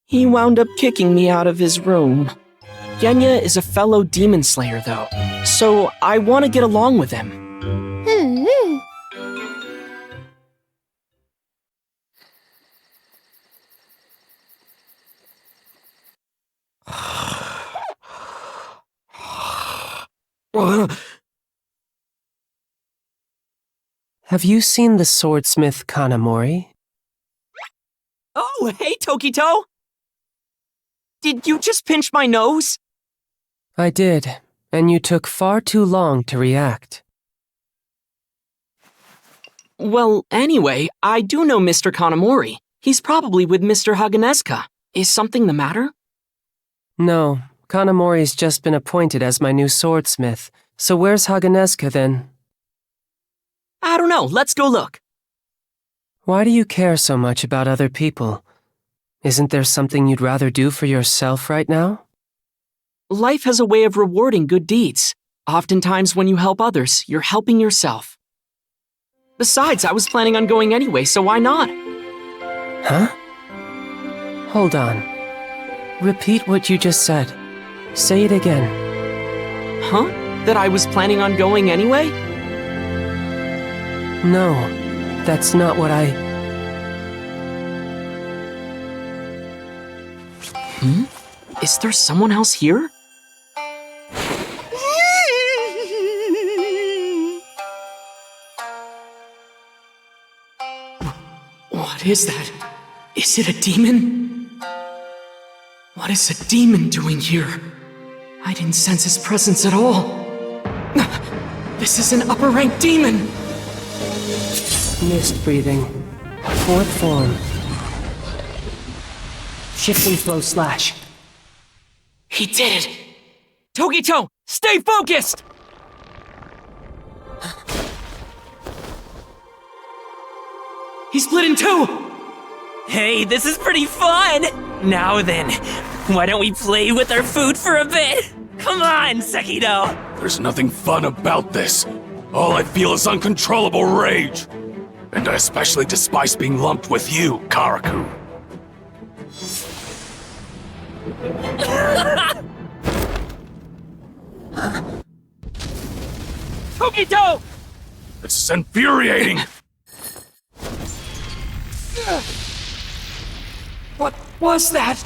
[SPEAKER 1] He wound up kicking me out of his room. Genya is a fellow demon slayer, though, so I want to get along with him.
[SPEAKER 15] Have you seen the swordsmith Kanamori?
[SPEAKER 1] Oh, hey, Tokito! Did you just pinch my nose?
[SPEAKER 15] I did, and you took far too long to react.
[SPEAKER 1] Well, anyway, I do know Mr. Kanamori. He's probably with Mr. Haganeska. Is something the matter?
[SPEAKER 15] No, Kanamori's just been appointed as my new swordsmith, so where's Haganeska then?
[SPEAKER 1] I don't know, let's go look.
[SPEAKER 15] Why do you care so much about other people? Isn't there something you'd rather do for yourself right now?
[SPEAKER 1] Life has a way of rewarding good deeds. Oftentimes when you help others, you're helping yourself. Besides, I was planning on going anyway, so why not?
[SPEAKER 15] Huh? Hold on. Repeat what you just said. Say it again.
[SPEAKER 1] Huh? That I was planning on going anyway?
[SPEAKER 15] No, that's not what I...
[SPEAKER 1] Is there someone else here? What is that? Is it a demon? What is a demon doing here? I didn't sense his presence at all. This is an upper rank demon!
[SPEAKER 15] Mist breathing. Fourth form. Shifting flow slash.
[SPEAKER 1] He did it! Togito, stay focused! He split in two!
[SPEAKER 16] Hey, this is pretty fun! Now then, why don't we play with our food for a bit? Come on, Sekito!
[SPEAKER 13] There's nothing fun about this. All I feel is uncontrollable rage. And I especially despise being lumped with you, Karaku.
[SPEAKER 1] Togito!
[SPEAKER 13] This is infuriating!
[SPEAKER 1] What was that?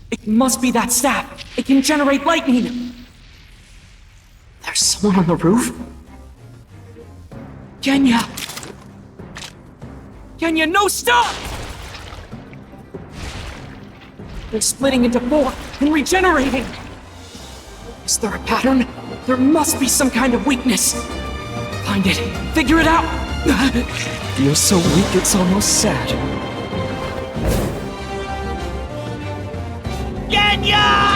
[SPEAKER 1] It must be that staff. It can generate lightning. There's someone on the roof? Genya! Genya, no, stop! They're splitting into four and regenerating. Is there a pattern? There must be some kind of weakness. Find it. Figure it out.
[SPEAKER 23] You're so weak it's almost sad.
[SPEAKER 7] Genya!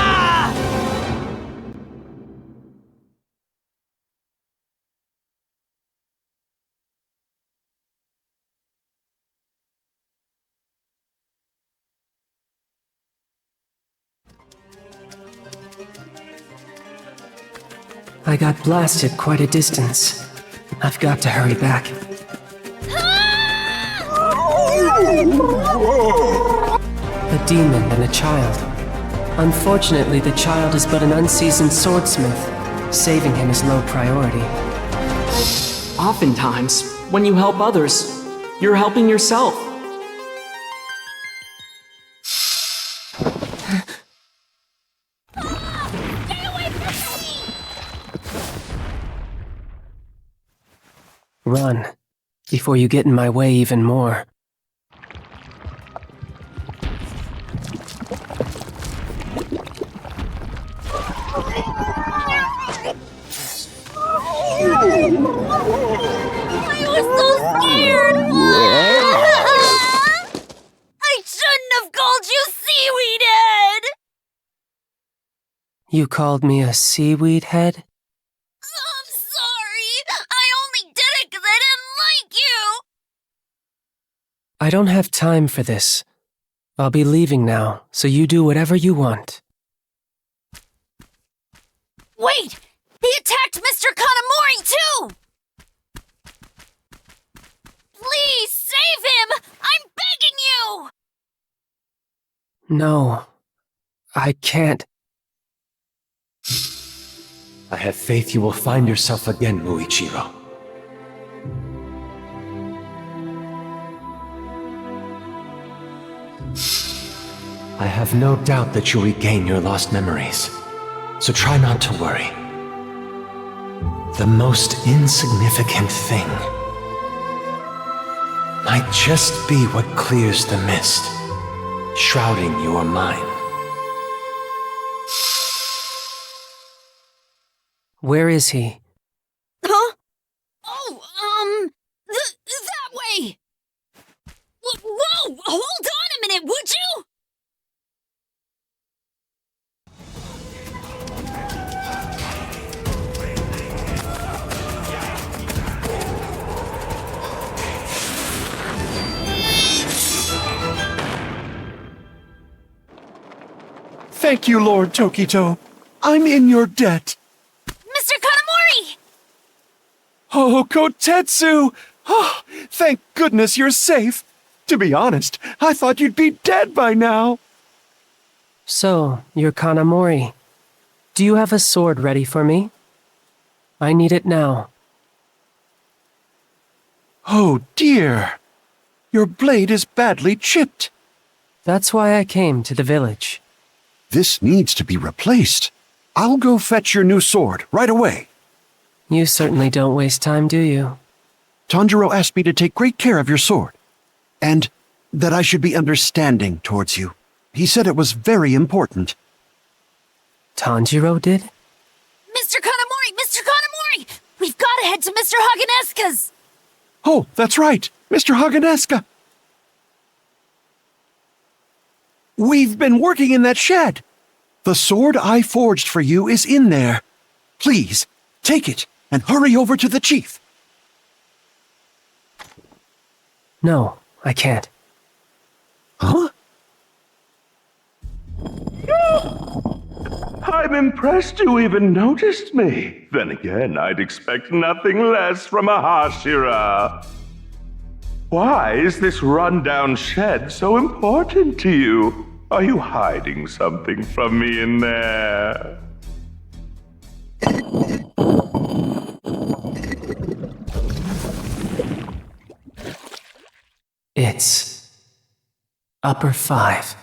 [SPEAKER 15] I got blasted quite a distance. I've got to hurry back. A demon and a child. Unfortunately, the child is but an unseasoned swordsmith. Saving him is low priority.
[SPEAKER 1] Oftentimes, when you help others, you're helping yourself.
[SPEAKER 15] Run, before you get in my way even more.
[SPEAKER 18] I was so scared! I shouldn't have called you Seaweed Head!
[SPEAKER 15] You called me a seaweed head?
[SPEAKER 18] I'm sorry! I only did it because I didn't like you!
[SPEAKER 15] I don't have time for this. I'll be leaving now, so you do whatever you want.
[SPEAKER 14] Wait! He attacked Mr. Kanamori, too! Please, save him! I'm begging you!
[SPEAKER 15] No, I can't.
[SPEAKER 4] I have faith you will find yourself again, Muichiro. I have no doubt that you'll regain your lost memories, so try not to worry. The most insignificant thing might just be what clears the mist, shrouding your mind.
[SPEAKER 15] Where is he?
[SPEAKER 14] Huh? Oh, that way! Whoa! Hold on a minute, would you?
[SPEAKER 9] Thank you, Lord Tokito. I'm in your debt.
[SPEAKER 14] Mr. Kanamori!
[SPEAKER 9] Oh, Kotetsu! Oh, thank goodness you're safe. To be honest, I thought you'd be dead by now.
[SPEAKER 15] So, you're Kanamori. Do you have a sword ready for me? I need it now.
[SPEAKER 9] Oh dear. Your blade is badly chipped.
[SPEAKER 15] That's why I came to the village.
[SPEAKER 9] This needs to be replaced. I'll go fetch your new sword right away.
[SPEAKER 15] You certainly don't waste time, do you?
[SPEAKER 9] Tanjiro asked me to take great care of your sword, and that I should be understanding towards you. He said it was very important.
[SPEAKER 15] Tanjiro did?
[SPEAKER 14] Mr. Kanamori! Mr. Kanamori! We've got to head to Mr. Haganeska's!
[SPEAKER 9] Oh, that's right, Mr. Haganeska. We've been working in that shed. The sword I forged for you is in there. Please, take it and hurry over to the chief.
[SPEAKER 15] No, I can't.
[SPEAKER 9] Huh?
[SPEAKER 13] I'm impressed you even noticed me. Then again, I'd expect nothing less from a Hashira. Why is this rundown shed so important to you? Are you hiding something from me in there?
[SPEAKER 15] It's Upper 5.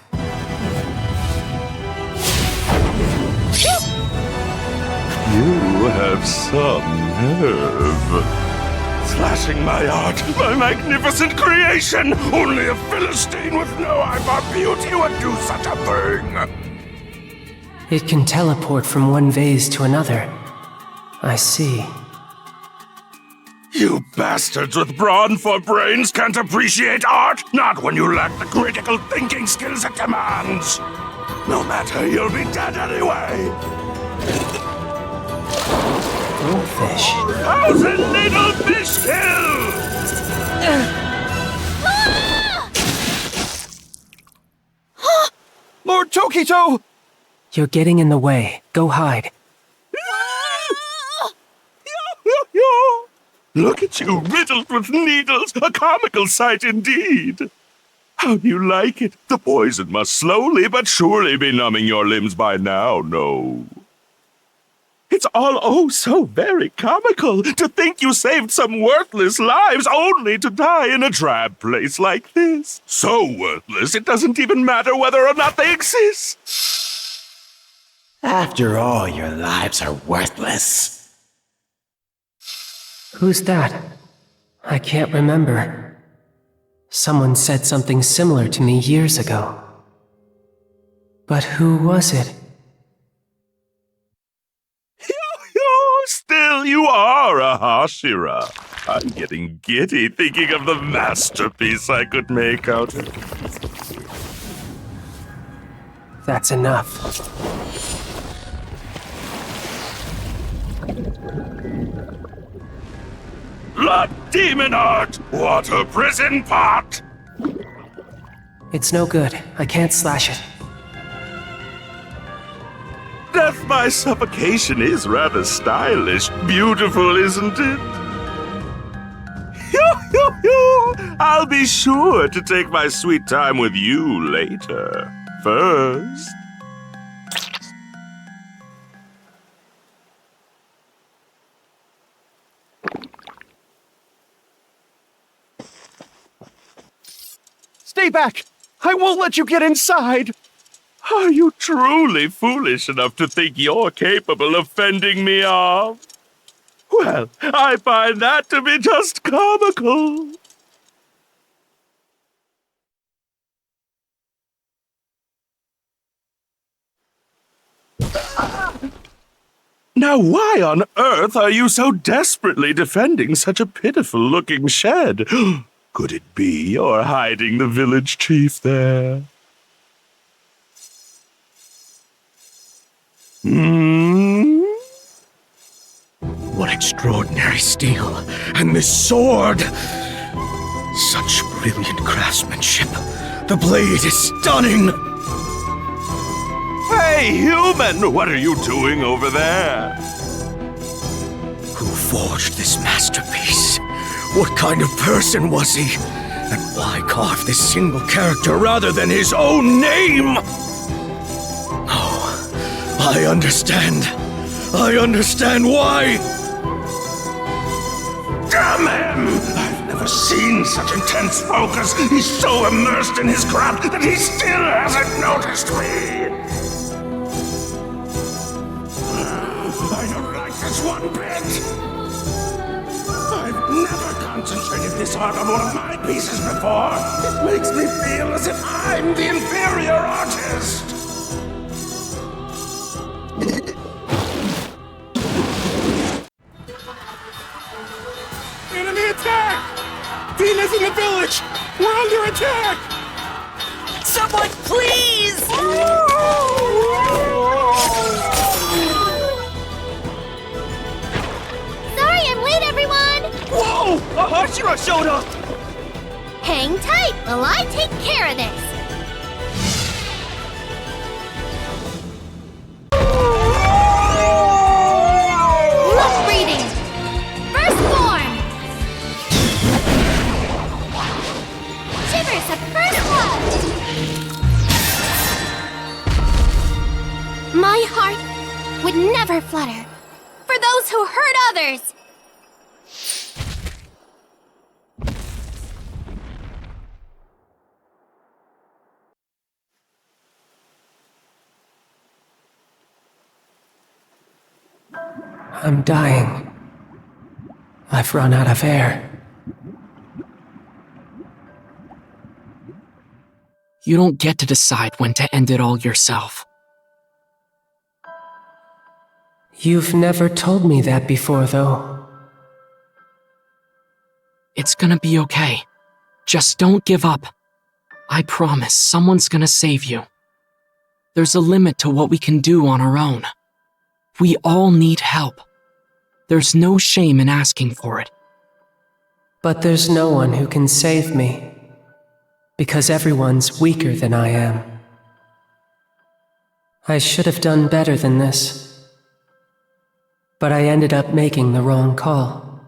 [SPEAKER 13] You have some nerve. Slashing my art, my magnificent creation! Only a Philistine with no eye for beauty would do such a thing!
[SPEAKER 15] It can teleport from one vase to another. I see.
[SPEAKER 13] You bastards with brawn for brains can't appreciate art, not when you lack the critical thinking skills it demands. No matter, you'll be dead anyway.
[SPEAKER 15] Goldfish.
[SPEAKER 13] How's a little fish kill?
[SPEAKER 9] Lord Tokito!
[SPEAKER 15] You're getting in the way. Go hide.
[SPEAKER 13] Look at you, riddled with needles, a comical sight indeed. How do you like it? The poison must slowly but surely be numbing your limbs by now, no? It's all oh so very comical to think you saved some worthless lives only to die in a drab place like this. So worthless it doesn't even matter whether or not they exist.
[SPEAKER 3] After all, your lives are worthless.
[SPEAKER 15] Who's that? I can't remember. Someone said something similar to me years ago. But who was it?
[SPEAKER 13] Still, you are a Hashira. I'm getting giddy thinking of the masterpiece I could make out of it.
[SPEAKER 15] That's enough.
[SPEAKER 13] Blood demon art! What a prison pot!
[SPEAKER 15] It's no good. I can't slash it.
[SPEAKER 13] Death by suffocation is rather stylish. Beautiful, isn't it? I'll be sure to take my sweet time with you later. First...
[SPEAKER 6] Stay back! I won't let you get inside!
[SPEAKER 13] Are you truly foolish enough to think you're capable of fending me off? Well, I find that to be just comical. Now, why on earth are you so desperately defending such a pitiful-looking shed? Could it be you're hiding the village chief there?
[SPEAKER 3] What extraordinary steel! And this sword! Such brilliant craftsmanship! The blade is stunning!
[SPEAKER 13] Hey, human! What are you doing over there?
[SPEAKER 3] Who forged this masterpiece? What kind of person was he? And why carve this single character rather than his own name? Oh, I understand. I understand why!
[SPEAKER 13] Damn him! I've never seen such intense focus. He's so immersed in his craft that he still hasn't noticed me! I don't like this one bit! I've never concentrated this hard on one of my pieces before! It makes me feel as if I'm the inferior artist!
[SPEAKER 3] Enemy attack! Dina's in the village! We're under attack!
[SPEAKER 16] Someone, please!
[SPEAKER 18] Sorry I'm late, everyone!
[SPEAKER 7] Whoa! A Hashira showed up!
[SPEAKER 18] Hang tight while I take care of this! Look reading! First form! Shivers of first love! My heart would never flutter for those who hurt others!
[SPEAKER 15] I'm dying. I've run out of air.
[SPEAKER 1] You don't get to decide when to end it all yourself.
[SPEAKER 15] You've never told me that before, though.
[SPEAKER 1] It's gonna be okay. Just don't give up. I promise someone's gonna save you. There's a limit to what we can do on our own. We all need help. There's no shame in asking for it.
[SPEAKER 15] But there's no one who can save me. Because everyone's weaker than I am. I should have done better than this. But I ended up making the wrong call.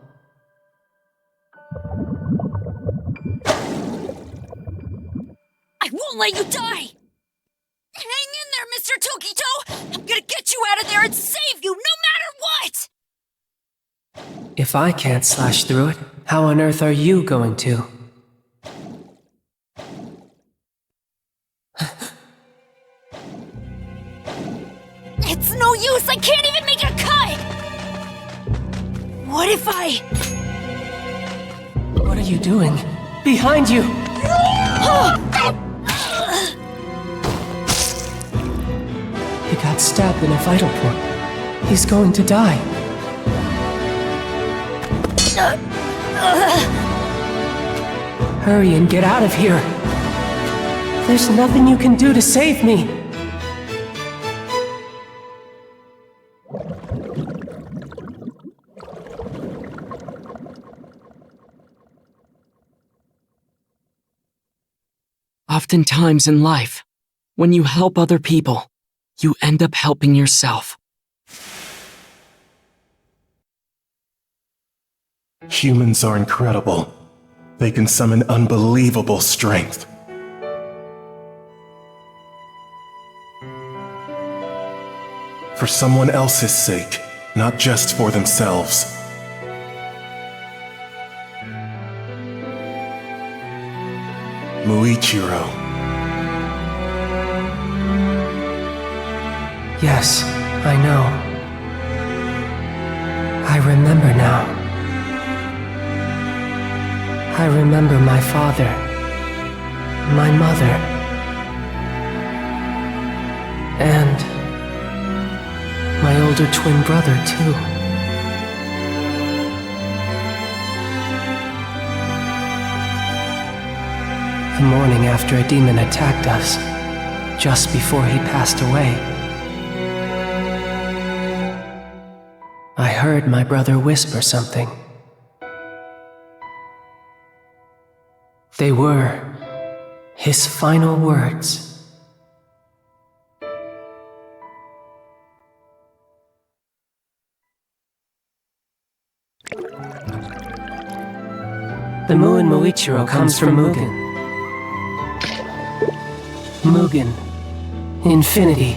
[SPEAKER 14] won't let you die! Hang in there, Mr. Tokito! I'm gonna get you out of there and save you, no matter what!
[SPEAKER 15] If I can't slash through it, how on earth are you going to?
[SPEAKER 14] It's no use, I can't even make a cut! What if I...
[SPEAKER 15] What are you doing? Behind you! He got stabbed in a vital point. He's going to die. Hurry and get out of here. There's nothing you can do to save me.
[SPEAKER 1] Oftentimes in life, when you help other people, you end up helping yourself.
[SPEAKER 2] Humans are incredible. They can summon unbelievable strength. For someone else's sake, not just for themselves. Muichiro.
[SPEAKER 15] Yes, I know. I remember now. I remember my father, my mother, and my older twin brother, too. The morning after a demon attacked us, just before he passed away, I heard my brother whisper something. They were his final words. The Mu in Muichiro comes from Mugen. Mugen. Infinity.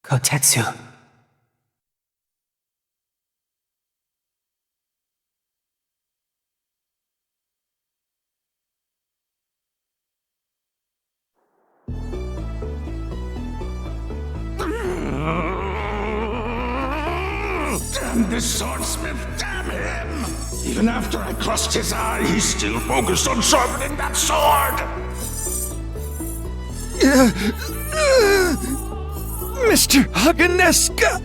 [SPEAKER 15] Kotetsu.
[SPEAKER 13] Damn this swordsmith, damn him! Even after I crushed his eye, he's still focused on sharpening that sword!
[SPEAKER 6] Mr. Haganeska!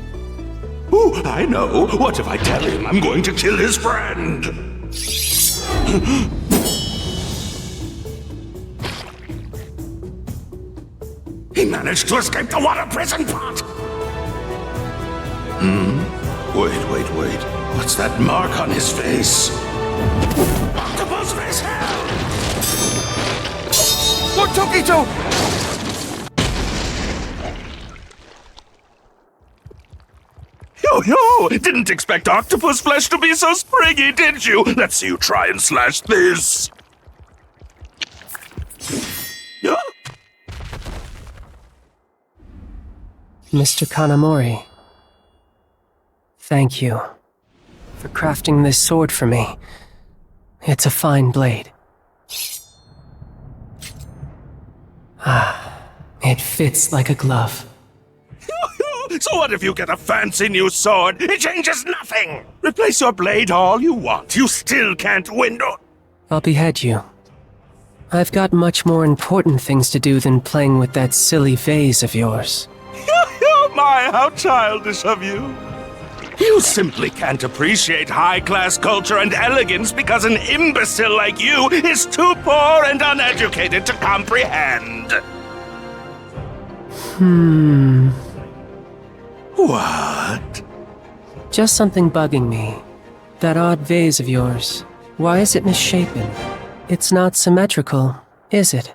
[SPEAKER 13] Ooh, I know. What if I tell him I'm going to kill his friend? He managed to escape the water prison pot! Wait. What's that mark on his face? Octopus face hell!
[SPEAKER 6] Lord Tokito!
[SPEAKER 13] Yo! Didn't expect octopus flesh to be so springy, did you? Let's see you try and slash this. Yeah.
[SPEAKER 15] Mr. Kanamori, thank you for crafting this sword for me. It's a fine blade. It fits like a glove.
[SPEAKER 13] So what if you get a fancy new sword? It changes nothing! Replace your blade all you want. You still can't win.
[SPEAKER 15] I'll behead you. I've got much more important things to do than playing with that silly vase of yours.
[SPEAKER 13] My, how childish of you. You simply can't appreciate high-class culture and elegance because an imbecile like you is too poor and uneducated to comprehend.
[SPEAKER 15] Hmm.
[SPEAKER 13] What?
[SPEAKER 15] Just something bugging me. That odd vase of yours. Why is it misshapen? It's not symmetrical, is it?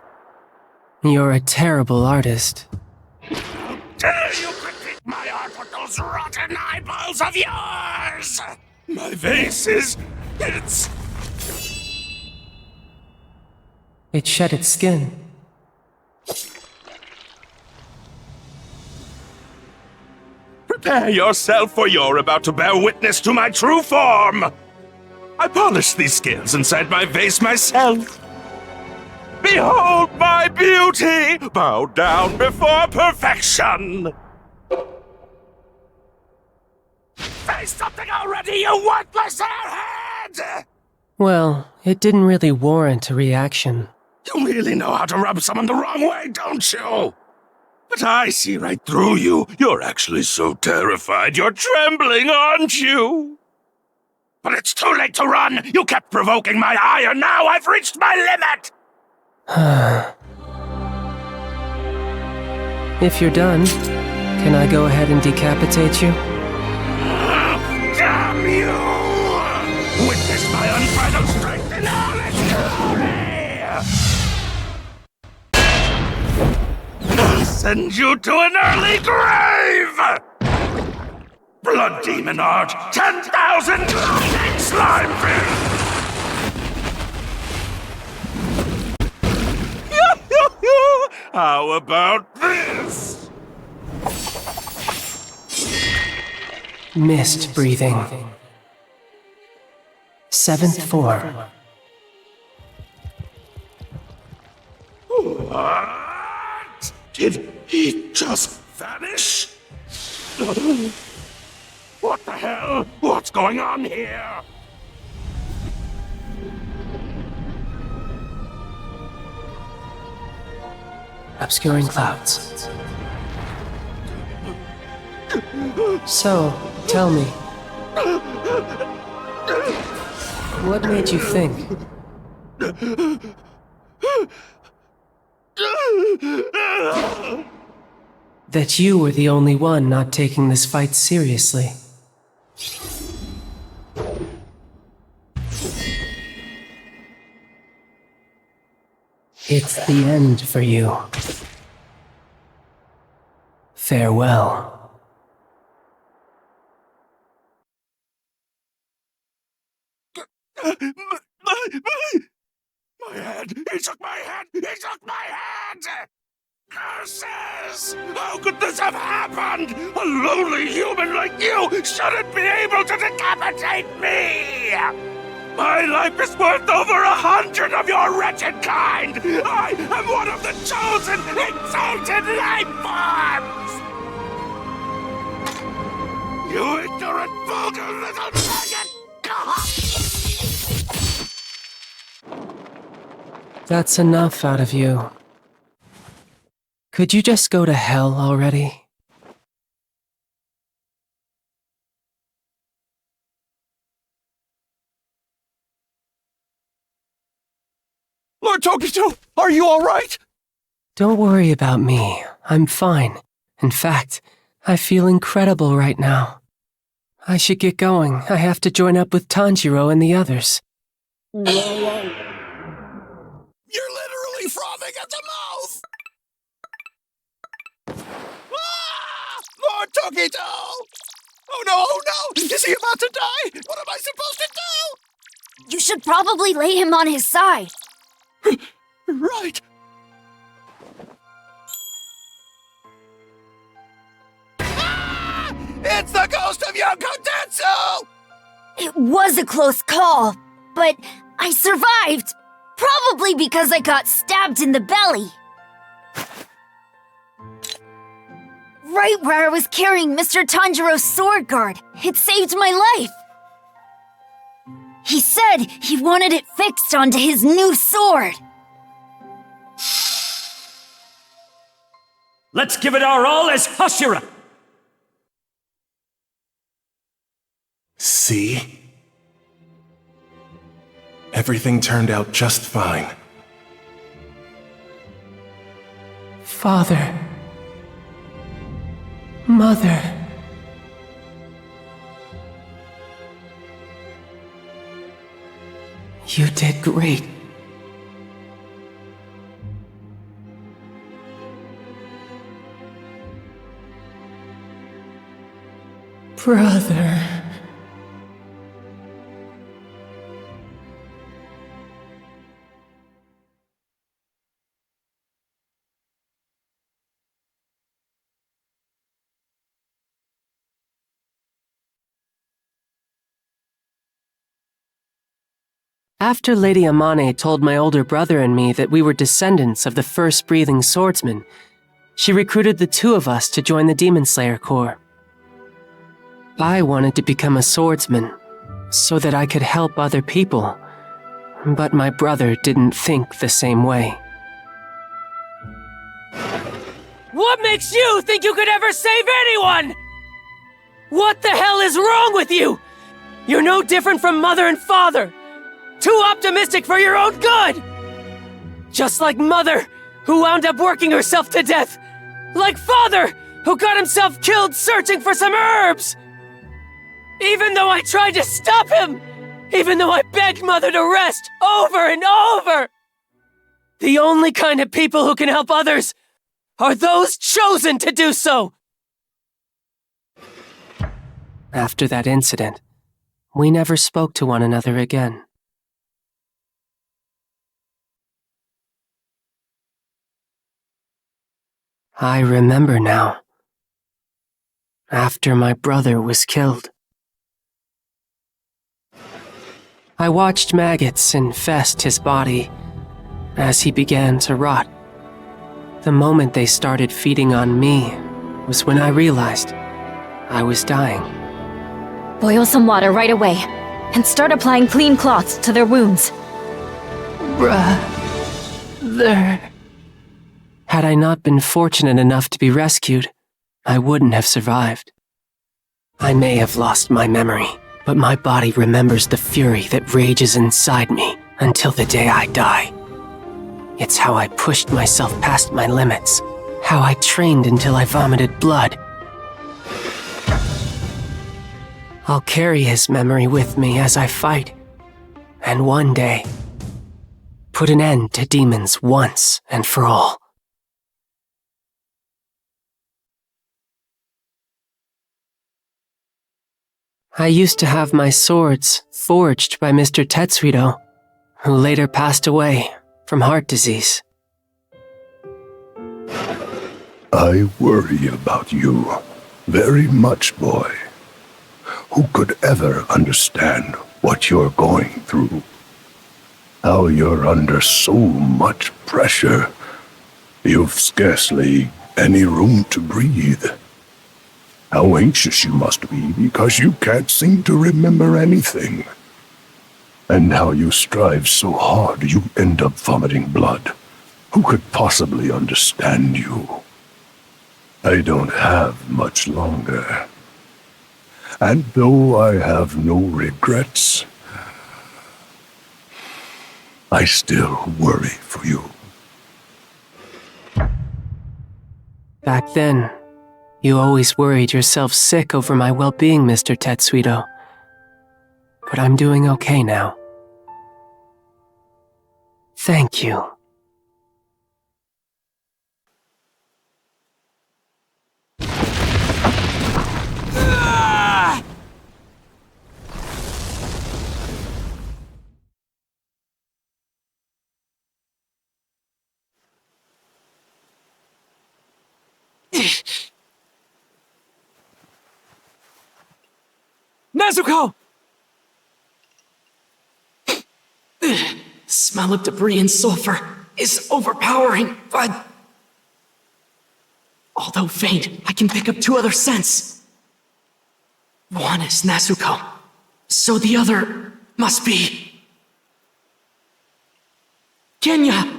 [SPEAKER 15] You're a terrible artist.
[SPEAKER 3] Dare you critique my art with those rotten eyeballs of yours? My vase is...
[SPEAKER 15] It shed its skin.
[SPEAKER 13] Prepare yourself, for you're about to bear witness to my true form! I polished these scales inside my vase myself. Behold my beauty! Bow down before perfection!
[SPEAKER 3] Say something already, you worthless airhead!
[SPEAKER 15] Well, it didn't really warrant a reaction.
[SPEAKER 13] You really know how to rub someone the wrong way, don't you? But I see right through you. You're actually so terrified you're trembling, aren't you? But it's too late to run! You kept provoking my ire, now I've reached my limit!
[SPEAKER 15] If you're done, can I go ahead and decapitate you?
[SPEAKER 3] Damn you! Witness my unbridled strength in all its glory!
[SPEAKER 13] I'll send you to an early grave! Blood Demon Art, 10,000 lightning slime fish! How about this?
[SPEAKER 15] Mist breathing. Seventh form.
[SPEAKER 13] What? Did he just vanish? What the hell? What's going on here?
[SPEAKER 15] Obscuring clouds. So, tell me. What made you think? That you were the only one not taking this fight seriously. It's the end for you. Farewell.
[SPEAKER 13] My head! He took my head! He took my head! Curses! How could this have happened? A lowly human like you shouldn't be able to decapitate me! My life is worth over 100 of your wretched kind! I am one of the chosen, exalted life forms! You ignorant, vulgar little maggot!
[SPEAKER 15] That's enough out of you. Could you just go to hell already?
[SPEAKER 7] Lord Togito, are you all right?
[SPEAKER 15] Don't worry about me. I'm fine. In fact, I feel incredible right now. I should get going. I have to join up with Tanjiro and the others.
[SPEAKER 7] You're literally frothing at the mouth! Ah! Lord Togito! Oh no, oh no! Is he about to die? What am I supposed to do?
[SPEAKER 14] You should probably lay him on his side.
[SPEAKER 7] Right. Ah! It's the ghost of Yoko Tetsu!
[SPEAKER 14] It was a close call, but I survived. Probably because I got stabbed in the belly. Right where I was carrying Mr. Tanjiro's sword guard. It saved my life. He said he wanted it fixed onto his new sword.
[SPEAKER 20] Let's give it our all as Hashira!
[SPEAKER 2] See? Everything turned out just fine.
[SPEAKER 15] Father. Mother.
[SPEAKER 1] You did great. Brother.
[SPEAKER 15] After Lady Amane told my older brother and me that we were descendants of the first breathing swordsman, she recruited the two of us to join the Demon Slayer Corps. I wanted to become a swordsman so that I could help other people, but my brother didn't think the same way.
[SPEAKER 16] What makes you think you could ever save anyone? What the hell is wrong with you? You're no different from mother and father. Too optimistic for your own good! Just like mother, who wound up working herself to death. Like father, who got himself killed searching for some herbs! Even though I tried to stop him! Even though I begged mother to rest over and over! The only kind of people who can help others are those chosen to do so!
[SPEAKER 15] After that incident, we never spoke to one another again. I remember now. After my brother was killed, I watched maggots infest his body as he began to rot. The moment they started feeding on me was when I realized I was dying.
[SPEAKER 14] Boil some water right away, and start applying clean cloths to their wounds.
[SPEAKER 15] Brother. Had I not been fortunate enough to be rescued, I wouldn't have survived. I may have lost my memory, but my body remembers the fury that rages inside me until the day I die. It's how I pushed myself past my limits, how I trained until I vomited blood. I'll carry his memory with me as I fight, and one day, put an end to demons once and for all. I used to have my swords forged by Mr. Tetsudo, who later passed away from heart disease.
[SPEAKER 8] I worry about you very much, boy. Who could ever understand what you're going through? How you're under so much pressure. You've scarcely any room to breathe. How anxious you must be because you can't seem to remember anything. And how you strive so hard you end up vomiting blood. Who could possibly understand you? I don't have much longer. And though I have no regrets, I still worry for you.
[SPEAKER 15] Back then, you always worried yourself sick over my well-being, Mr. Tetsudo. But I'm doing okay now. Thank you.
[SPEAKER 1] Nezuko! The smell of debris and sulfur is overpowering, but... although faint, I can pick up two other scents. One is Nezuko, so the other must be... Kenya!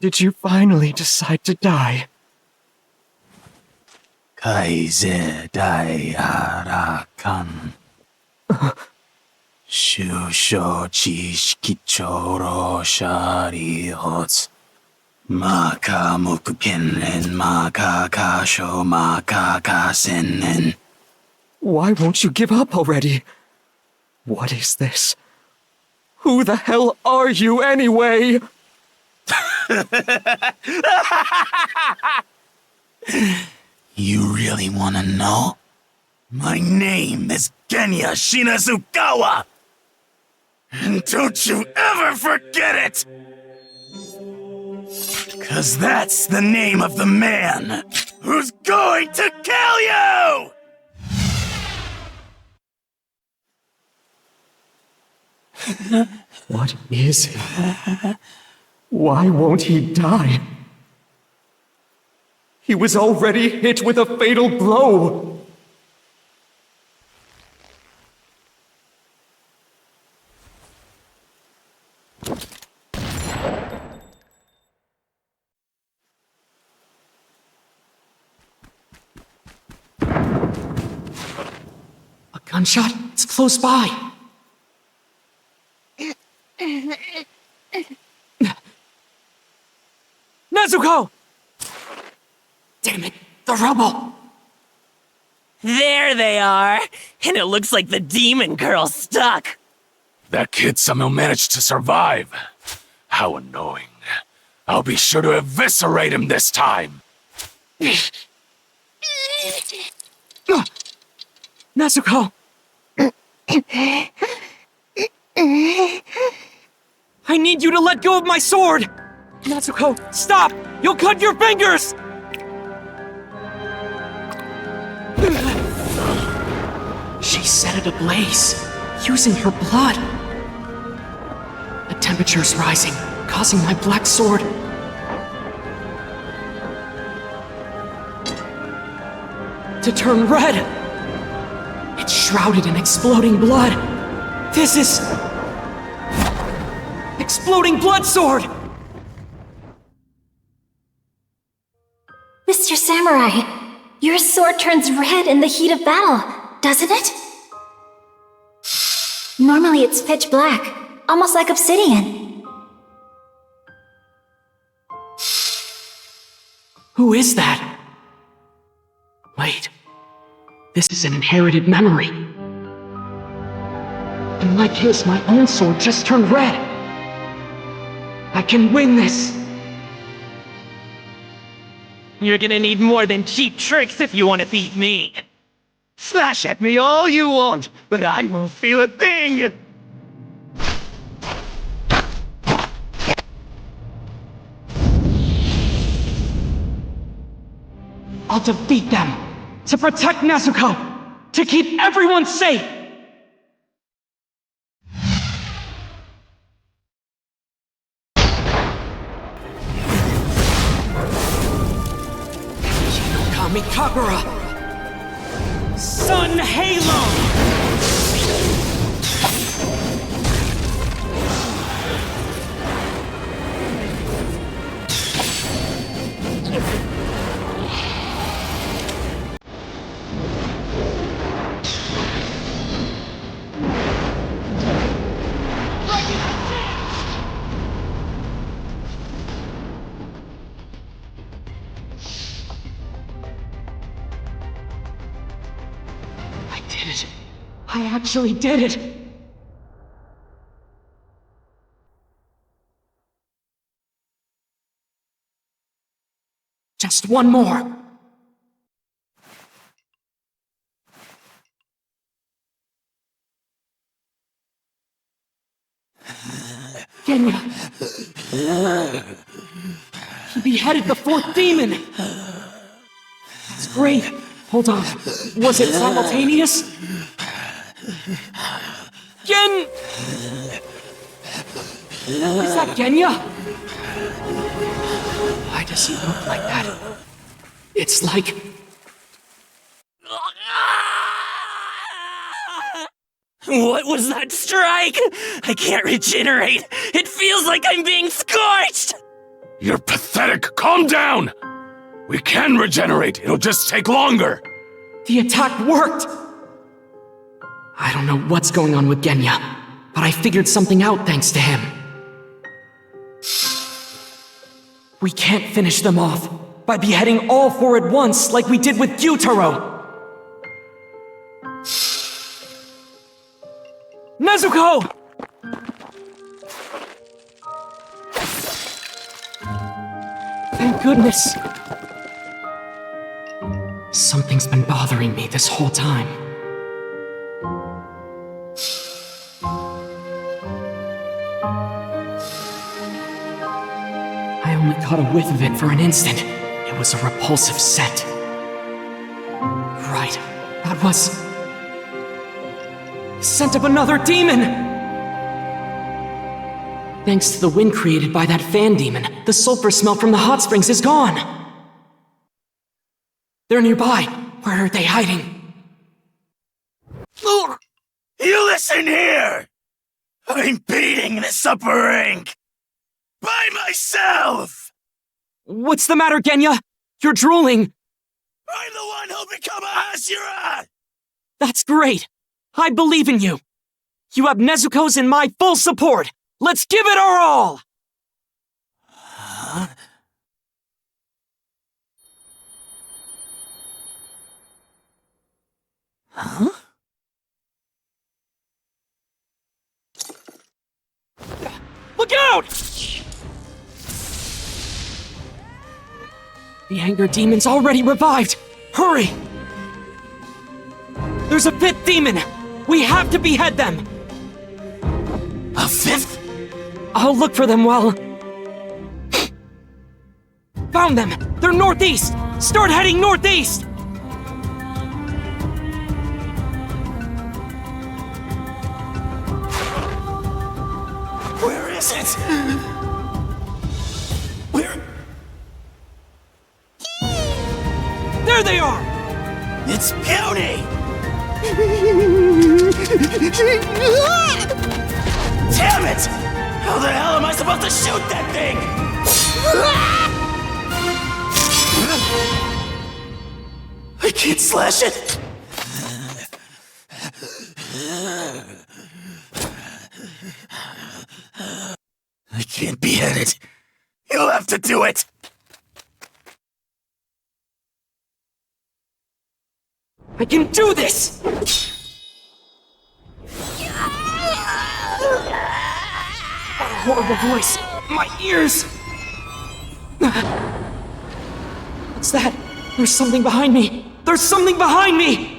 [SPEAKER 9] Did you finally decide to die?
[SPEAKER 6] Kaize Dai Arakan.
[SPEAKER 12] Shusho Chishkichoro Sharihots. Maka Mukupinen Maka Kasho Maka Kasenen.
[SPEAKER 1] Why won't you give up already? What is this? Who the hell are you anyway?
[SPEAKER 7] You really want to know? My name is Genya Shinazukawa! And don't you ever forget it! 'Cause that's the name of the man who's going to kill you!
[SPEAKER 1] What is he? Why won't he die? He was already hit with a fatal blow! A gunshot? It's close by! Nezuko! Damn it, the rubble!
[SPEAKER 16] There they are! And it looks like the demon girl's stuck!
[SPEAKER 13] That kid somehow managed to survive. How annoying. I'll be sure to eviscerate him this time.
[SPEAKER 1] Nezuko! I need you to let go of my sword! Nezuko, stop! You'll cut your fingers! She set it ablaze, using her blood. The temperature's rising, causing my black sword to turn red. It's shrouded in exploding blood. This is... Exploding blood sword!
[SPEAKER 10] Mr. Samurai, your sword turns red in the heat of battle, doesn't it? Normally it's pitch black, almost like obsidian.
[SPEAKER 1] Who is that? Wait. This is an inherited memory. In my case, my own sword just turned red. I can win this!
[SPEAKER 16] You're gonna need more than cheap tricks if you want to beat me. Slash at me all you want, but I won't feel a thing!
[SPEAKER 1] I'll defeat them! To protect Nezuko! To keep everyone safe! Shinokami Kagura!
[SPEAKER 16] Sun Halo!
[SPEAKER 1] I actually did it! Just one more. Genya! He beheaded the fourth demon! That's great! Hold on. Was it simultaneous? Is that Genya? Why does he look like that? It's like...
[SPEAKER 16] What was that strike? I can't regenerate. It feels like I'm being scorched!
[SPEAKER 13] You're pathetic. Calm down! We can regenerate. It'll just take longer.
[SPEAKER 1] The attack worked! I don't know what's going on with Genya, but I figured something out thanks to him. We can't finish them off by beheading all four at once like we did with Gyutaro. Nezuko! Thank goodness. Something's been bothering me this whole time. I only caught a whiff of it for an instant. It was a repulsive scent. Right, that was... the scent of another demon! Thanks to the wind created by that fan demon, the sulfur smell from the hot springs is gone! They're nearby. Where are they hiding?
[SPEAKER 7] You listen here! I'm beating this upper rank! By myself!
[SPEAKER 1] What's the matter, Genya? You're drooling!
[SPEAKER 7] I'm the one who'll become a Hashira!
[SPEAKER 1] That's great! I believe in you! You have Nezuko's and my full support! Let's give it our all!
[SPEAKER 7] Huh? Huh?
[SPEAKER 1] Look out! The anger demon's already revived! Hurry! There's a fifth demon! We have to behead them!
[SPEAKER 7] A fifth?
[SPEAKER 1] I'll look for them while... Found them! They're northeast! Start heading northeast!
[SPEAKER 7] Where is it? Where?
[SPEAKER 1] There they are!
[SPEAKER 7] It's Puny! Damn it! How the hell am I supposed to shoot that thing? I can't slash it. I can't behead it. You'll have to do it.
[SPEAKER 1] I can do this! What a horrible voice! My ears! What's that? There's something behind me! There's something behind me!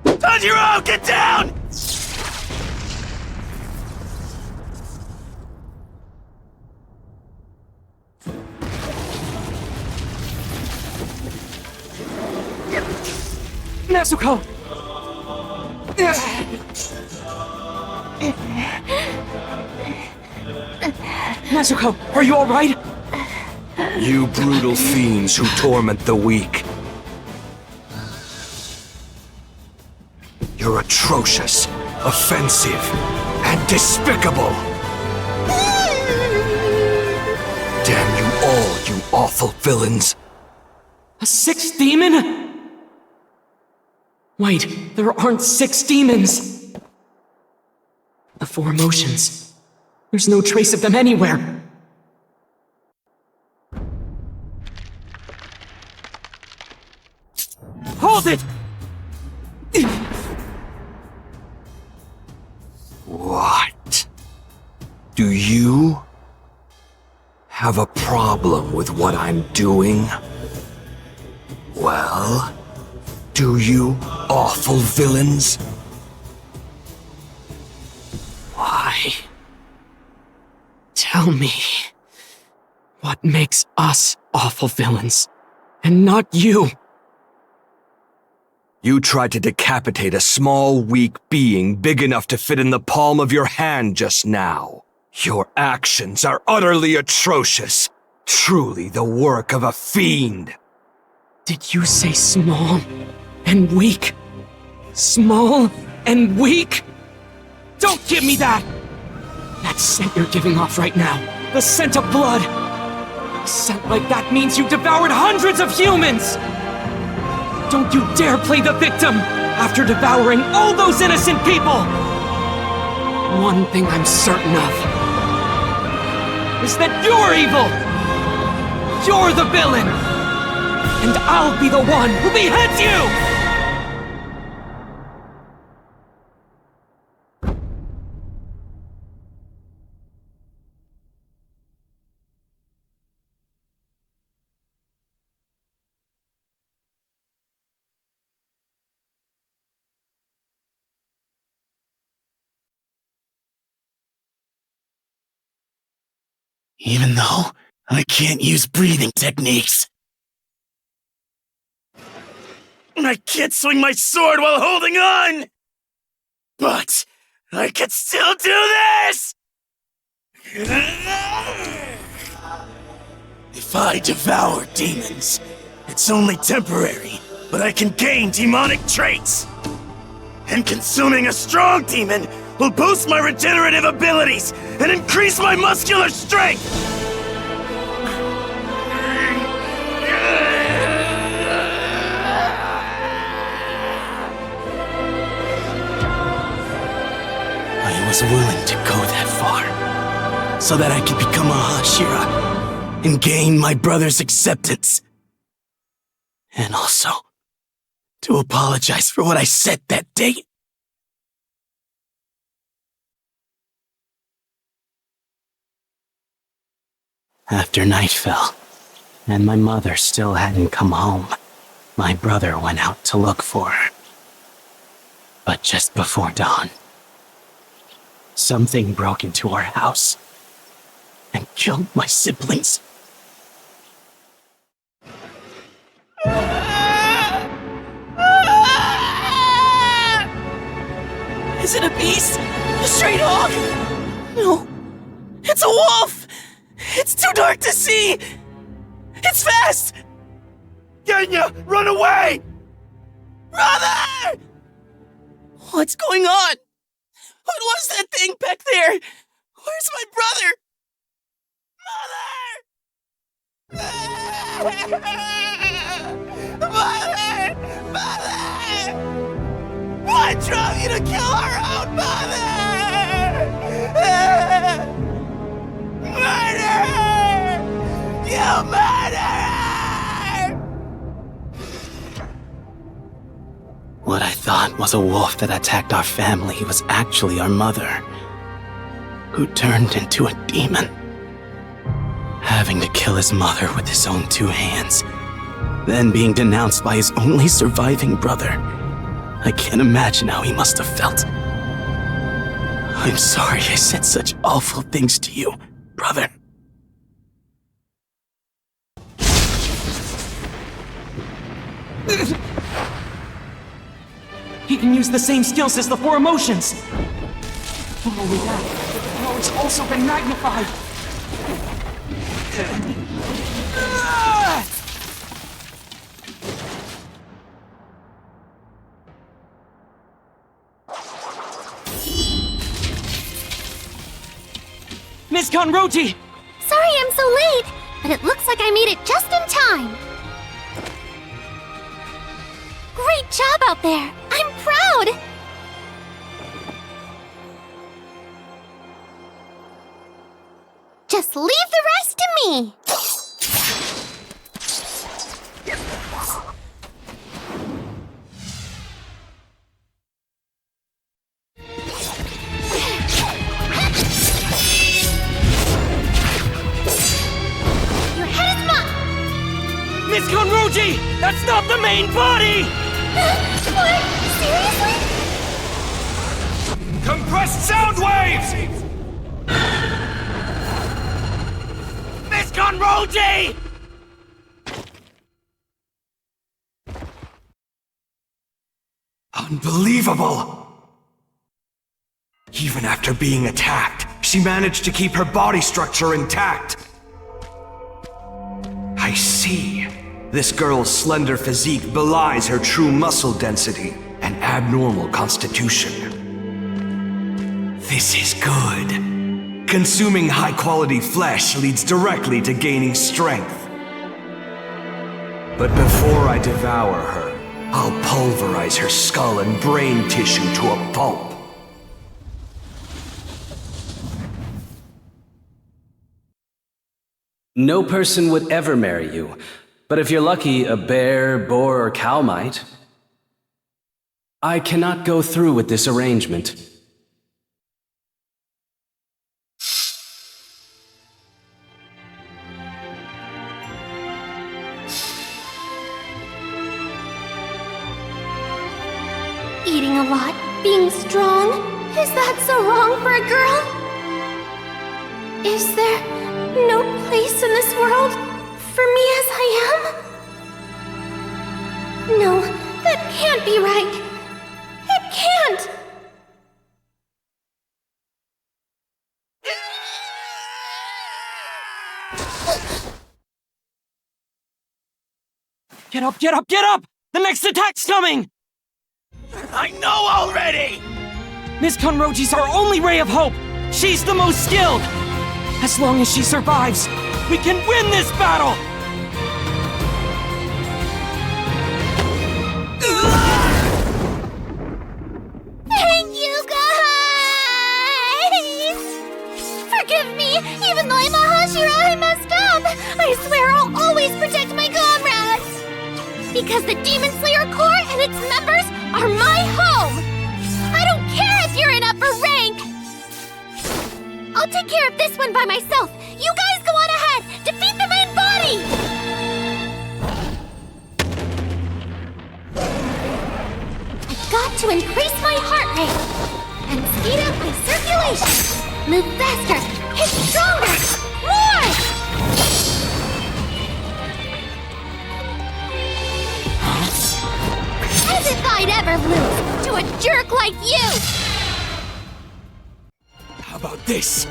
[SPEAKER 7] Tanjiro, get down!
[SPEAKER 1] Nezuko! Nezuko, are you alright?
[SPEAKER 19] You brutal fiends who torment the weak. You're atrocious, offensive, and despicable. Damn you all, you awful villains.
[SPEAKER 1] A sixth demon? Wait, there aren't 6 demons! The 4 emotions. There's no trace of them anywhere. Hold it!
[SPEAKER 19] What? Do you have a problem with what I'm doing? Well, do you, awful villains?
[SPEAKER 1] Why? Tell me, what makes us awful villains, and not you?
[SPEAKER 19] You tried to decapitate a small, weak being big enough to fit in the palm of your hand just now. Your actions are utterly atrocious, truly the work of a fiend.
[SPEAKER 1] Did you say small and weak? Small and weak? Don't give me that! That scent you're giving off right now, the scent of blood. A scent like that means you devoured hundreds of humans! Don't you dare play the victim!
[SPEAKER 16] After devouring all those innocent people!
[SPEAKER 1] One thing I'm certain of
[SPEAKER 16] is that you're evil! You're the villain! And I'll be the one who beheads you!
[SPEAKER 7] Even though I can't use breathing techniques. I can't swing my sword while holding on! But I can still do this! If I devour demons, it's only temporary, but I can gain demonic traits. And consuming a strong demon will boost my regenerative abilities and increase my muscular strength! I was willing to go that far, so that I could become a Hashira and gain my brother's acceptance. And also, to apologize for what I said that day. After night fell, and my mother still hadn't come home, my brother went out to look for her. But just before dawn, something broke into our house and killed my siblings. Is it a beast? A stray dog? No, it's a wolf! It's too dark to see! It's fast! Genya, run away! Brother! What's going on? What was that thing back there? Where's my brother? Mother! Mother! What drove you to kill our own mother? Murderer! You murderer! What I thought was a wolf that attacked our family was actually our mother, who turned into a demon. Having to kill his mother with his own two hands, then being denounced by his only surviving brother. I can't imagine how he must have felt. I'm sorry I said such awful things to you, brother.
[SPEAKER 16] He can use the same skills as the four emotions! Not only that, the power's also been magnified! Ms. Conroji!
[SPEAKER 18] Sorry I'm so late, but it looks like I made it just in time. Great job out there! I'm proud! Just leave the rest to me! Your head is mine!
[SPEAKER 16] Ms. Conroji! That's not the main body!
[SPEAKER 18] What? Seriously?
[SPEAKER 16] Compressed sound waves! Ms. Conroji!
[SPEAKER 11] Unbelievable! Even after being attacked, she managed to keep her body structure intact. I see. This girl's slender physique belies her true muscle density and abnormal constitution. This is good. Consuming high-quality flesh leads directly to gaining strength. But before I devour her, I'll pulverize her skull and brain tissue to a pulp.
[SPEAKER 17] No person would ever marry you, but if you're lucky, a bear, boar, or cow might. I cannot go through with this arrangement.
[SPEAKER 10] Eating a lot, being strong, is that so wrong for a girl? Is there no place in this world for me as I am? No, that can't be right. It can't!
[SPEAKER 16] Get up, get up, get up! The next attack's coming!
[SPEAKER 7] I know already!
[SPEAKER 16] Miss Conroji's our only ray of hope! She's the most skilled! As long as she survives, we can win this battle!
[SPEAKER 10] Thank you, guys! Forgive me, even though I'm a Hashira, I messed up! I swear I'll always protect my comrades! Because the Demon Slayer Corps and its members are my home! I don't care if you're in upper rank! I'll take care of this one by myself! You guys go on ahead! Defeat the main body! I've got to increase my heart rate! And speed up my circulation! Move faster! Hit stronger! More! As if I'd ever lose to a jerk like you!
[SPEAKER 7] How about this?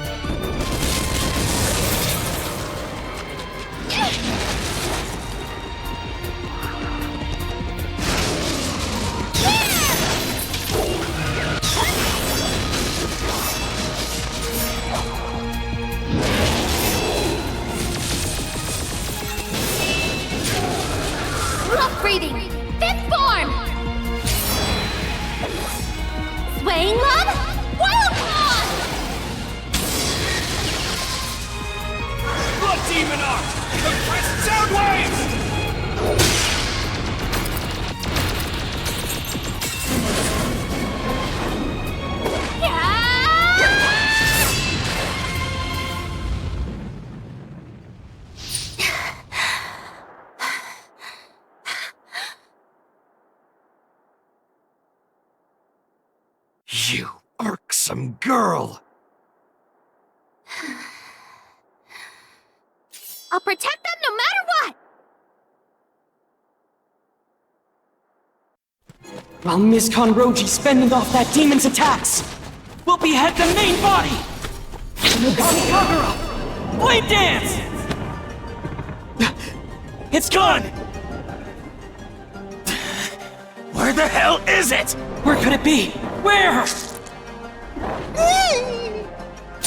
[SPEAKER 10] Rough breathing! Fifth form! Swaying love! Wild claw!
[SPEAKER 7] Blood Demon Arc! Compressed sound waves! You irksome girl!
[SPEAKER 10] I'll protect them no matter what!
[SPEAKER 16] While Miss Conroji's fending off that demon's attacks, we'll behead the main body! Nogami Kagura! Blade Dance! It's gone!
[SPEAKER 7] Where the hell is it?
[SPEAKER 16] Where could it be? Where?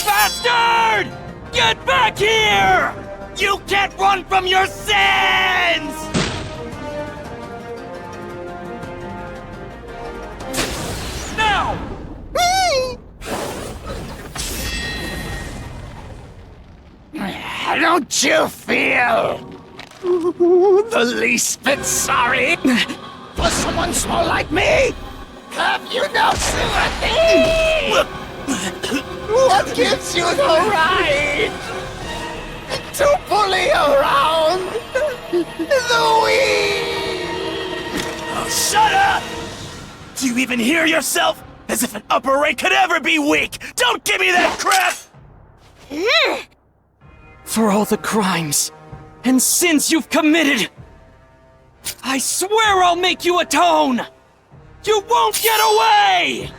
[SPEAKER 7] Bastard! Get back here! You can't run from your sins! Now! Don't you feel the least bit sorry for someone small like me? Have you no sympathy? What gives you the right to bully around the weak? Oh, shut up! Do you even hear yourself? As if an upper rank could ever be weak! Don't give me that crap!
[SPEAKER 16] For all the crimes and sins you've committed, I swear I'll make you atone! You won't get away!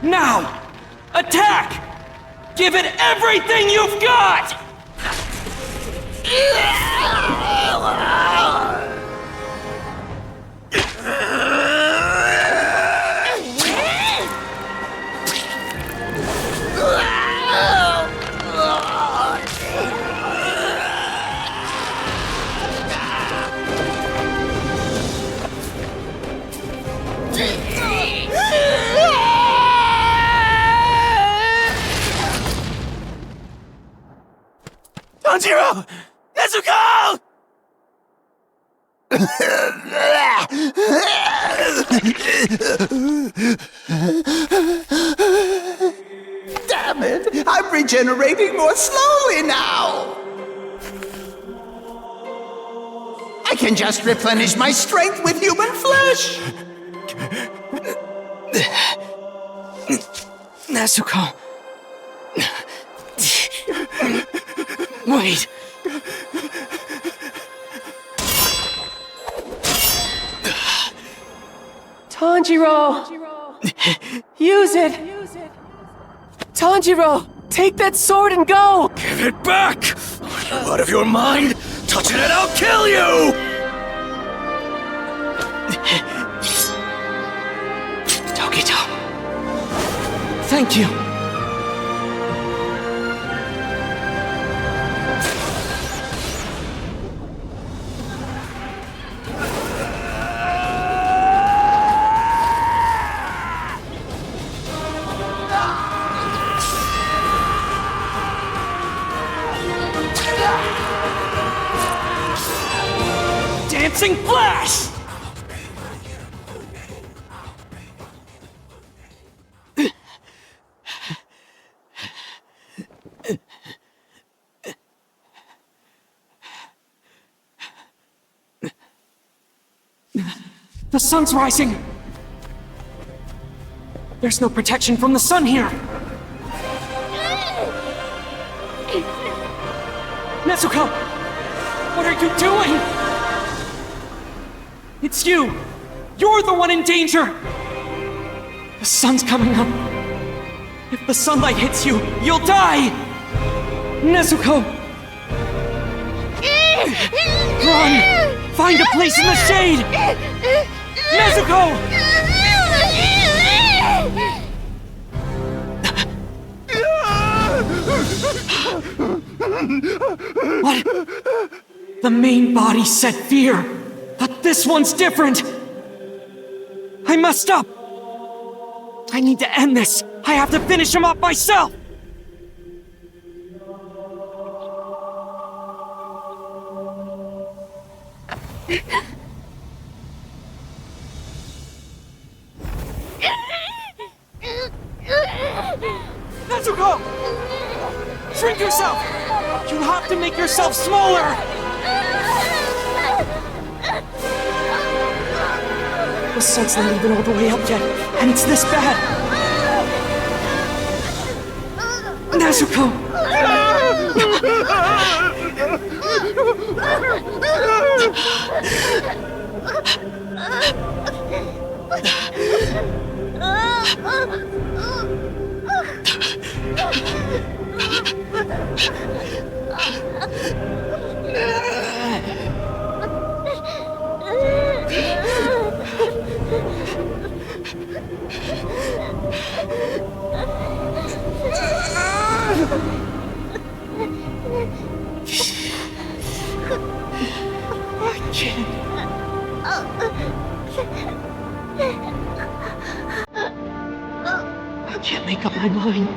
[SPEAKER 16] Now! Attack! Give it everything you've got!
[SPEAKER 7] Tanjiro! Nezuko!
[SPEAKER 5] Damn it! I'm regenerating more slowly now! I can just replenish my strength with human flesh!
[SPEAKER 1] Nezuko. Wait.
[SPEAKER 16] Tanjiro! Use it! Tanjiro! Take that sword and go!
[SPEAKER 7] Give it back! Are you out of your mind? Touch it and I'll kill you!
[SPEAKER 1] Togito. Thank you.
[SPEAKER 16] Dancing Flash!
[SPEAKER 1] The sun's rising! There's no protection from the sun here! Nezuko! What are you doing? It's you! You're the one in danger! The sun's coming up. If the sunlight hits you, you'll die! Nezuko! Run! Find a place in the shade! Nezuko! What? The main body said fear, but this one's different! I messed up! I need to end this! I have to finish him off myself! Nezuko! Shrink yourself! You have to make yourself smaller! The sun's not even all the way up yet, and it's this bad! Nezuko! I can't make up my mind.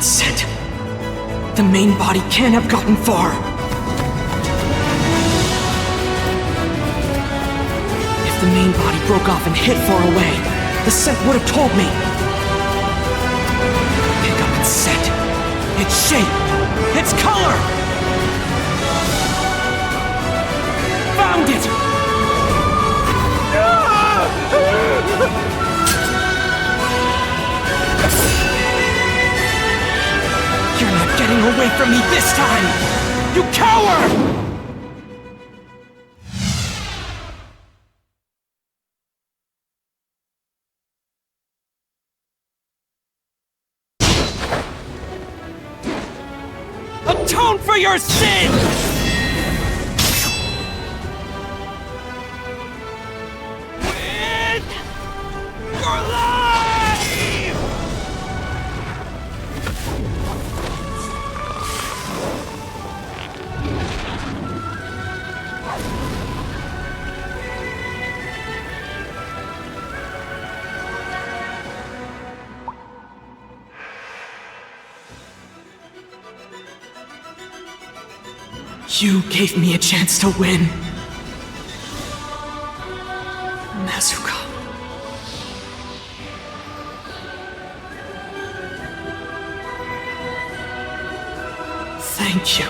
[SPEAKER 1] scent. The main body can't have gotten far. If the main body broke off and hit far away, the scent would have told me. Pick up its scent, its shape, its color! Found it! You're not getting away from me this time! You coward!
[SPEAKER 16] Atone for your sins! Your life!
[SPEAKER 1] You gave me a chance to win. Nezuko. Thank you.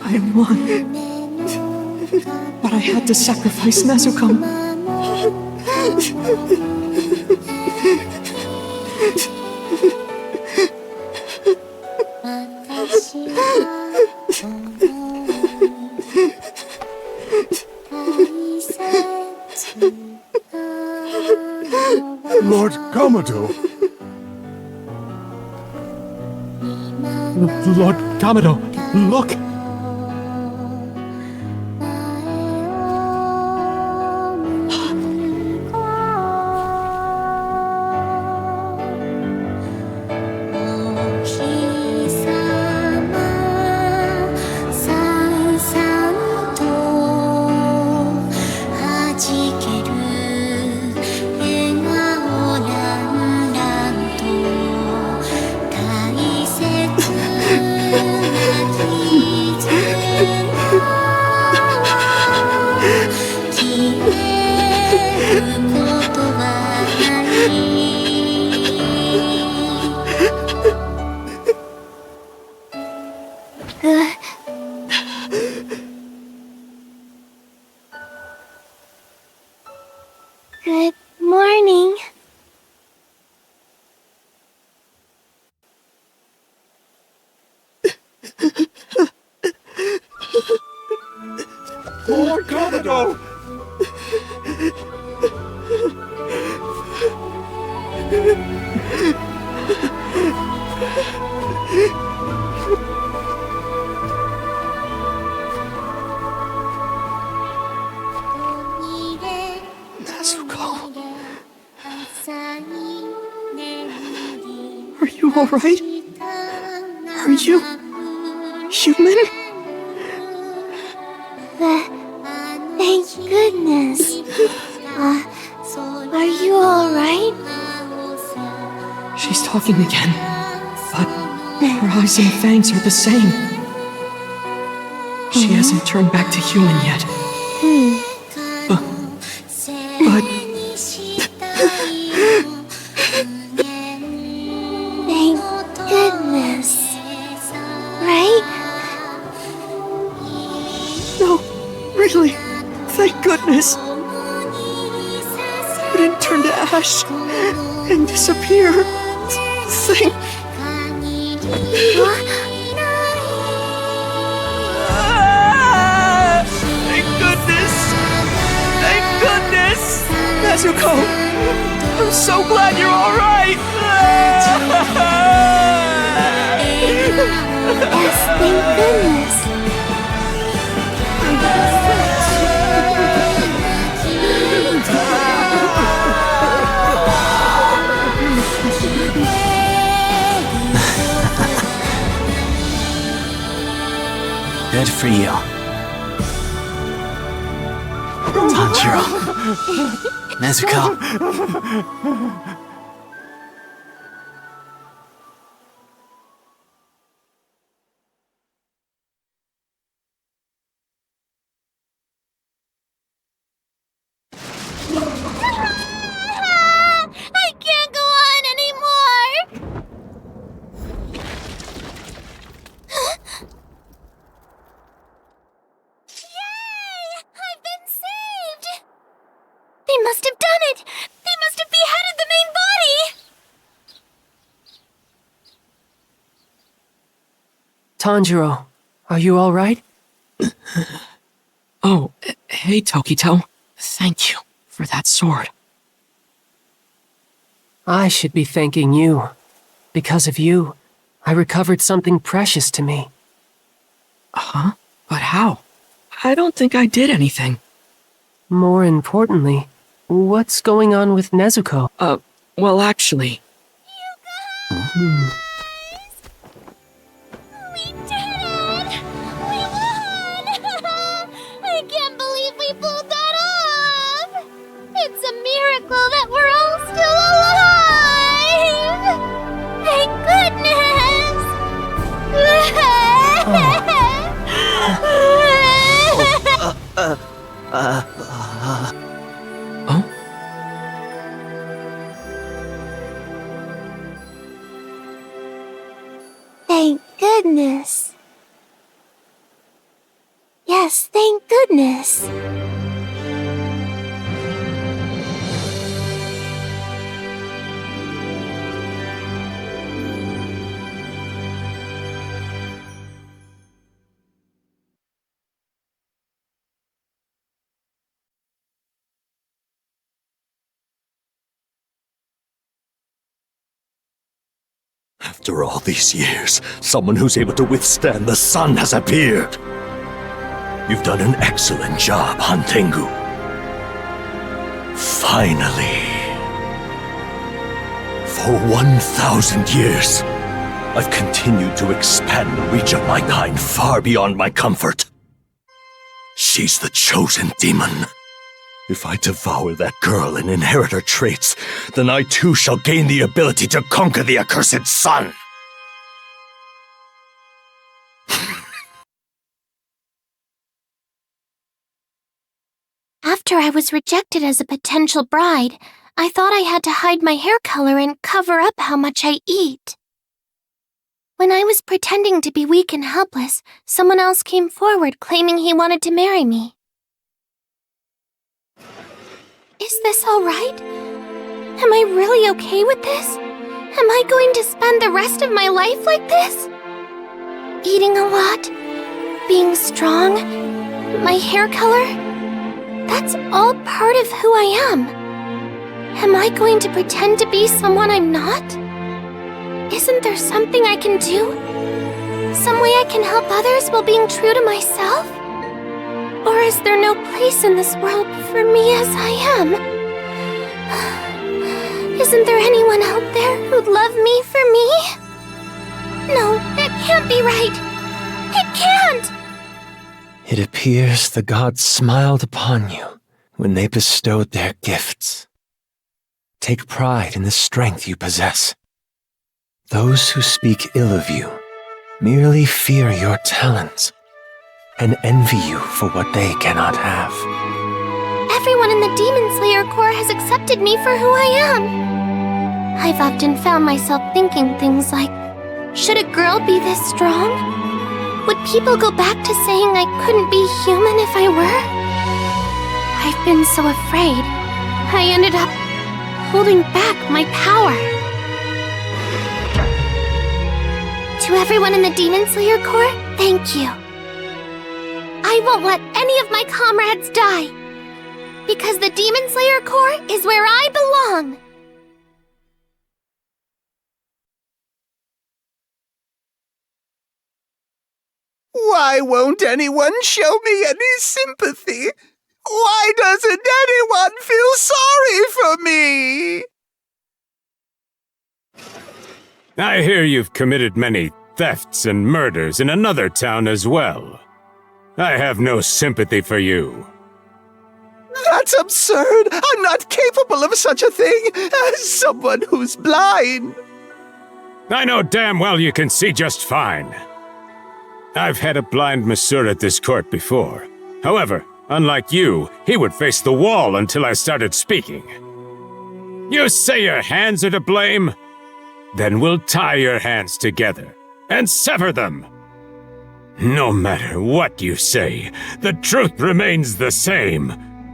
[SPEAKER 1] I won. But I had to sacrifice Nezuko.
[SPEAKER 8] Lord Kamado!
[SPEAKER 2] Lord Kamado, look!
[SPEAKER 10] Good morning.
[SPEAKER 13] Lord Kamado!
[SPEAKER 1] Are you alright? Are you human?
[SPEAKER 10] Thank goodness. Are you alright?
[SPEAKER 1] She's talking again, but her eyes and fangs are the same. She hasn't turned back to human yet. But
[SPEAKER 10] Thank goodness. Right?
[SPEAKER 1] No, really, thank goodness. You didn't turn to ash and disappear. Thank...
[SPEAKER 12] Nezuko! I'm so glad you're alright!
[SPEAKER 10] Yes, thank goodness.
[SPEAKER 4] Good for you. Tanjiro. Nezuko.
[SPEAKER 10] I can't go on anymore! Yay! I've been saved! They must have done it! They must have beheaded the main body!
[SPEAKER 15] Tanjiro, are you alright?
[SPEAKER 1] Oh, hey, Tokito. Thank you for that sword.
[SPEAKER 15] I should be thanking you. Because of you, I recovered something precious to me.
[SPEAKER 1] Huh? But how? I don't think I did anything.
[SPEAKER 15] More importantly, what's going on with Nezuko?
[SPEAKER 1] Well, actually...
[SPEAKER 10] We did it! We won! I can't believe we pulled that off! It's a miracle that we're all still alive! Thank goodness!
[SPEAKER 1] Oh?
[SPEAKER 10] Thank goodness. Yes, thank goodness.
[SPEAKER 6] After all these years, someone who's able to withstand the sun has appeared. You've done an excellent job, Han Tengu. Finally. For 1,000 years, I've continued to expand the reach of my kind far beyond my comfort. She's the chosen demon. If I devour that girl and inherit her traits, then I too shall gain the ability to conquer the accursed sun.
[SPEAKER 10] After I was rejected as a potential bride, I thought I had to hide my hair color and cover up how much I eat. When I was pretending to be weak and helpless, someone else came forward claiming he wanted to marry me. Is this all right? Am I really okay with this? Am I going to spend the rest of my life like this? Eating a lot? Being strong? My hair color? That's all part of who I am. Am I going to pretend to be someone I'm not? Isn't there something I can do? Some way I can help others while being true to myself? Or is there no place in this world for me as I am? Isn't there anyone out there who'd love me for me? No, that can't be right. It can't!
[SPEAKER 4] It appears the gods smiled upon you when they bestowed their gifts. Take pride in the strength you possess. Those who speak ill of you merely fear your talents and envy you for what they cannot have.
[SPEAKER 10] Everyone in the Demon Slayer Corps has accepted me for who I am. I've often found myself thinking things like, should a girl be this strong? Would people go back to saying I couldn't be human if I were? I've been so afraid, I ended up holding back my power. To everyone in the Demon Slayer Corps, thank you. I won't let any of my comrades die. Because the Demon Slayer Corps is where I belong.
[SPEAKER 5] Why won't anyone show me any sympathy? Why doesn't anyone feel sorry for me?
[SPEAKER 21] I hear you've committed many thefts and murders in another town as well. I have no sympathy for you.
[SPEAKER 5] That's absurd! I'm not capable of such a thing as someone who's blind!
[SPEAKER 21] I know damn well you can see just fine. I've had a blind masseur at this court before. However, unlike you, he would face the wall until I started speaking. You say your hands are to blame? Then we'll tie your hands together and sever them. No matter what you say, the truth remains the same.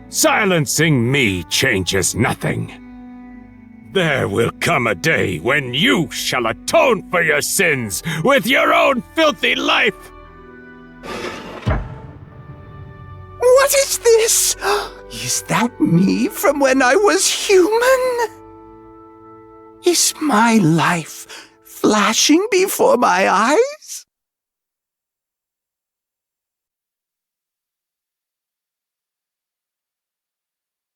[SPEAKER 21] Silencing me changes nothing. There will come a day when you shall atone for your sins with your own filthy life!
[SPEAKER 5] What is this? Is that me from when I was human? Is my life flashing before my eyes?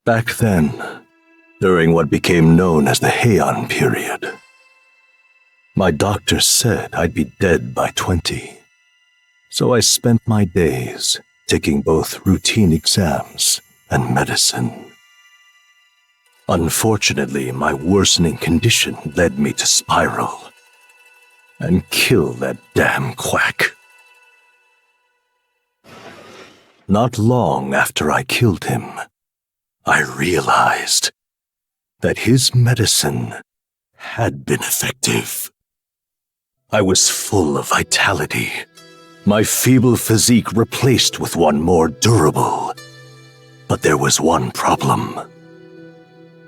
[SPEAKER 8] Back then, during what became known as the Heian period, my doctor said I'd be dead by 20. So I spent my days taking both routine exams and medicine. Unfortunately, my worsening condition led me to spiral and kill that damn quack. Not long after I killed him, I realized that his medicine had been effective. I was full of vitality, my feeble physique replaced with one more durable. But there was one problem.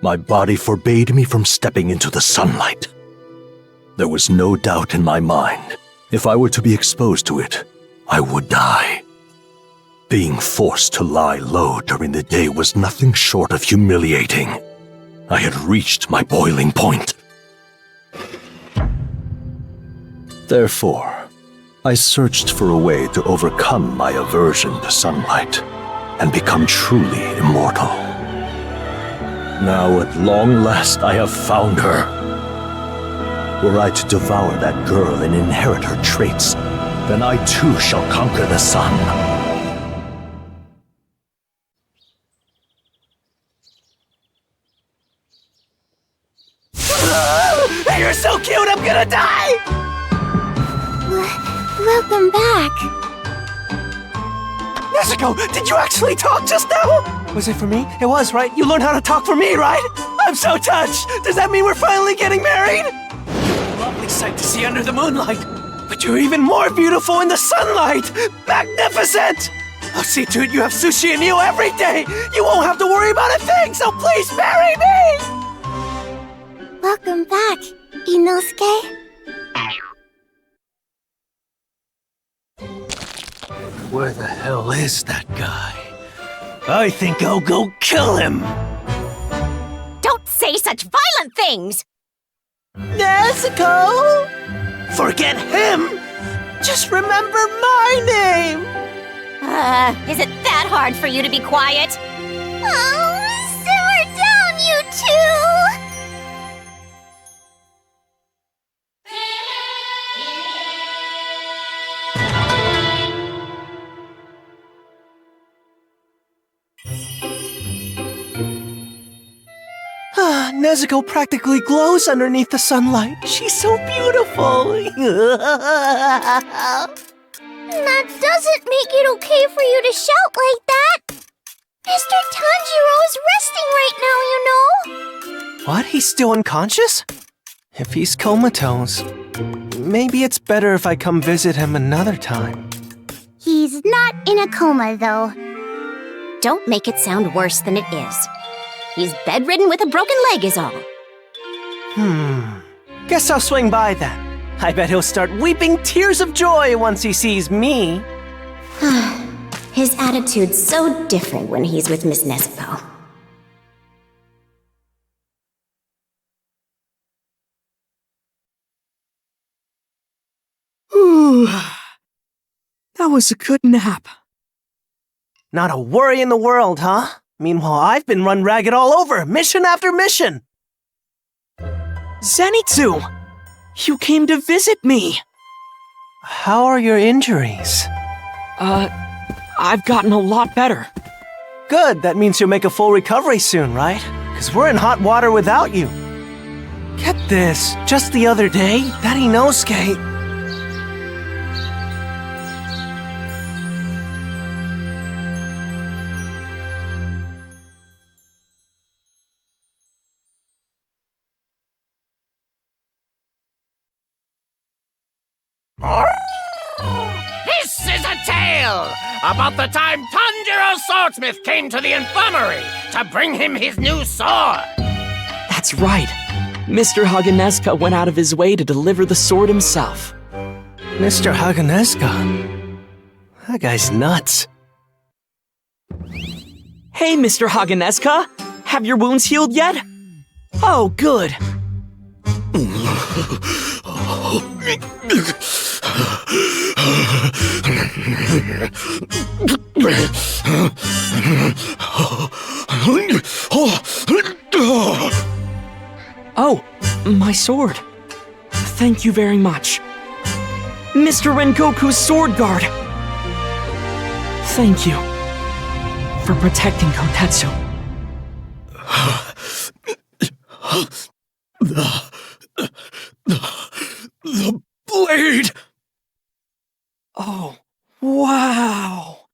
[SPEAKER 8] My body forbade me from stepping into the sunlight. There was no doubt in my mind, if I were to be exposed to it, I would die. Being forced to lie low during the day was nothing short of humiliating. I had reached my boiling point. Therefore, I searched for a way to overcome my aversion to sunlight and become truly immortal. Now at long last I have found her. Were I to devour that girl and inherit her traits, then I too shall conquer the sun.
[SPEAKER 7] You're so cute, I'm gonna die!
[SPEAKER 10] Welcome back.
[SPEAKER 7] Nezuko, did you actually talk just now? Was it for me? It was, right? You learned how to talk for me, right? I'm so touched! Does that mean we're finally getting married? Lovely sight to see under the moonlight. But you're even more beautiful in the sunlight! Magnificent! I'll see to it you have sushi and Neo every day! You won't have to worry about a thing, so please marry me!
[SPEAKER 10] Welcome back, Inosuke.
[SPEAKER 7] Where the hell is that guy? I think I'll go kill him!
[SPEAKER 18] Don't say such violent things!
[SPEAKER 7] Nezuko! Forget him! Just remember my name!
[SPEAKER 18] Is it that hard for you to be quiet?
[SPEAKER 10] Oh, simmer down, you two!
[SPEAKER 7] Nezuko practically glows underneath the sunlight. She's so beautiful.
[SPEAKER 10] That doesn't make it okay for you to shout like that. Mr. Tanjiro is resting right now, you know.
[SPEAKER 7] What? He's still unconscious? If he's comatose, maybe it's better if I come visit him another time.
[SPEAKER 10] He's not in a coma, though.
[SPEAKER 18] Don't make it sound worse than it is. He's bedridden with a broken leg is all.
[SPEAKER 7] Guess I'll swing by then. I bet he'll start weeping tears of joy once he sees me.
[SPEAKER 18] His attitude's so different when he's with Miss Nezuko.
[SPEAKER 1] That was a good nap.
[SPEAKER 7] Not a worry in the world, huh? Meanwhile, I've been run ragged all over, mission after mission.
[SPEAKER 1] Zenitsu! You came to visit me!
[SPEAKER 7] How are your injuries?
[SPEAKER 1] I've gotten a lot better.
[SPEAKER 7] Good, that means you'll make a full recovery soon, right? Because we're in hot water without you. Get this, just the other day, that Inosuke...
[SPEAKER 3] This is a tale about the time Tanjiro Swordsmith came to the infirmary to bring him his new sword.
[SPEAKER 1] That's right. Mr. Haganeska went out of his way to deliver the sword himself.
[SPEAKER 7] Mr. Haganeska? That guy's nuts.
[SPEAKER 1] Hey, Mr. Haganeska! Have your wounds healed yet? Oh, good. Oh, my sword. Thank you very much. Mr. Rengoku's sword guard. Thank you for protecting Kotetsu.
[SPEAKER 3] The blade!
[SPEAKER 1] Oh, wow.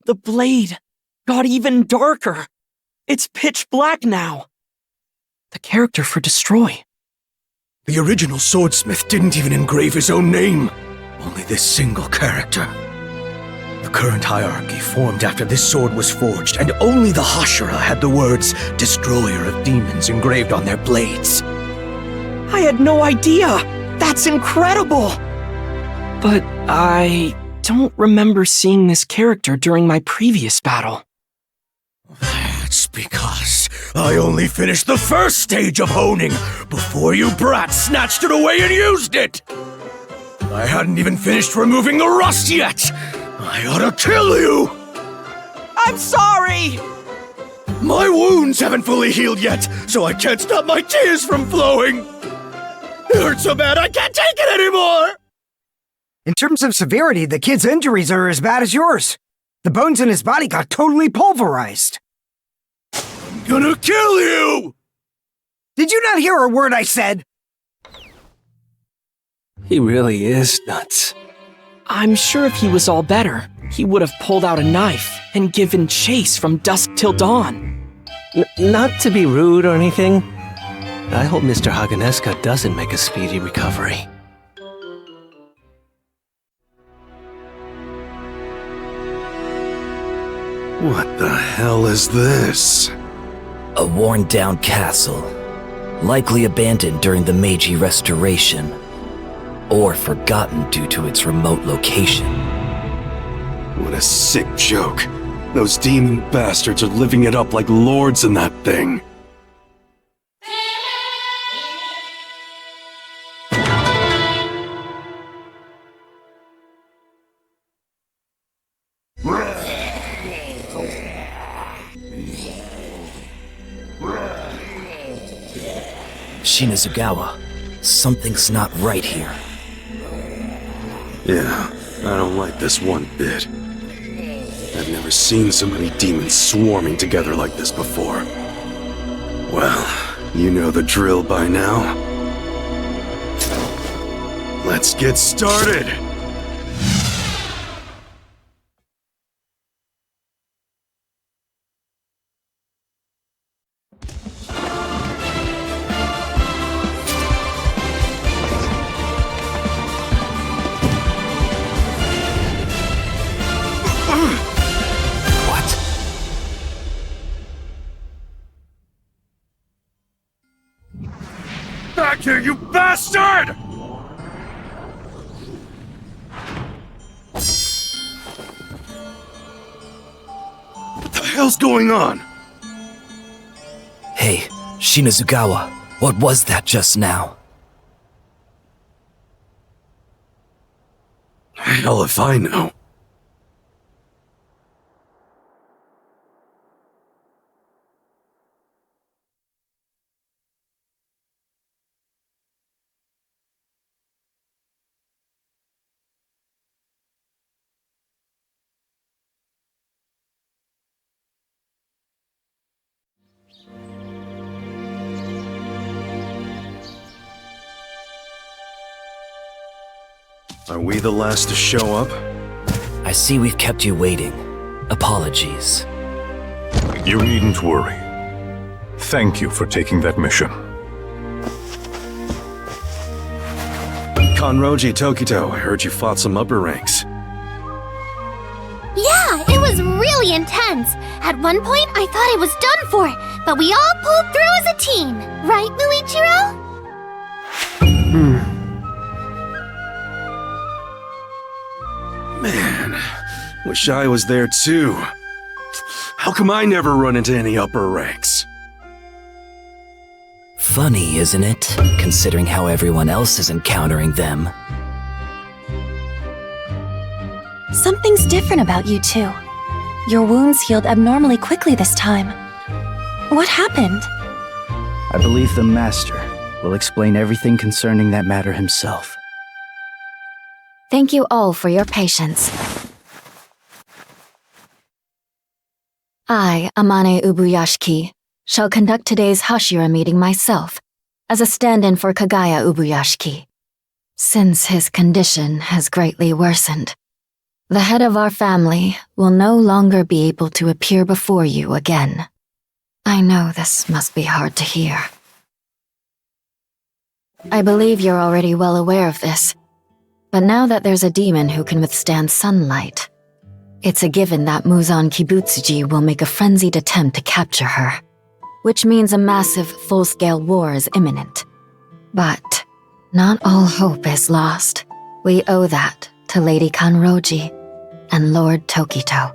[SPEAKER 1] The blade got even darker. It's pitch black now. The character for Destroy.
[SPEAKER 11] The original swordsmith didn't even engrave his own name. Only this single character. The current hierarchy formed after this sword was forged, and only the Hashira had the words Destroyer of Demons engraved on their blades.
[SPEAKER 1] I had no idea! That's incredible! But I don't remember seeing this character during my previous battle.
[SPEAKER 11] That's because I only finished the first stage of honing before you brats snatched it away and used it! I hadn't even finished removing the rust yet! I ought to kill you!
[SPEAKER 1] I'm sorry!
[SPEAKER 11] My wounds haven't fully healed yet, so I can't stop my tears from flowing! It hurts so bad I can't take it anymore!
[SPEAKER 22] In terms of severity, the kid's injuries are as bad as yours. The bones in his body got totally pulverized.
[SPEAKER 11] I'm gonna kill you!
[SPEAKER 22] Did you not hear a word I said?
[SPEAKER 7] He really is nuts.
[SPEAKER 1] I'm sure if he was all better, he would have pulled out a knife and given chase from dusk till dawn.
[SPEAKER 7] Not to be rude or anything, I hope Mr. Haganeska doesn't make a speedy recovery.
[SPEAKER 8] What the hell is this?
[SPEAKER 23] A worn-down castle, likely abandoned during the Meiji Restoration, or forgotten due to its remote location.
[SPEAKER 8] What a sick joke. Those demon bastards are living it up like lords in that thing.
[SPEAKER 23] Shinazugawa, something's not right here.
[SPEAKER 8] Yeah, I don't like this one bit. I've never seen so many demons swarming together like this before. Well, you know the drill by now. Let's get started!
[SPEAKER 13] Back here, you bastard!
[SPEAKER 8] What the hell's going on?
[SPEAKER 23] Hey, Shinazugawa, what was that just now?
[SPEAKER 11] Hell if I know.
[SPEAKER 9] Are we the last to show up?
[SPEAKER 23] I see we've kept you waiting. Apologies.
[SPEAKER 14] You needn't worry. Thank you for taking that mission.
[SPEAKER 9] Kanroji Tokito, I heard you fought some upper ranks.
[SPEAKER 10] Yeah, it was really intense. At one point, I thought I was done for, but we all pulled through as a team. Right, Muichiro?
[SPEAKER 9] Man, wish I was there too. How come I never run into any upper ranks?
[SPEAKER 23] Funny, isn't it? Considering how everyone else is encountering them.
[SPEAKER 20] Something's different about you two. Your wounds healed abnormally quickly this time. What happened?
[SPEAKER 4] I believe the Master will explain everything concerning that matter himself.
[SPEAKER 20] Thank you all for your patience. I, Amane Ubuyashiki, shall conduct today's Hashira meeting myself, as a stand-in for Kagaya Ubuyashiki. Since his condition has greatly worsened, the head of our family will no longer be able to appear before you again. I know this must be hard to hear. I believe you're already well aware of this, but now that there's a demon who can withstand sunlight, it's a given that Muzan Kibutsuji will make a frenzied attempt to capture her, which means a massive, full-scale war is imminent. But not all hope is lost. We owe that to Lady Kanroji and Lord Tokito.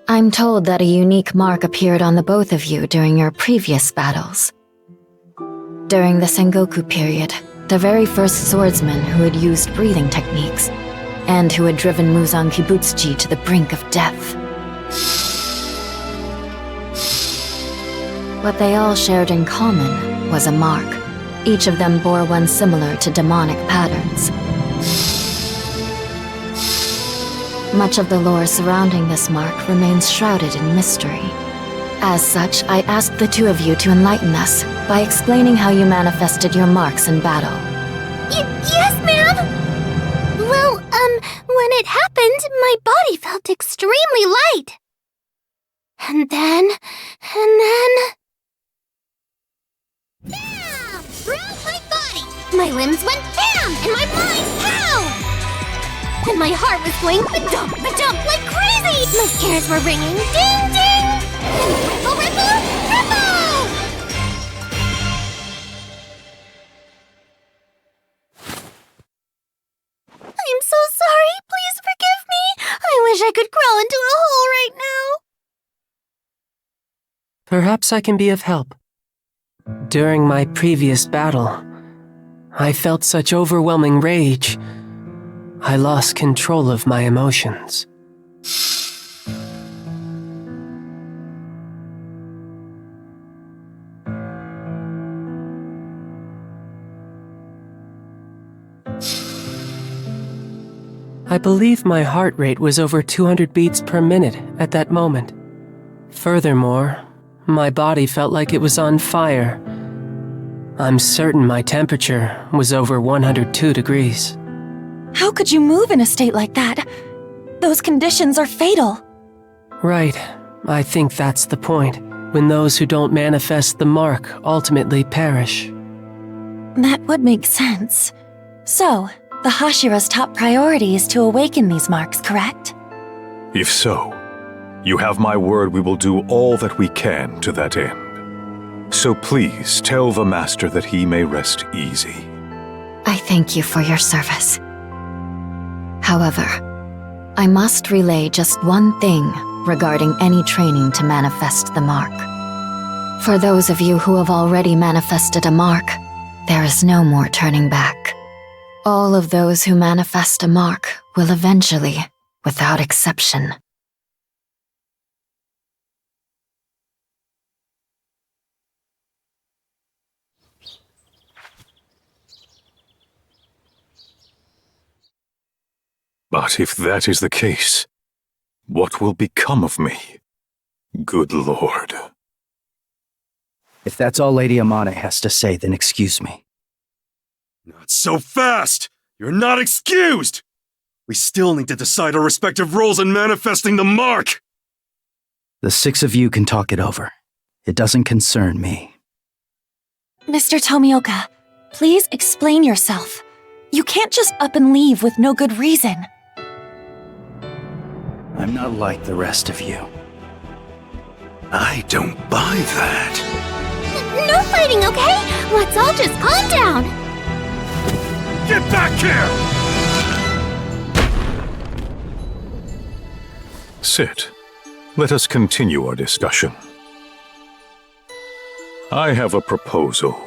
[SPEAKER 20] I'm told that a unique mark appeared on the both of you during your previous battles. During the Sengoku period, the very first swordsman who had used breathing techniques, and who had driven Muzan Kibutsuji to the brink of death. What they all shared in common was a mark. Each of them bore one similar to demonic patterns. Much of the lore surrounding this mark remains shrouded in mystery. As such, I asked the two of you to enlighten us by explaining how you manifested your marks in battle.
[SPEAKER 10] Yes, ma'am! Well, when it happened, my body felt extremely light. And then... BAM! Throughout my body! My limbs went BAM! And my mind POW! And my heart was going ba-dump, ba-dump like crazy! My ears were ringing ding, ding! And ripple, ripple, ripple! I'm so sorry. Please forgive me. I wish I could crawl into a hole right now.
[SPEAKER 15] Perhaps I can be of help. During my previous battle, I felt such overwhelming rage. I lost control of my emotions. I believe my heart rate was over 200 beats per minute at that moment. Furthermore, my body felt like it was on fire. I'm certain my temperature was over 102 degrees.
[SPEAKER 20] How could you move in a state like that? Those conditions are fatal.
[SPEAKER 15] Right. I think that's the point. When those who don't manifest the mark ultimately perish.
[SPEAKER 20] That would make sense. So, the Hashira's top priority is to awaken these marks, correct?
[SPEAKER 14] If so, you have my word we will do all that we can to that end. So please tell the Master that he may rest easy.
[SPEAKER 20] I thank you for your service. However, I must relay just one thing regarding any training to manifest the mark. For those of you who have already manifested a mark, there is no more turning back. All of those who manifest a mark will eventually, without exception.
[SPEAKER 14] But if that is the case, what will become of me? Good Lord.
[SPEAKER 4] If that's all Lady Amane has to say, then excuse me.
[SPEAKER 9] Not so fast! You're not excused! We still need to decide our respective roles in manifesting the mark!
[SPEAKER 4] The 6 of you can talk it over. It doesn't concern me.
[SPEAKER 16] Mr. Tomioka, please explain yourself. You can't just up and leave with no good reason.
[SPEAKER 4] I'm not like the rest of you.
[SPEAKER 9] I don't buy that.
[SPEAKER 10] No fighting, okay? Let's all just calm down.
[SPEAKER 9] Get back here!
[SPEAKER 14] Sit. Let us continue our discussion. I have a proposal.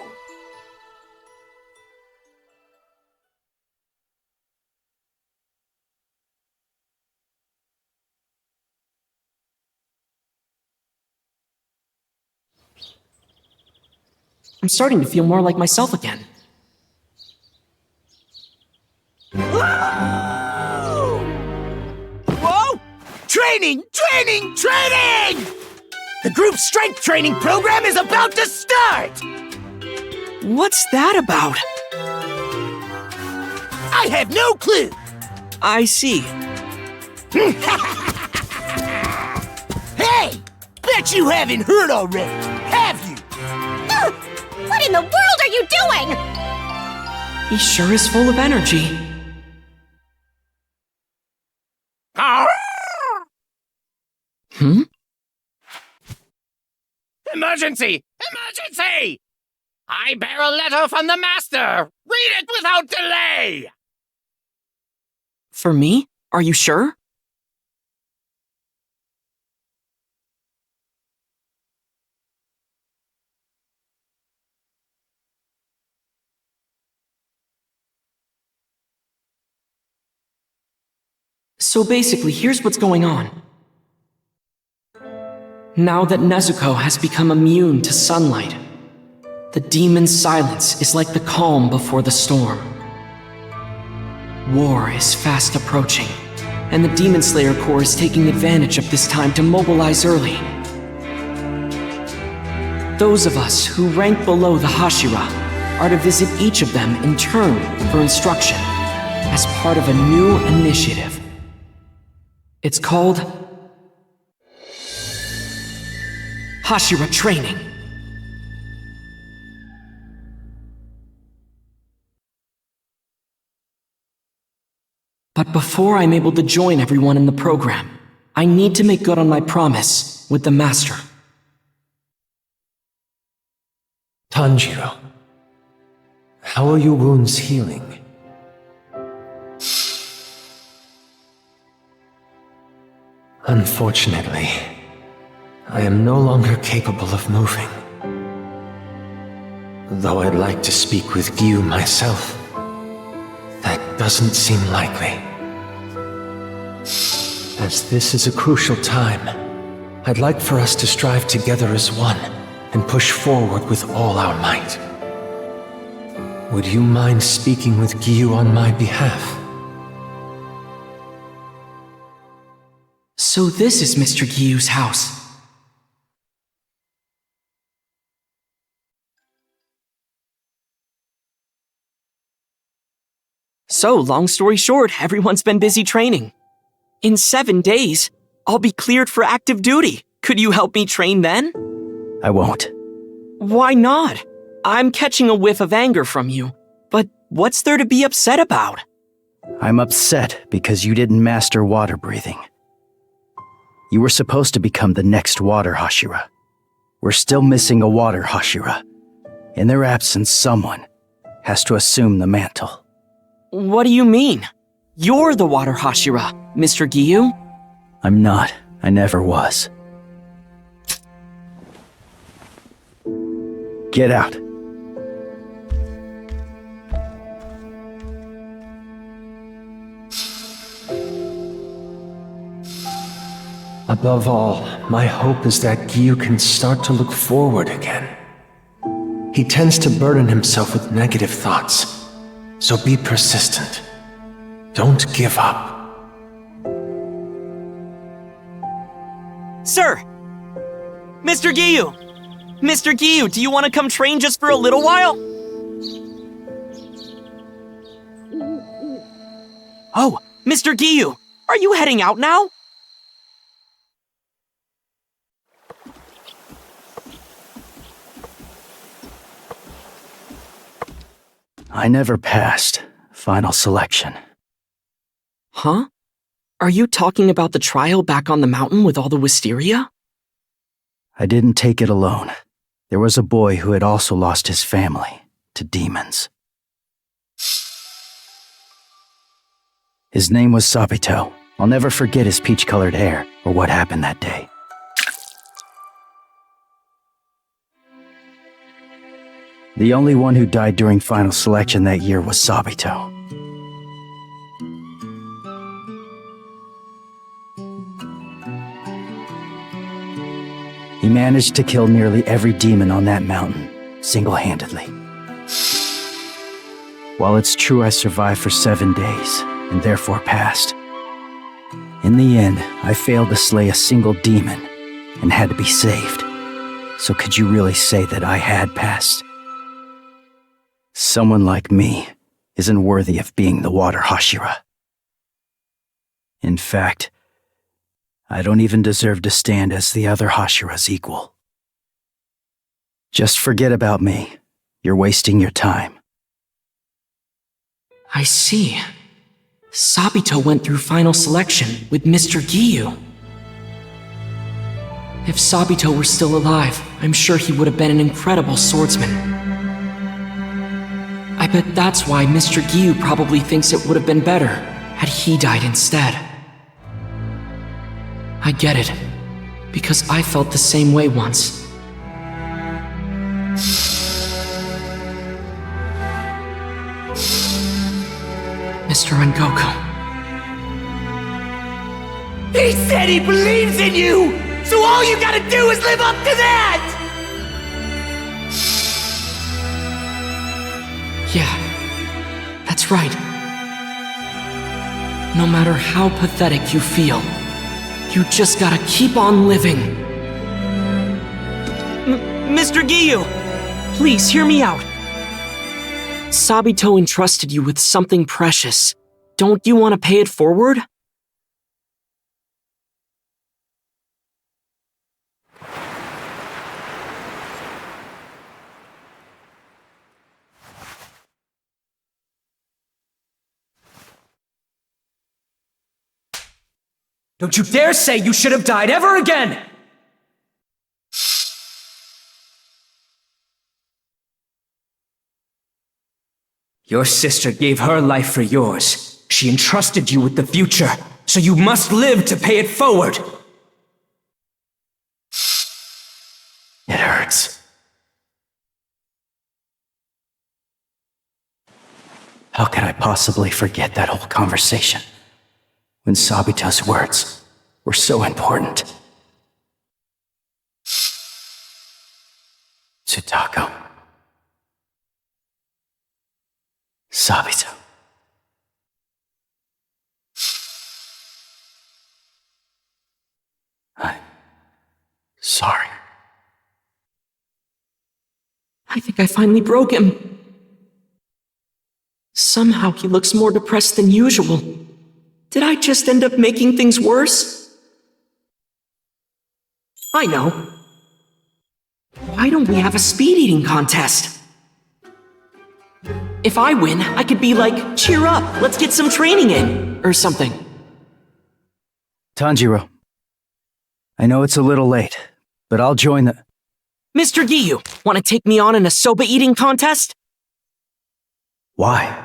[SPEAKER 1] I'm starting to feel more like myself again.
[SPEAKER 7] Whoa! Training! Training! Training! The group strength training program is about to start!
[SPEAKER 1] What's that about?
[SPEAKER 7] I have no clue!
[SPEAKER 1] I see.
[SPEAKER 7] Hey! Bet you haven't heard already, have you?
[SPEAKER 10] What in the world are you doing?
[SPEAKER 1] He sure is full of energy. Hmm?
[SPEAKER 3] Emergency! Emergency! I bear a letter from the Master! Read it without delay!
[SPEAKER 1] For me? Are you sure? So basically, here's what's going on. Now that Nezuko has become immune to sunlight, the demon's silence is like the calm before the storm. War is fast approaching, and the Demon Slayer Corps is taking advantage of this time to mobilize early. Those of us who rank below the Hashira are to visit each of them in turn for instruction, as part of a new initiative. It's called Hashira Training. But before I'm able to join everyone in the program, I need to make good on my promise with the Master.
[SPEAKER 17] Tanjiro, how are your wounds healing? Unfortunately, I am no longer capable of moving. Though I'd like to speak with Gyu myself, that doesn't seem likely. As this is a crucial time, I'd like for us to strive together as one and push forward with all our might. Would you mind speaking with Gyu on my behalf?
[SPEAKER 1] So this is Mr. Gyu's house. So, long story short, everyone's been busy training. In 7 days, I'll be cleared for active duty. Could you help me train then?
[SPEAKER 4] I won't.
[SPEAKER 1] Why not? I'm catching a whiff of anger from you. But what's there to be upset about?
[SPEAKER 4] I'm upset because you didn't master water breathing. You were supposed to become the next water Hashira. We're still missing a water Hashira. In their absence, someone has to assume the mantle.
[SPEAKER 1] What do you mean? You're the water Hashira, Mr. Gyu?
[SPEAKER 4] I'm not. I never was. Get out.
[SPEAKER 17] Above all, my hope is that Giyu can start to look forward again. He tends to burden himself with negative thoughts, so be persistent. Don't give up.
[SPEAKER 2] Sir! Mr. Giyu! Mr. Giyu, do you want to come train just for a little while? Oh, Mr. Giyu, are you heading out now?
[SPEAKER 4] I never passed final selection.
[SPEAKER 1] Huh? Are you talking about the trial back on the mountain with all the wisteria?
[SPEAKER 4] I didn't take it alone. There was a boy who had also lost his family to demons. His name was Sabito. I'll never forget his peach-colored hair or what happened that day. The only one who died during final selection that year was Sabito. He managed to kill nearly every demon on that mountain, single-handedly. While it's true I survived for 7 days, and therefore passed, in the end, I failed to slay a single demon, and had to be saved. So could you really say that I had passed? Someone like me isn't worthy of being the Water Hashira. In fact, I don't even deserve to stand as the other Hashira's equal. Just forget about me. You're wasting your time.
[SPEAKER 1] I see. Sabito went through final selection with Mr. Giyu. If Sabito were still alive, I'm sure he would have been an incredible swordsman. I bet that's why Mr. Giyu probably thinks it would have been better had he died instead. I get it, because I felt the same way once. Mr. Rengoku.
[SPEAKER 7] He said he believes in you! So all you gotta do is live up to that!
[SPEAKER 1] Yeah, that's right. No matter how pathetic you feel, you just gotta keep on living.
[SPEAKER 2] Mr. Giyu, please hear me out.
[SPEAKER 1] Sabito entrusted you with something precious. Don't you want to pay it forward?
[SPEAKER 7] Don't you dare say you should have died ever again! Your sister gave her life for yours. She entrusted you with the future, so you must live to pay it forward.
[SPEAKER 4] It hurts. How could I possibly forget that whole conversation? When Sabito's words were so important. Tsutako. Sabito. I'm sorry.
[SPEAKER 1] I think I finally broke him. Somehow he looks more depressed than usual. Did I just end up making things worse? I know. Why don't we have a speed eating contest? If I win, I could be like, cheer up, let's get some training in, or something.
[SPEAKER 4] Tanjiro, I know it's a little late, but I'll join the...
[SPEAKER 1] Mr. Giyu, want to take me on in a soba eating contest?
[SPEAKER 4] Why?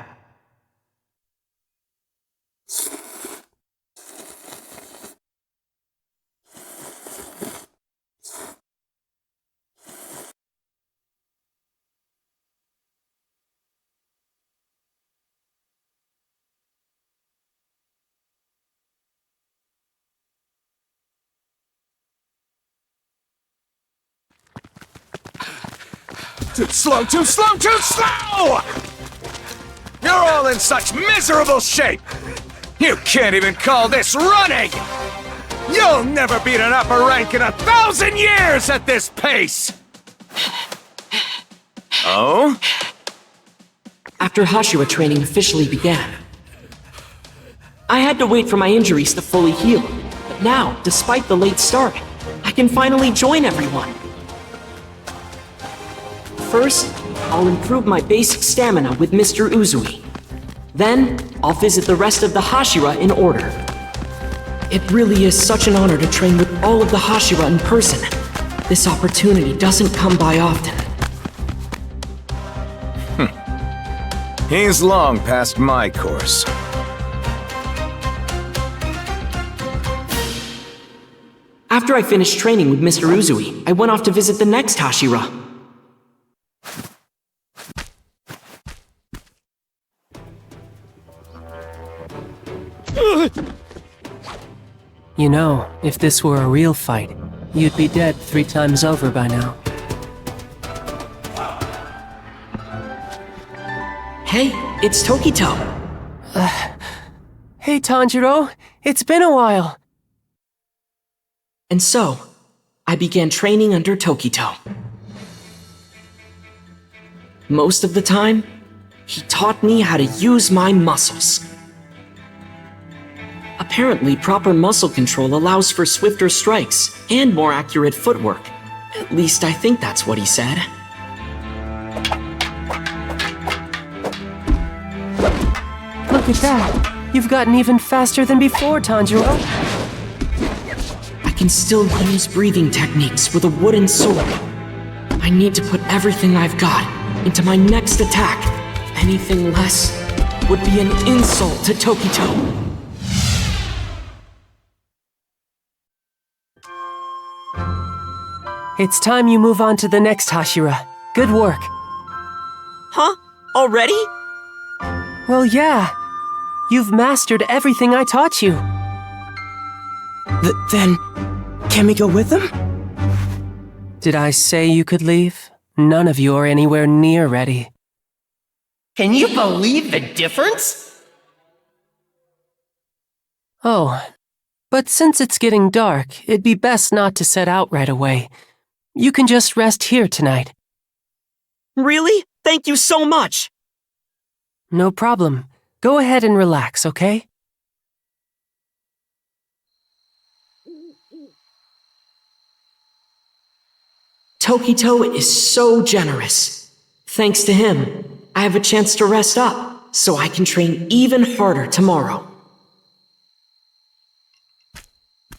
[SPEAKER 3] Too slow, too slow, too slow! You're all in such miserable shape! You can't even call this running! You'll never beat an upper rank in 1,000 years at this pace!
[SPEAKER 2] Oh?
[SPEAKER 1] After Hashira training officially began, I had to wait for my injuries to fully heal. But now, despite the late start, I can finally join everyone. First, I'll improve my basic stamina with Mr. Uzui. Then, I'll visit the rest of the Hashira in order. It really is such an honor to train with all of the Hashira in person. This opportunity doesn't come by often.
[SPEAKER 3] He's long past my course.
[SPEAKER 1] After I finished training with Mr. Uzui, I went off to visit the next Hashira.
[SPEAKER 15] You know, if this were a real fight, you'd be dead 3 times over by now.
[SPEAKER 1] Hey, it's Tokito.
[SPEAKER 15] Hey, Tanjiro. It's been a while.
[SPEAKER 1] And so, I began training under Tokito. Most of the time, he taught me how to use my muscles. Apparently, proper muscle control allows for swifter strikes and more accurate footwork. At least I think that's what he said.
[SPEAKER 15] Look at that. You've gotten even faster than before, Tanjiro.
[SPEAKER 1] I can still use breathing techniques with a wooden sword. I need to put everything I've got into my next attack. Anything less would be an insult to Tokito.
[SPEAKER 15] It's time you move on to the next Hashira. Good work.
[SPEAKER 2] Huh? Already?
[SPEAKER 15] Well, yeah. You've mastered everything I taught you.
[SPEAKER 7] Then, can we go with them?
[SPEAKER 15] Did I say you could leave? None of you are anywhere near ready.
[SPEAKER 3] Can you believe the difference?
[SPEAKER 15] Oh, but since it's getting dark, it'd be best not to set out right away. You can just rest here tonight.
[SPEAKER 2] Really? Thank you so much!
[SPEAKER 15] No problem. Go ahead and relax, okay?
[SPEAKER 1] Tokito is so generous. Thanks to him, I have a chance to rest up, so I can train even harder tomorrow.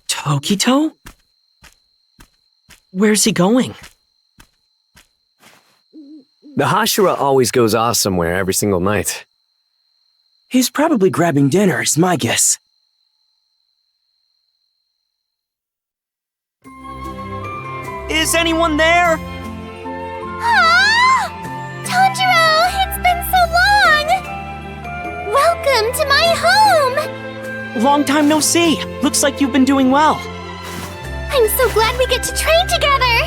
[SPEAKER 1] Tokito? Where's he going?
[SPEAKER 6] The Hashira always goes off somewhere every single night.
[SPEAKER 7] He's probably grabbing dinner, is my guess.
[SPEAKER 2] Is anyone there?
[SPEAKER 10] Ah! Tanjiro, it's been so long! Welcome to my home!
[SPEAKER 2] Long time no see. Looks like you've been doing well.
[SPEAKER 10] I'm so glad we get to train together!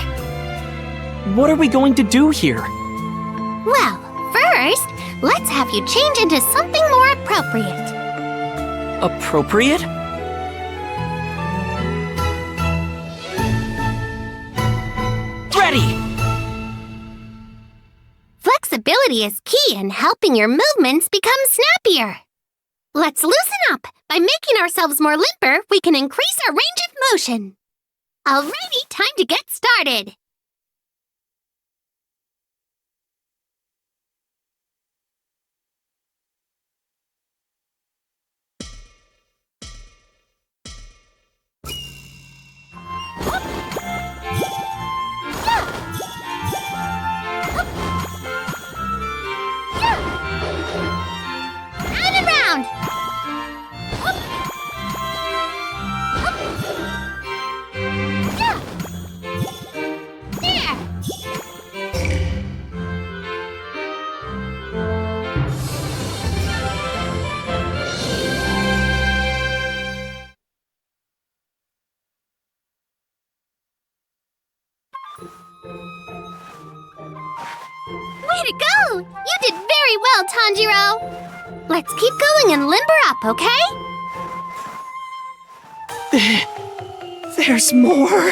[SPEAKER 1] What are we going to do here?
[SPEAKER 10] Well, first, let's have you change into something more appropriate.
[SPEAKER 1] Appropriate? Ready!
[SPEAKER 10] Flexibility is key in helping your movements become snappier. Let's loosen up. By making ourselves more limber, we can increase our range of motion. Alrighty, time to get started. And around. you! You did very well, Tanjiro! Let's keep going and limber up, okay?
[SPEAKER 2] There's more.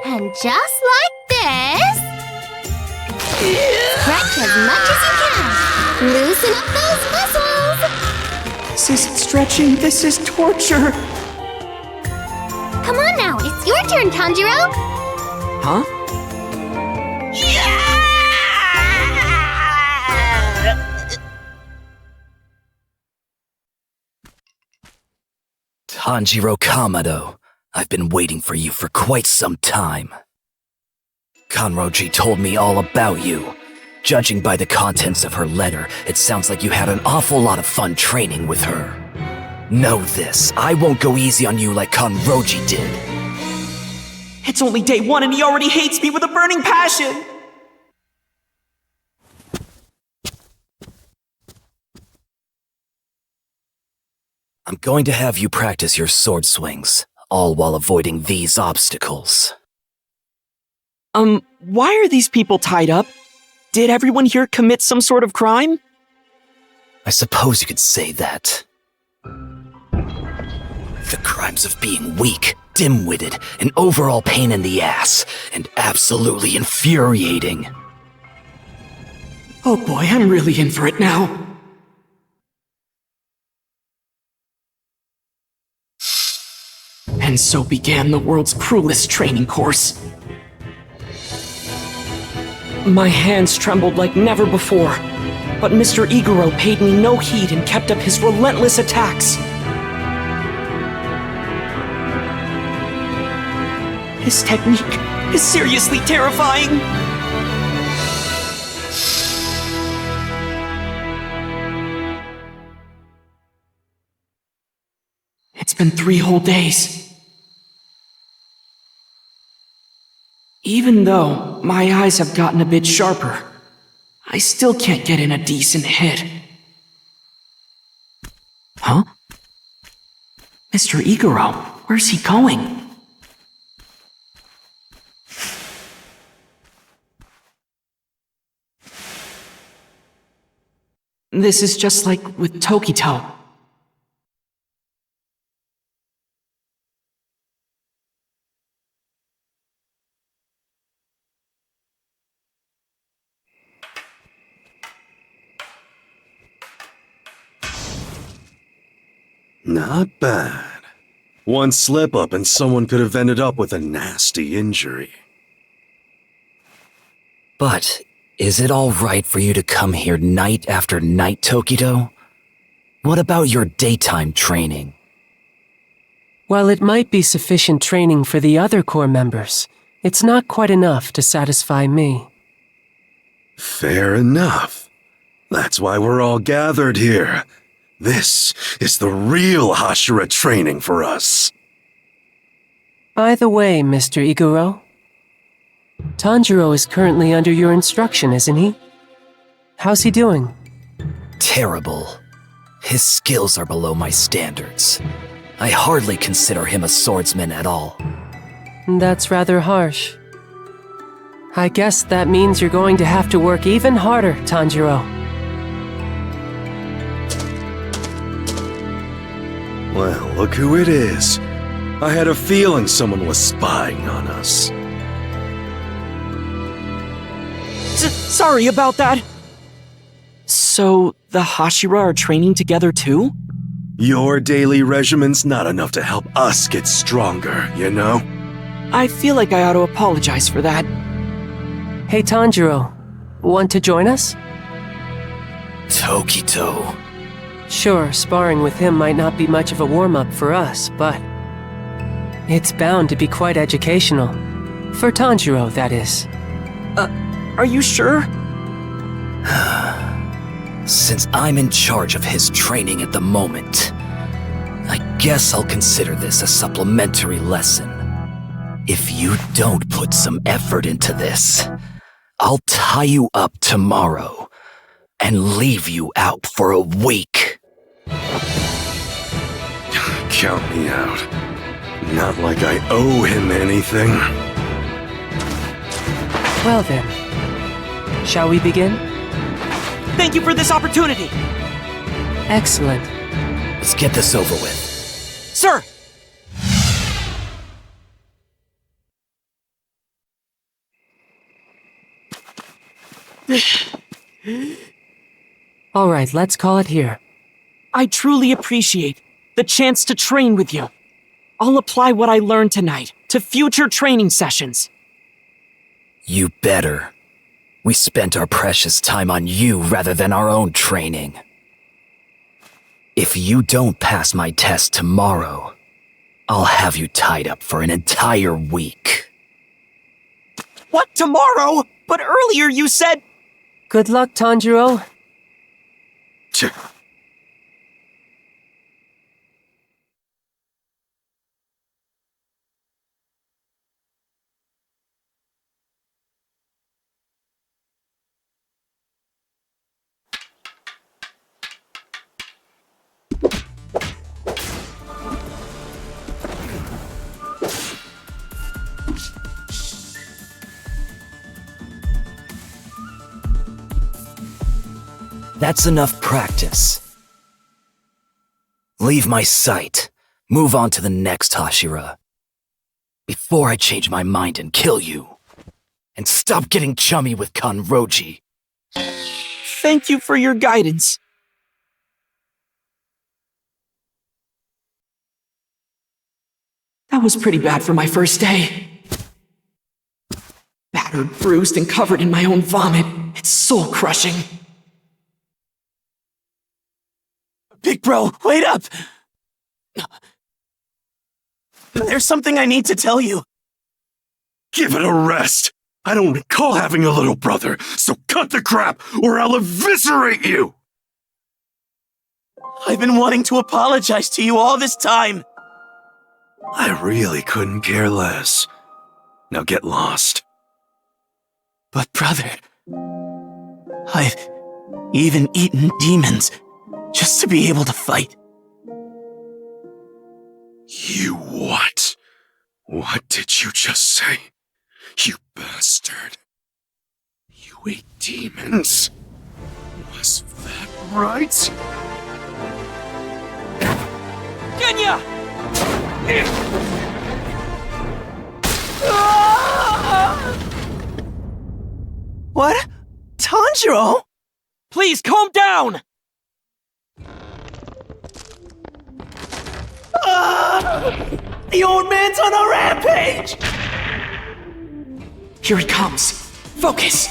[SPEAKER 10] And just like this... Stretch as much as you can! Loosen up those muscles!
[SPEAKER 2] This isn't stretching, this is torture.
[SPEAKER 10] Come on now, it's your turn, Tanjiro!
[SPEAKER 2] Huh?
[SPEAKER 23] Tanjiro Kamado, I've been waiting for you for quite some time. Kanroji told me all about you. Judging by the contents of her letter, it sounds like you had an awful lot of fun training with her. Know this, I won't go easy on you like Kanroji did.
[SPEAKER 2] It's only day 1 and he already hates me with a burning passion!
[SPEAKER 23] I'm going to have you practice your sword swings, all while avoiding these obstacles.
[SPEAKER 2] Why are these people tied up? Did everyone here commit some sort of crime?
[SPEAKER 23] I suppose you could say that. The crimes of being weak, dim-witted, an overall pain in the ass, and absolutely infuriating.
[SPEAKER 1] Oh boy, I'm really in for it now. And so began the world's cruelest training course. My hands trembled like never before, but Mr. Iguro paid me no heed and kept up his relentless attacks. His technique is seriously terrifying. It's been 3 whole days. Even though my eyes have gotten a bit sharper, I still can't get in a decent hit. Huh? Mr. Iguro, where's he going? This is just like with Tokito.
[SPEAKER 9] Not bad. One slip-up and someone could have ended up with a nasty injury.
[SPEAKER 23] But, is it all right for you to come here night after night, Tokito? What about your daytime training?
[SPEAKER 15] While it might be sufficient training for the other Corps members, it's not quite enough to satisfy me.
[SPEAKER 9] Fair enough. That's why we're all gathered here. This is the real Hashira training for us.
[SPEAKER 15] By the way, Mr. Iguro, Tanjiro is currently under your instruction, isn't he? How's he doing?
[SPEAKER 23] Terrible. His skills are below my standards. I hardly consider him a swordsman at all.
[SPEAKER 15] That's rather harsh. I guess that means you're going to have to work even harder, Tanjiro.
[SPEAKER 9] Well, look who it is. I had a feeling someone was spying on us.
[SPEAKER 2] Sorry about that. So, the Hashira are training together too?
[SPEAKER 9] Your daily regimen's not enough to help us get stronger, you know?
[SPEAKER 2] I feel like I ought to apologize for that.
[SPEAKER 15] Hey Tanjiro, want to join us?
[SPEAKER 23] Tokito.
[SPEAKER 15] Sure, sparring with him might not be much of a warm-up for us, but it's bound to be quite educational. For Tanjiro, that is.
[SPEAKER 2] Are you sure?
[SPEAKER 23] Since I'm in charge of his training at the moment, I guess I'll consider this a supplementary lesson. If you don't put some effort into this, I'll tie you up tomorrow and leave you out for a week.
[SPEAKER 9] Count me out. Not like I owe him anything.
[SPEAKER 15] Well then, Shall we begin?
[SPEAKER 2] Thank you for this opportunity!
[SPEAKER 15] Excellent.
[SPEAKER 23] Let's get this over with.
[SPEAKER 2] Sir!
[SPEAKER 15] All right, let's call it here.
[SPEAKER 2] I truly appreciate the chance to train with you. I'll apply what I learned tonight to future training sessions.
[SPEAKER 23] You better. We spent our precious time on you rather than our own training. If you don't pass my test tomorrow, I'll have you tied up for an entire week.
[SPEAKER 2] What, tomorrow? But earlier you said...
[SPEAKER 15] Good luck, Tanjiro.
[SPEAKER 23] That's enough practice. Leave my sight. Move on to the next Hashira. Before I change my mind and kill you. And stop getting chummy with Kanroji.
[SPEAKER 2] Thank you for your guidance. That was pretty bad for my first day. Battered, bruised, and covered in my own vomit. It's soul-crushing.
[SPEAKER 7] Big bro, wait up! There's something I need to tell you.
[SPEAKER 9] Give it a rest! I don't recall having a little brother, so cut the crap or I'll eviscerate you!
[SPEAKER 7] I've been wanting to apologize to you all this time.
[SPEAKER 9] I really couldn't care less. Now get lost.
[SPEAKER 7] But brother, I've even eaten demons just to be able to fight.
[SPEAKER 9] You what? What did you just say? You bastard. You ate demons? Was that right?
[SPEAKER 2] Genya!
[SPEAKER 7] What? Tanjiro?
[SPEAKER 2] Please, calm down!
[SPEAKER 7] The old man's on a rampage!
[SPEAKER 2] Here he comes. Focus!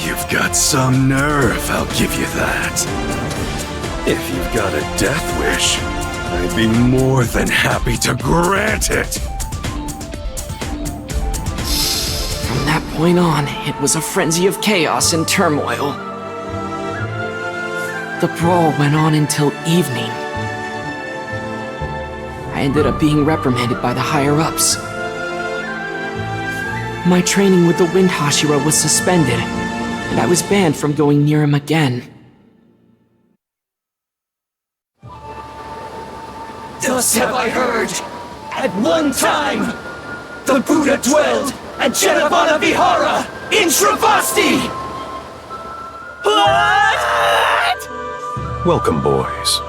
[SPEAKER 9] You've got some nerve, I'll give you that. If you've got a death wish, I'd be more than happy to grant it.
[SPEAKER 1] From that point on, it was a frenzy of chaos and turmoil. The brawl went on until evening. I ended up being reprimanded by the higher-ups. My training with the Wind Hashira was suspended, and I was banned from going near him again.
[SPEAKER 7] Thus have I heard. At one time, the Buddha dwelled at Jetavana Vihara in Shravasti! What?
[SPEAKER 14] Welcome, boys.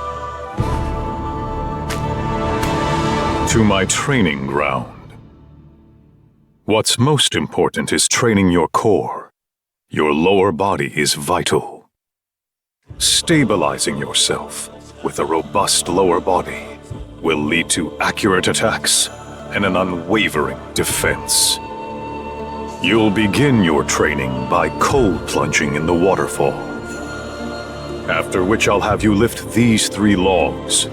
[SPEAKER 14] To my training ground. What's most important is training your core. Your lower body is vital. Stabilizing yourself with a robust lower body will lead to accurate attacks and an unwavering defense. You'll begin your training by cold plunging in the waterfall. After which I'll have you lift these 3 logs.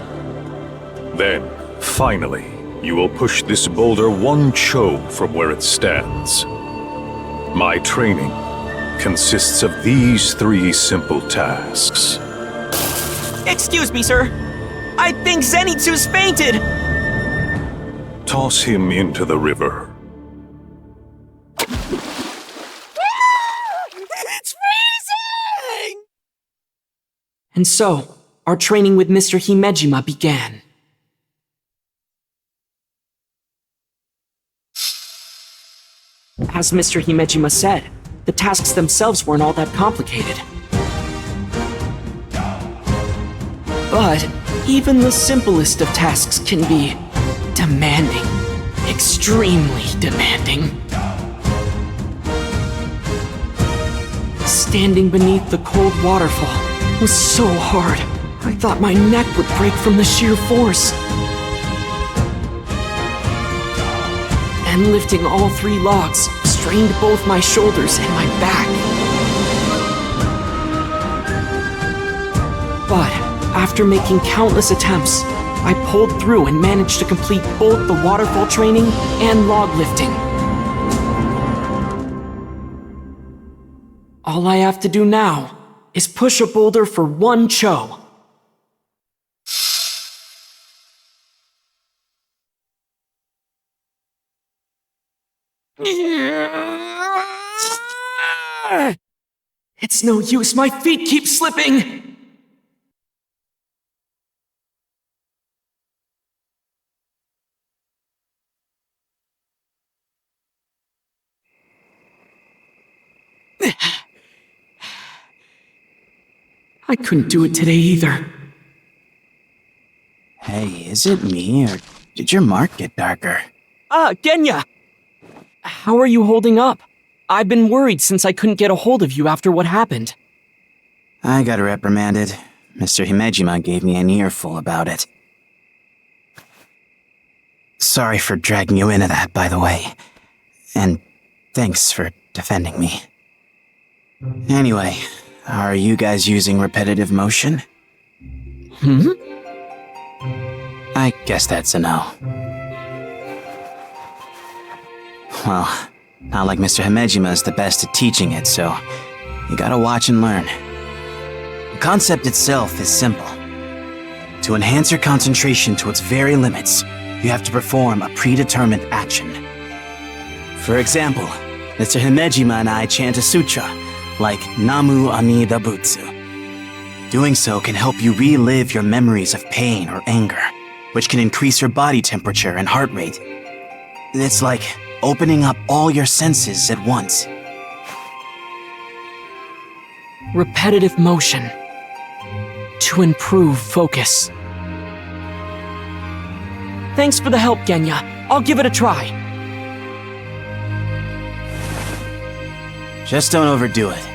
[SPEAKER 14] Then, finally, you will push this boulder 1 cho from where it stands. My training consists of these 3 simple tasks.
[SPEAKER 2] Excuse me, sir. I think Zenitsu's fainted!
[SPEAKER 14] Toss him into the river.
[SPEAKER 7] It's freezing!
[SPEAKER 1] And so,
[SPEAKER 2] our training with Mr. Himejima began. As Mr. Himejima said, the tasks themselves weren't all that complicated. But even the simplest of tasks can be demanding. Extremely demanding. Standing beneath the cold waterfall was so hard. I thought my neck would break from the sheer force. And lifting all 3 logs strained both my shoulders and my back. But after making countless attempts, I pulled through and managed to complete both the waterfall training and log lifting. All I have to do now is push a boulder for 1 cho. It's no use, my feet keep slipping! I couldn't do it today either.
[SPEAKER 12] Hey, is it me, or did your mark get darker?
[SPEAKER 2] Genya! How are you holding up? I've been worried since I couldn't get a hold of you after what happened.
[SPEAKER 12] I got reprimanded. Mr. Himejima gave me an earful about it. Sorry for dragging you into that, by the way. And thanks for defending me. Anyway, are you guys using repetitive motion? I guess that's a no. Well, not like Mr. Himejima is the best at teaching it, so you gotta watch and learn. The concept itself is simple. To enhance your concentration to its very limits, you have to perform a predetermined action. For example, Mr. Himejima and I chant a sutra, like Namu Amida Butsu. Doing so can help you relive your memories of pain or anger, which can increase your body temperature and heart rate. It's like opening up all your senses at once.
[SPEAKER 2] Repetitive motion. To improve focus. Thanks for the help, Genya. I'll give it a try.
[SPEAKER 12] Just don't overdo it.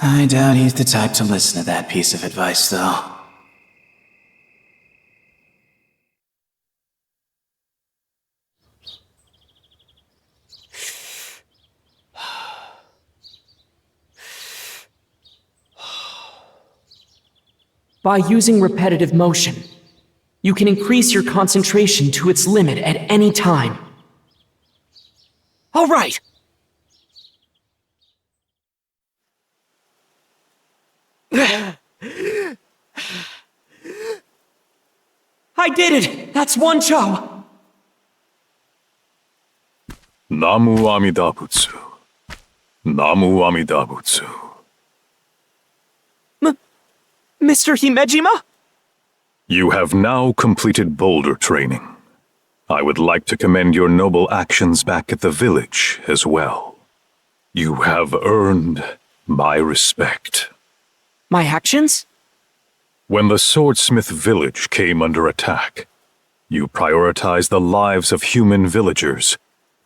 [SPEAKER 12] I doubt he's the type to listen to that piece of advice, though.
[SPEAKER 2] By using repetitive motion, you can increase your concentration to its limit at any time. All right! I did it! That's 1 cho!
[SPEAKER 14] Namu Amida Butsu. Namu Amida Butsu.
[SPEAKER 2] Mr. Himejima?
[SPEAKER 14] You have now completed boulder training. I would like to commend your noble actions back at the village as well. You have earned my respect.
[SPEAKER 2] My actions?
[SPEAKER 14] When the Swordsmith village came under attack, you prioritized the lives of human villagers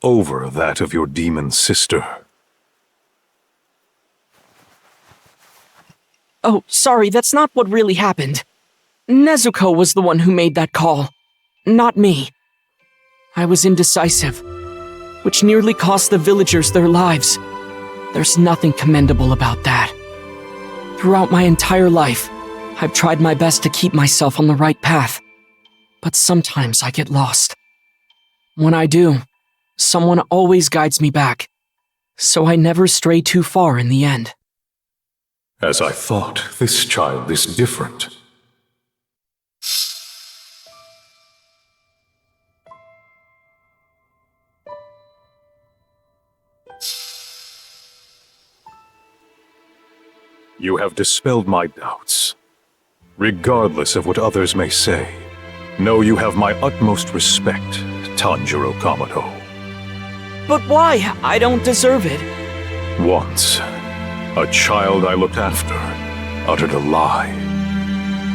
[SPEAKER 14] over that of your demon sister.
[SPEAKER 2] Oh, sorry, that's not what really happened. Nezuko was the one who made that call, not me. I was indecisive, which nearly cost the villagers their lives. There's nothing commendable about that. Throughout my entire life, I've tried my best to keep myself on the right path, but sometimes I get lost. When I do, someone always guides me back, so I never stray too far in the end.
[SPEAKER 14] As I thought, this child is different. You have dispelled my doubts. Regardless of what others may say, know you have my utmost respect, Tanjiro Kamado.
[SPEAKER 2] But why? I don't deserve it.
[SPEAKER 14] Once, a child I looked after uttered a lie.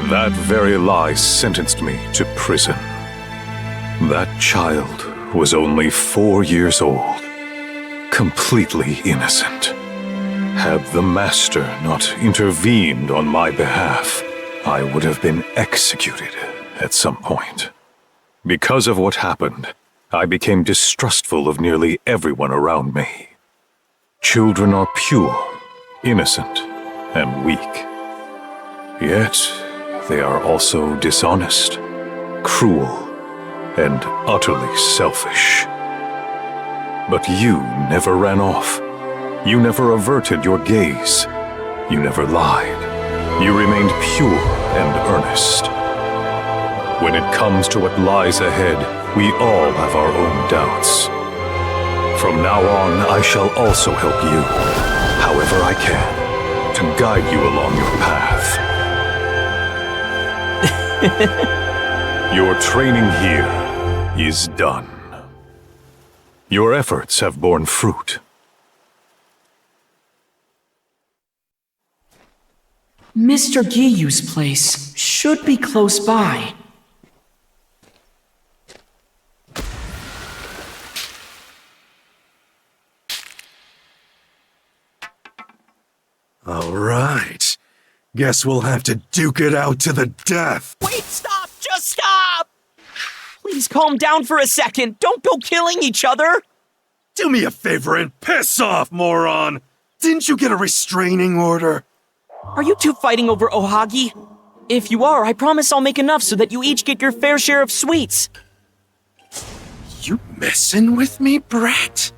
[SPEAKER 14] That very lie sentenced me to prison. That child was only 4 years old, completely innocent. Had the Master not intervened on my behalf, I would have been executed at some point. Because of what happened, I became distrustful of nearly everyone around me. Children are pure, innocent, and weak. Yet, they are also dishonest, cruel, and utterly selfish. But you never ran off. You never averted your gaze. You never lied. You remained pure and earnest. When it comes to what lies ahead, we all have our own doubts. From now on, I shall also help you, however I can, to guide you along your path. Your training here is done. Your efforts have borne fruit.
[SPEAKER 2] Mr. Giyu's place should be close by.
[SPEAKER 9] All right. Guess we'll have to duke it out to the death.
[SPEAKER 2] Wait, stop! Just stop! Please calm down for a second. Don't go killing each other.
[SPEAKER 9] Do me a favor and piss off, moron! Didn't you get a restraining order?
[SPEAKER 2] Are you two fighting over Ohagi? If you are, I promise I'll make enough so that you each get your fair share of sweets.
[SPEAKER 9] You messing with me, brat?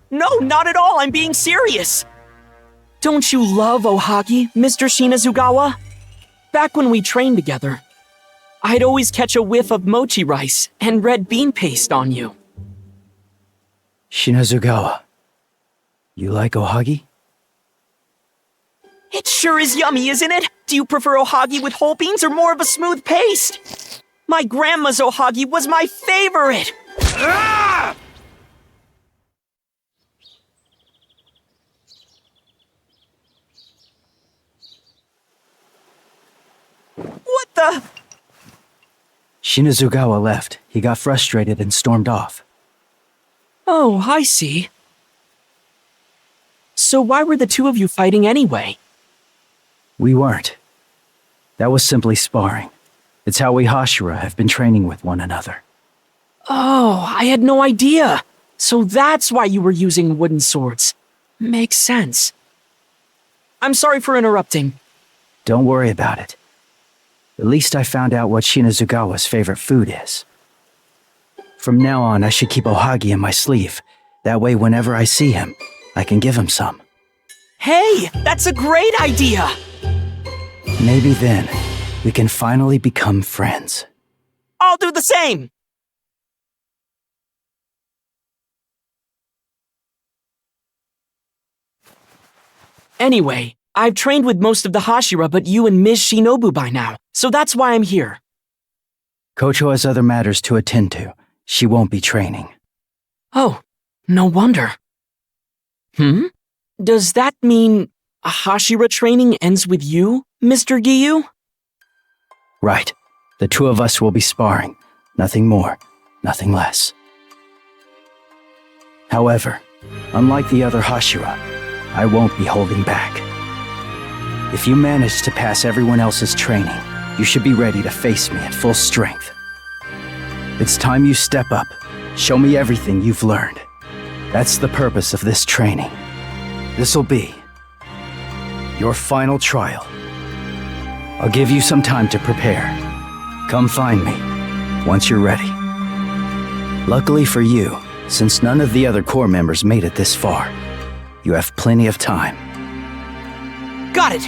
[SPEAKER 2] No, not at all. I'm being serious. Don't you love Ohagi, Mr. Shinazugawa? Back when we trained together, I'd always catch a whiff of mochi rice and red bean paste on you.
[SPEAKER 4] Shinazugawa, you like Ohagi?
[SPEAKER 2] It sure is yummy, isn't it? Do you prefer Ohagi with whole beans or more of a smooth paste? My grandma's Ohagi was my favorite!
[SPEAKER 9] Ah!
[SPEAKER 2] What the?
[SPEAKER 4] Shinazugawa left. He got frustrated and stormed off.
[SPEAKER 2] Oh, I see. So why were the two of you fighting anyway?
[SPEAKER 4] We weren't. That was simply sparring. It's how we Hashira have been training with one another.
[SPEAKER 2] Oh, I had no idea. So that's why you were using wooden swords. Makes sense. I'm sorry for interrupting.
[SPEAKER 4] Don't worry about it. At least I found out what Shinazugawa's favorite food is. From now on, I should keep Ohagi in my sleeve. That way, whenever I see him, I can give him some.
[SPEAKER 2] Hey, that's a great idea!
[SPEAKER 4] Maybe then, we can finally become friends.
[SPEAKER 2] I'll do the same! Anyway, I've trained with most of the Hashira but you and Ms. Shinobu by now, so that's why I'm here.
[SPEAKER 4] Kocho has other matters to attend to. She won't be training.
[SPEAKER 2] Oh, no wonder. Does that mean Hashira training ends with you, Mr. Giyu?
[SPEAKER 4] Right. The two of us will be sparring. Nothing more, nothing less. However, unlike the other Hashira, I won't be holding back. If you manage to pass everyone else's training, you should be ready to face me at full strength. It's time you step up. Show me everything you've learned. That's the purpose of this training. This'll be your final trial. I'll give you some time to prepare. Come find me once you're ready. Luckily for you, since none of the other Corps members made it this far, you have plenty of time.
[SPEAKER 2] Got it!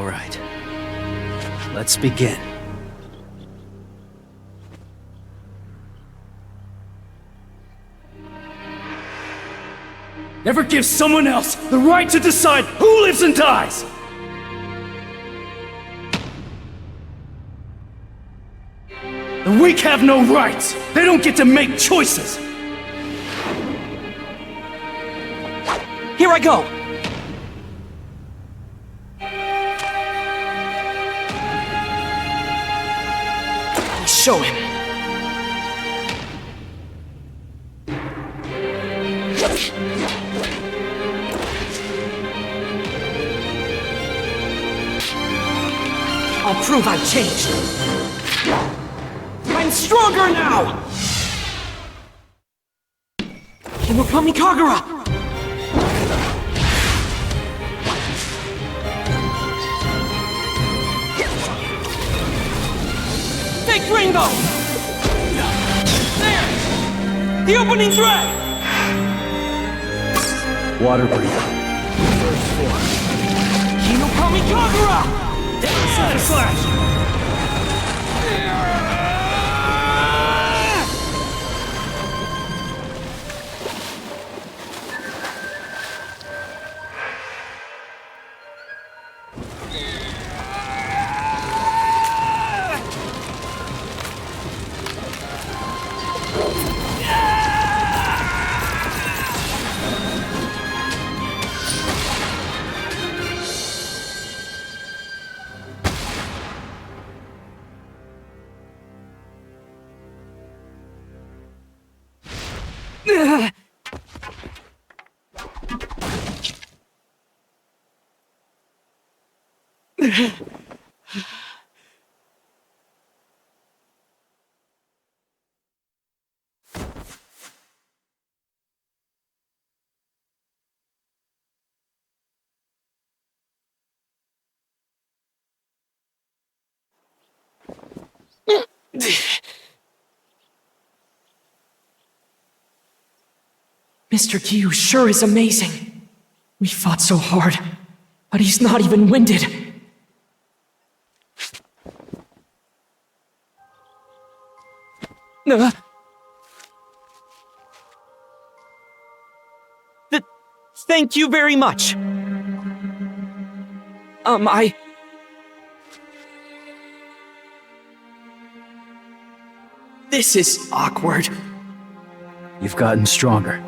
[SPEAKER 23] All right. Let's begin.
[SPEAKER 5] Never give someone else the right to decide who lives and dies! The weak have no rights! They don't get to make choices!
[SPEAKER 2] Here I go! I'll show him. I'll prove I've changed. I'm stronger now! Hinokami Kagura! Fake rainbow! There! The opening thread!
[SPEAKER 23] Water breather.
[SPEAKER 5] First form.
[SPEAKER 2] Hinokami Kagura!
[SPEAKER 5] Silver slash!
[SPEAKER 2] Mr. Giyu sure is amazing. We fought so hard, but he's not even winded. Thank you very much. This is awkward.
[SPEAKER 23] You've gotten stronger.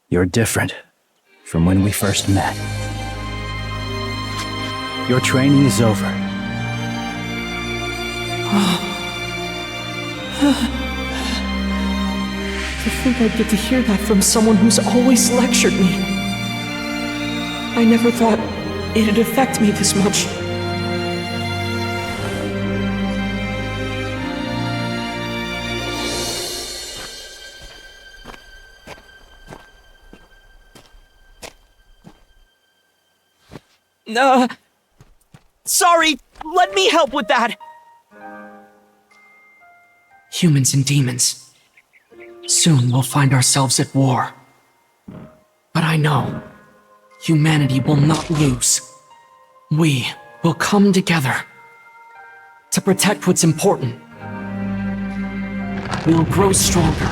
[SPEAKER 23] You're different from when we first met. Your training is over.
[SPEAKER 2] To think I'd get to hear that from someone who's always lectured me. I never thought it'd affect me this much. Sorry, let me help with that! Humans and demons. Soon we'll find ourselves at war. But I know, humanity will not lose. We will come together to protect what's important. We will grow stronger.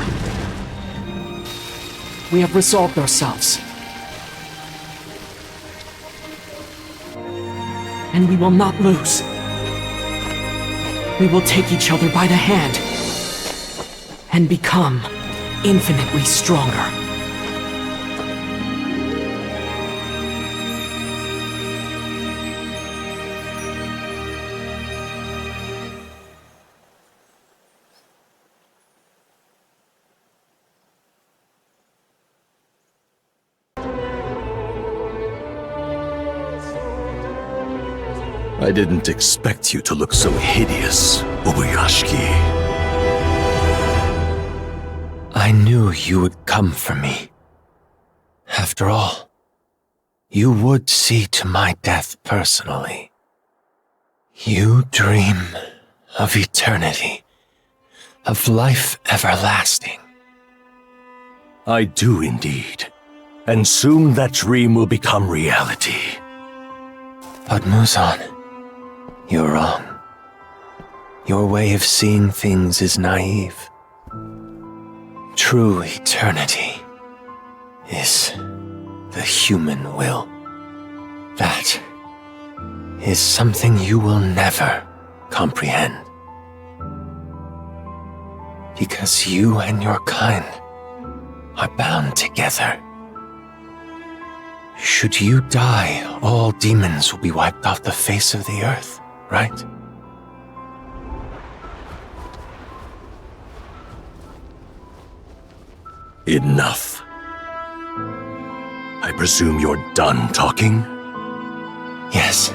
[SPEAKER 2] We have resolved ourselves. And we will not lose. We will take each other by the hand and become infinitely stronger.
[SPEAKER 9] I didn't expect you to look so hideous, Ubuyashiki.
[SPEAKER 17] I knew you would come for me. After all, you would see to my death personally. You dream of eternity, of life everlasting.
[SPEAKER 9] I do indeed.
[SPEAKER 11] And soon that dream will become reality.
[SPEAKER 17] But Muzan, you're wrong. Your way of seeing things is naive. True eternity is the human will. That is something you will never comprehend. Because you and your kind are bound together. Should you die, all demons will be wiped off the face of the earth, right?
[SPEAKER 11] Enough. I presume you're done talking?
[SPEAKER 17] Yes.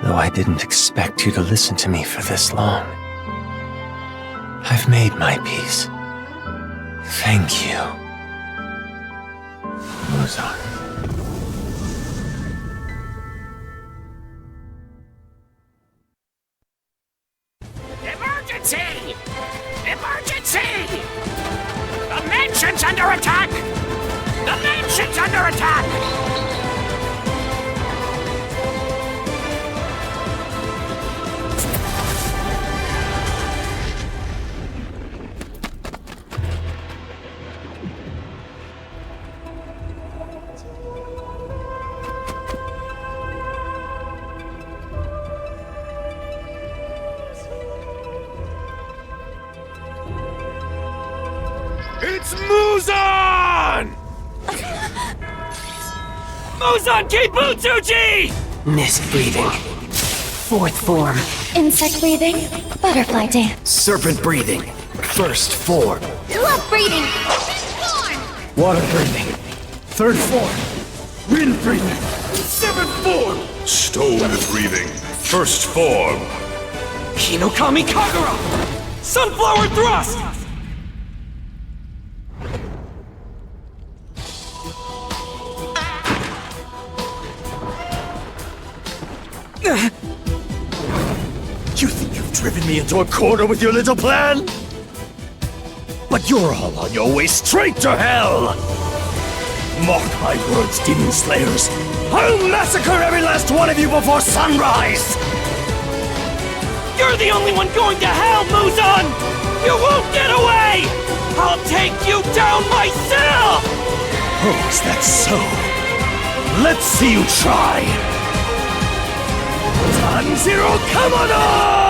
[SPEAKER 17] Though I didn't expect you to listen to me for this long. I've made my peace. Thank you, Muzan.
[SPEAKER 7] Emergency! Emergency! The mansion's under attack! The mansion's under attack!
[SPEAKER 3] It's Muzan! Muzan Kibutsuji!
[SPEAKER 15] Mist breathing. Fourth form.
[SPEAKER 10] Insect breathing. Butterfly dance.
[SPEAKER 23] Serpent breathing. First form.
[SPEAKER 10] Love breathing.
[SPEAKER 5] Water breathing. Third form. Wind breathing.
[SPEAKER 3] Seventh form! Stone breathing. First form.
[SPEAKER 2] Hinokami Kagura! Sunflower thrust!
[SPEAKER 11] You think you've driven me into a corner with your little plan? But you're all on your way straight to hell! Mark my words, Demon Slayers. I'll massacre every last one of you before sunrise!
[SPEAKER 2] You're the only one going to hell, Muzan! You won't get away! I'll take you down myself!
[SPEAKER 11] Oh, is that so? Let's see you try! Tanjiro Kamado!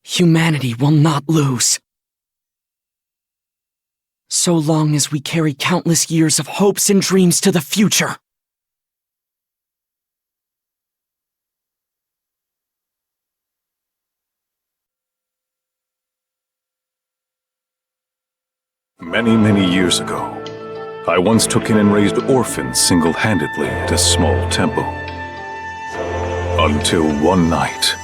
[SPEAKER 2] Humanity will not lose. So long as we carry countless years of hopes and dreams to the future.
[SPEAKER 14] Many, many years ago, I once took in and raised orphans single-handedly at a small temple. Until one night,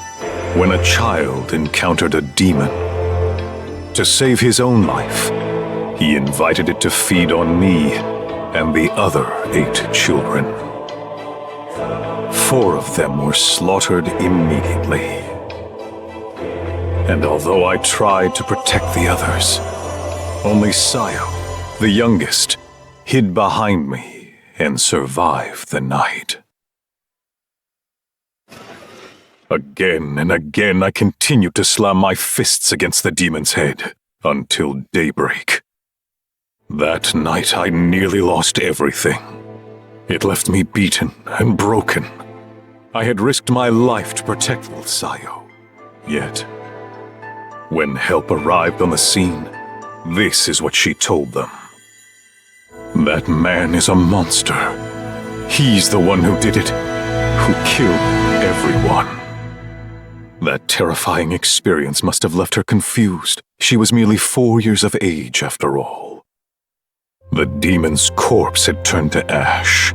[SPEAKER 14] when a child encountered a demon. To save his own life, he invited it to feed on me and the other 8 children. 4 of them were slaughtered immediately. And although I tried to protect the others, only Sayo, the youngest, hid behind me and survived the night. Again and again I continued to slam my fists against the demon's head, until daybreak. That night I nearly lost everything. It left me beaten and broken. I had risked my life to protect little Sayo. Yet, when help arrived on the scene, this is what she told them. That man is a monster. He's the one who did it, who killed everyone. That terrifying experience must have left her confused. She was merely 4 years of age, after all. The demon's corpse had turned to ash,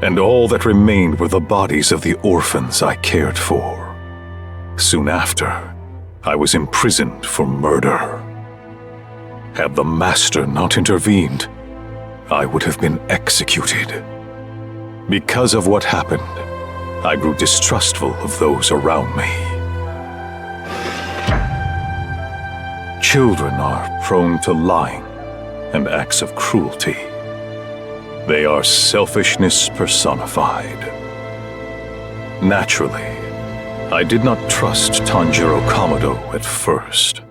[SPEAKER 14] and all that remained were the bodies of the orphans I cared for. Soon after, I was imprisoned for murder. Had the Master not intervened, I would have been executed. Because of what happened, I grew distrustful of those around me. Children are prone to lying and acts of cruelty. They are selfishness personified. Naturally, I did not trust Tanjiro Kamado at first.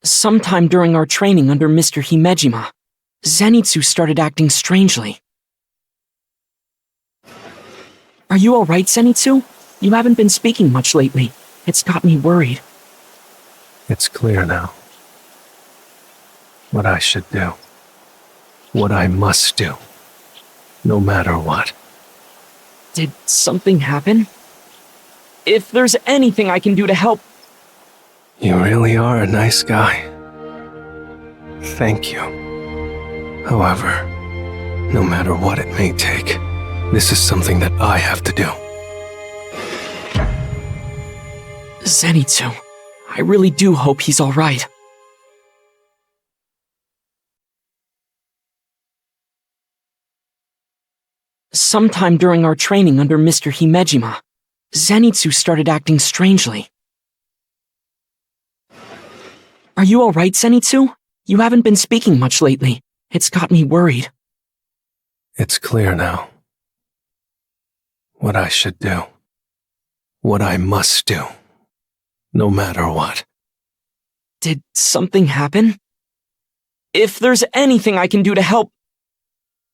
[SPEAKER 2] Sometime during our training under Mr. Himejima, Zenitsu started acting strangely. Are you alright, Zenitsu? You haven't been speaking much lately. It's got me worried.
[SPEAKER 17] It's clear now. What I should do. What I must do. No matter what.
[SPEAKER 2] Did something happen? If there's anything I can do to help...
[SPEAKER 17] You really are a nice guy. Thank you. However, no matter what it may take, this is something that I have to do.
[SPEAKER 2] Zenitsu, I really do hope he's alright. Sometime during our training under Mr. Himejima, Zenitsu started acting strangely. Are you alright, Zenitsu? You haven't been speaking much lately. It's got me worried.
[SPEAKER 17] It's clear now. What I should do. What I must do. No matter what.
[SPEAKER 2] Did something happen? If there's anything I can do to help...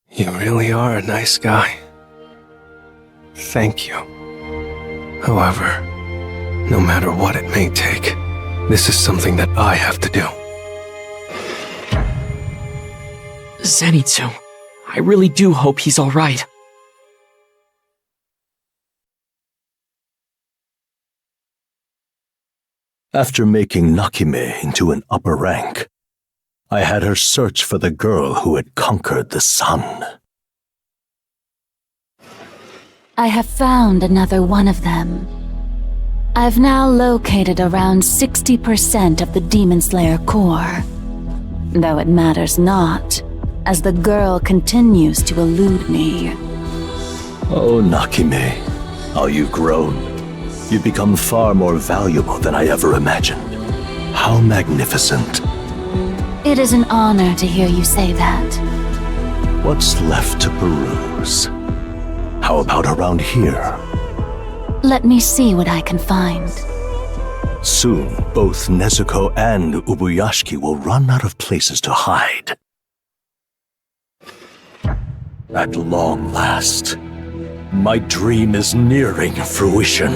[SPEAKER 17] You really are a nice guy. Thank you. However, no matter what it may take, this is something that I have to do.
[SPEAKER 2] Zenitsu, I really do hope he's alright.
[SPEAKER 18] After making Nakime into an upper rank, I had her search for the girl who had conquered the sun.
[SPEAKER 16] I have found another one of them. I've now located around 60% of the Demon Slayer core. Though it matters not, as the girl continues to elude me.
[SPEAKER 18] Oh, Nakime, how you've grown. You've become far more valuable than I ever imagined. How magnificent.
[SPEAKER 16] It is an honor to hear you say that.
[SPEAKER 18] What's left to peruse? How about around here?
[SPEAKER 16] Let me see what I can find.
[SPEAKER 18] Soon, both Nezuko and Ubuyashiki will run out of places to hide. At long last, my dream is nearing fruition.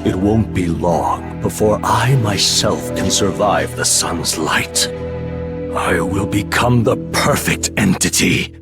[SPEAKER 18] It won't be long before I myself can survive the sun's light. I will become the perfect entity.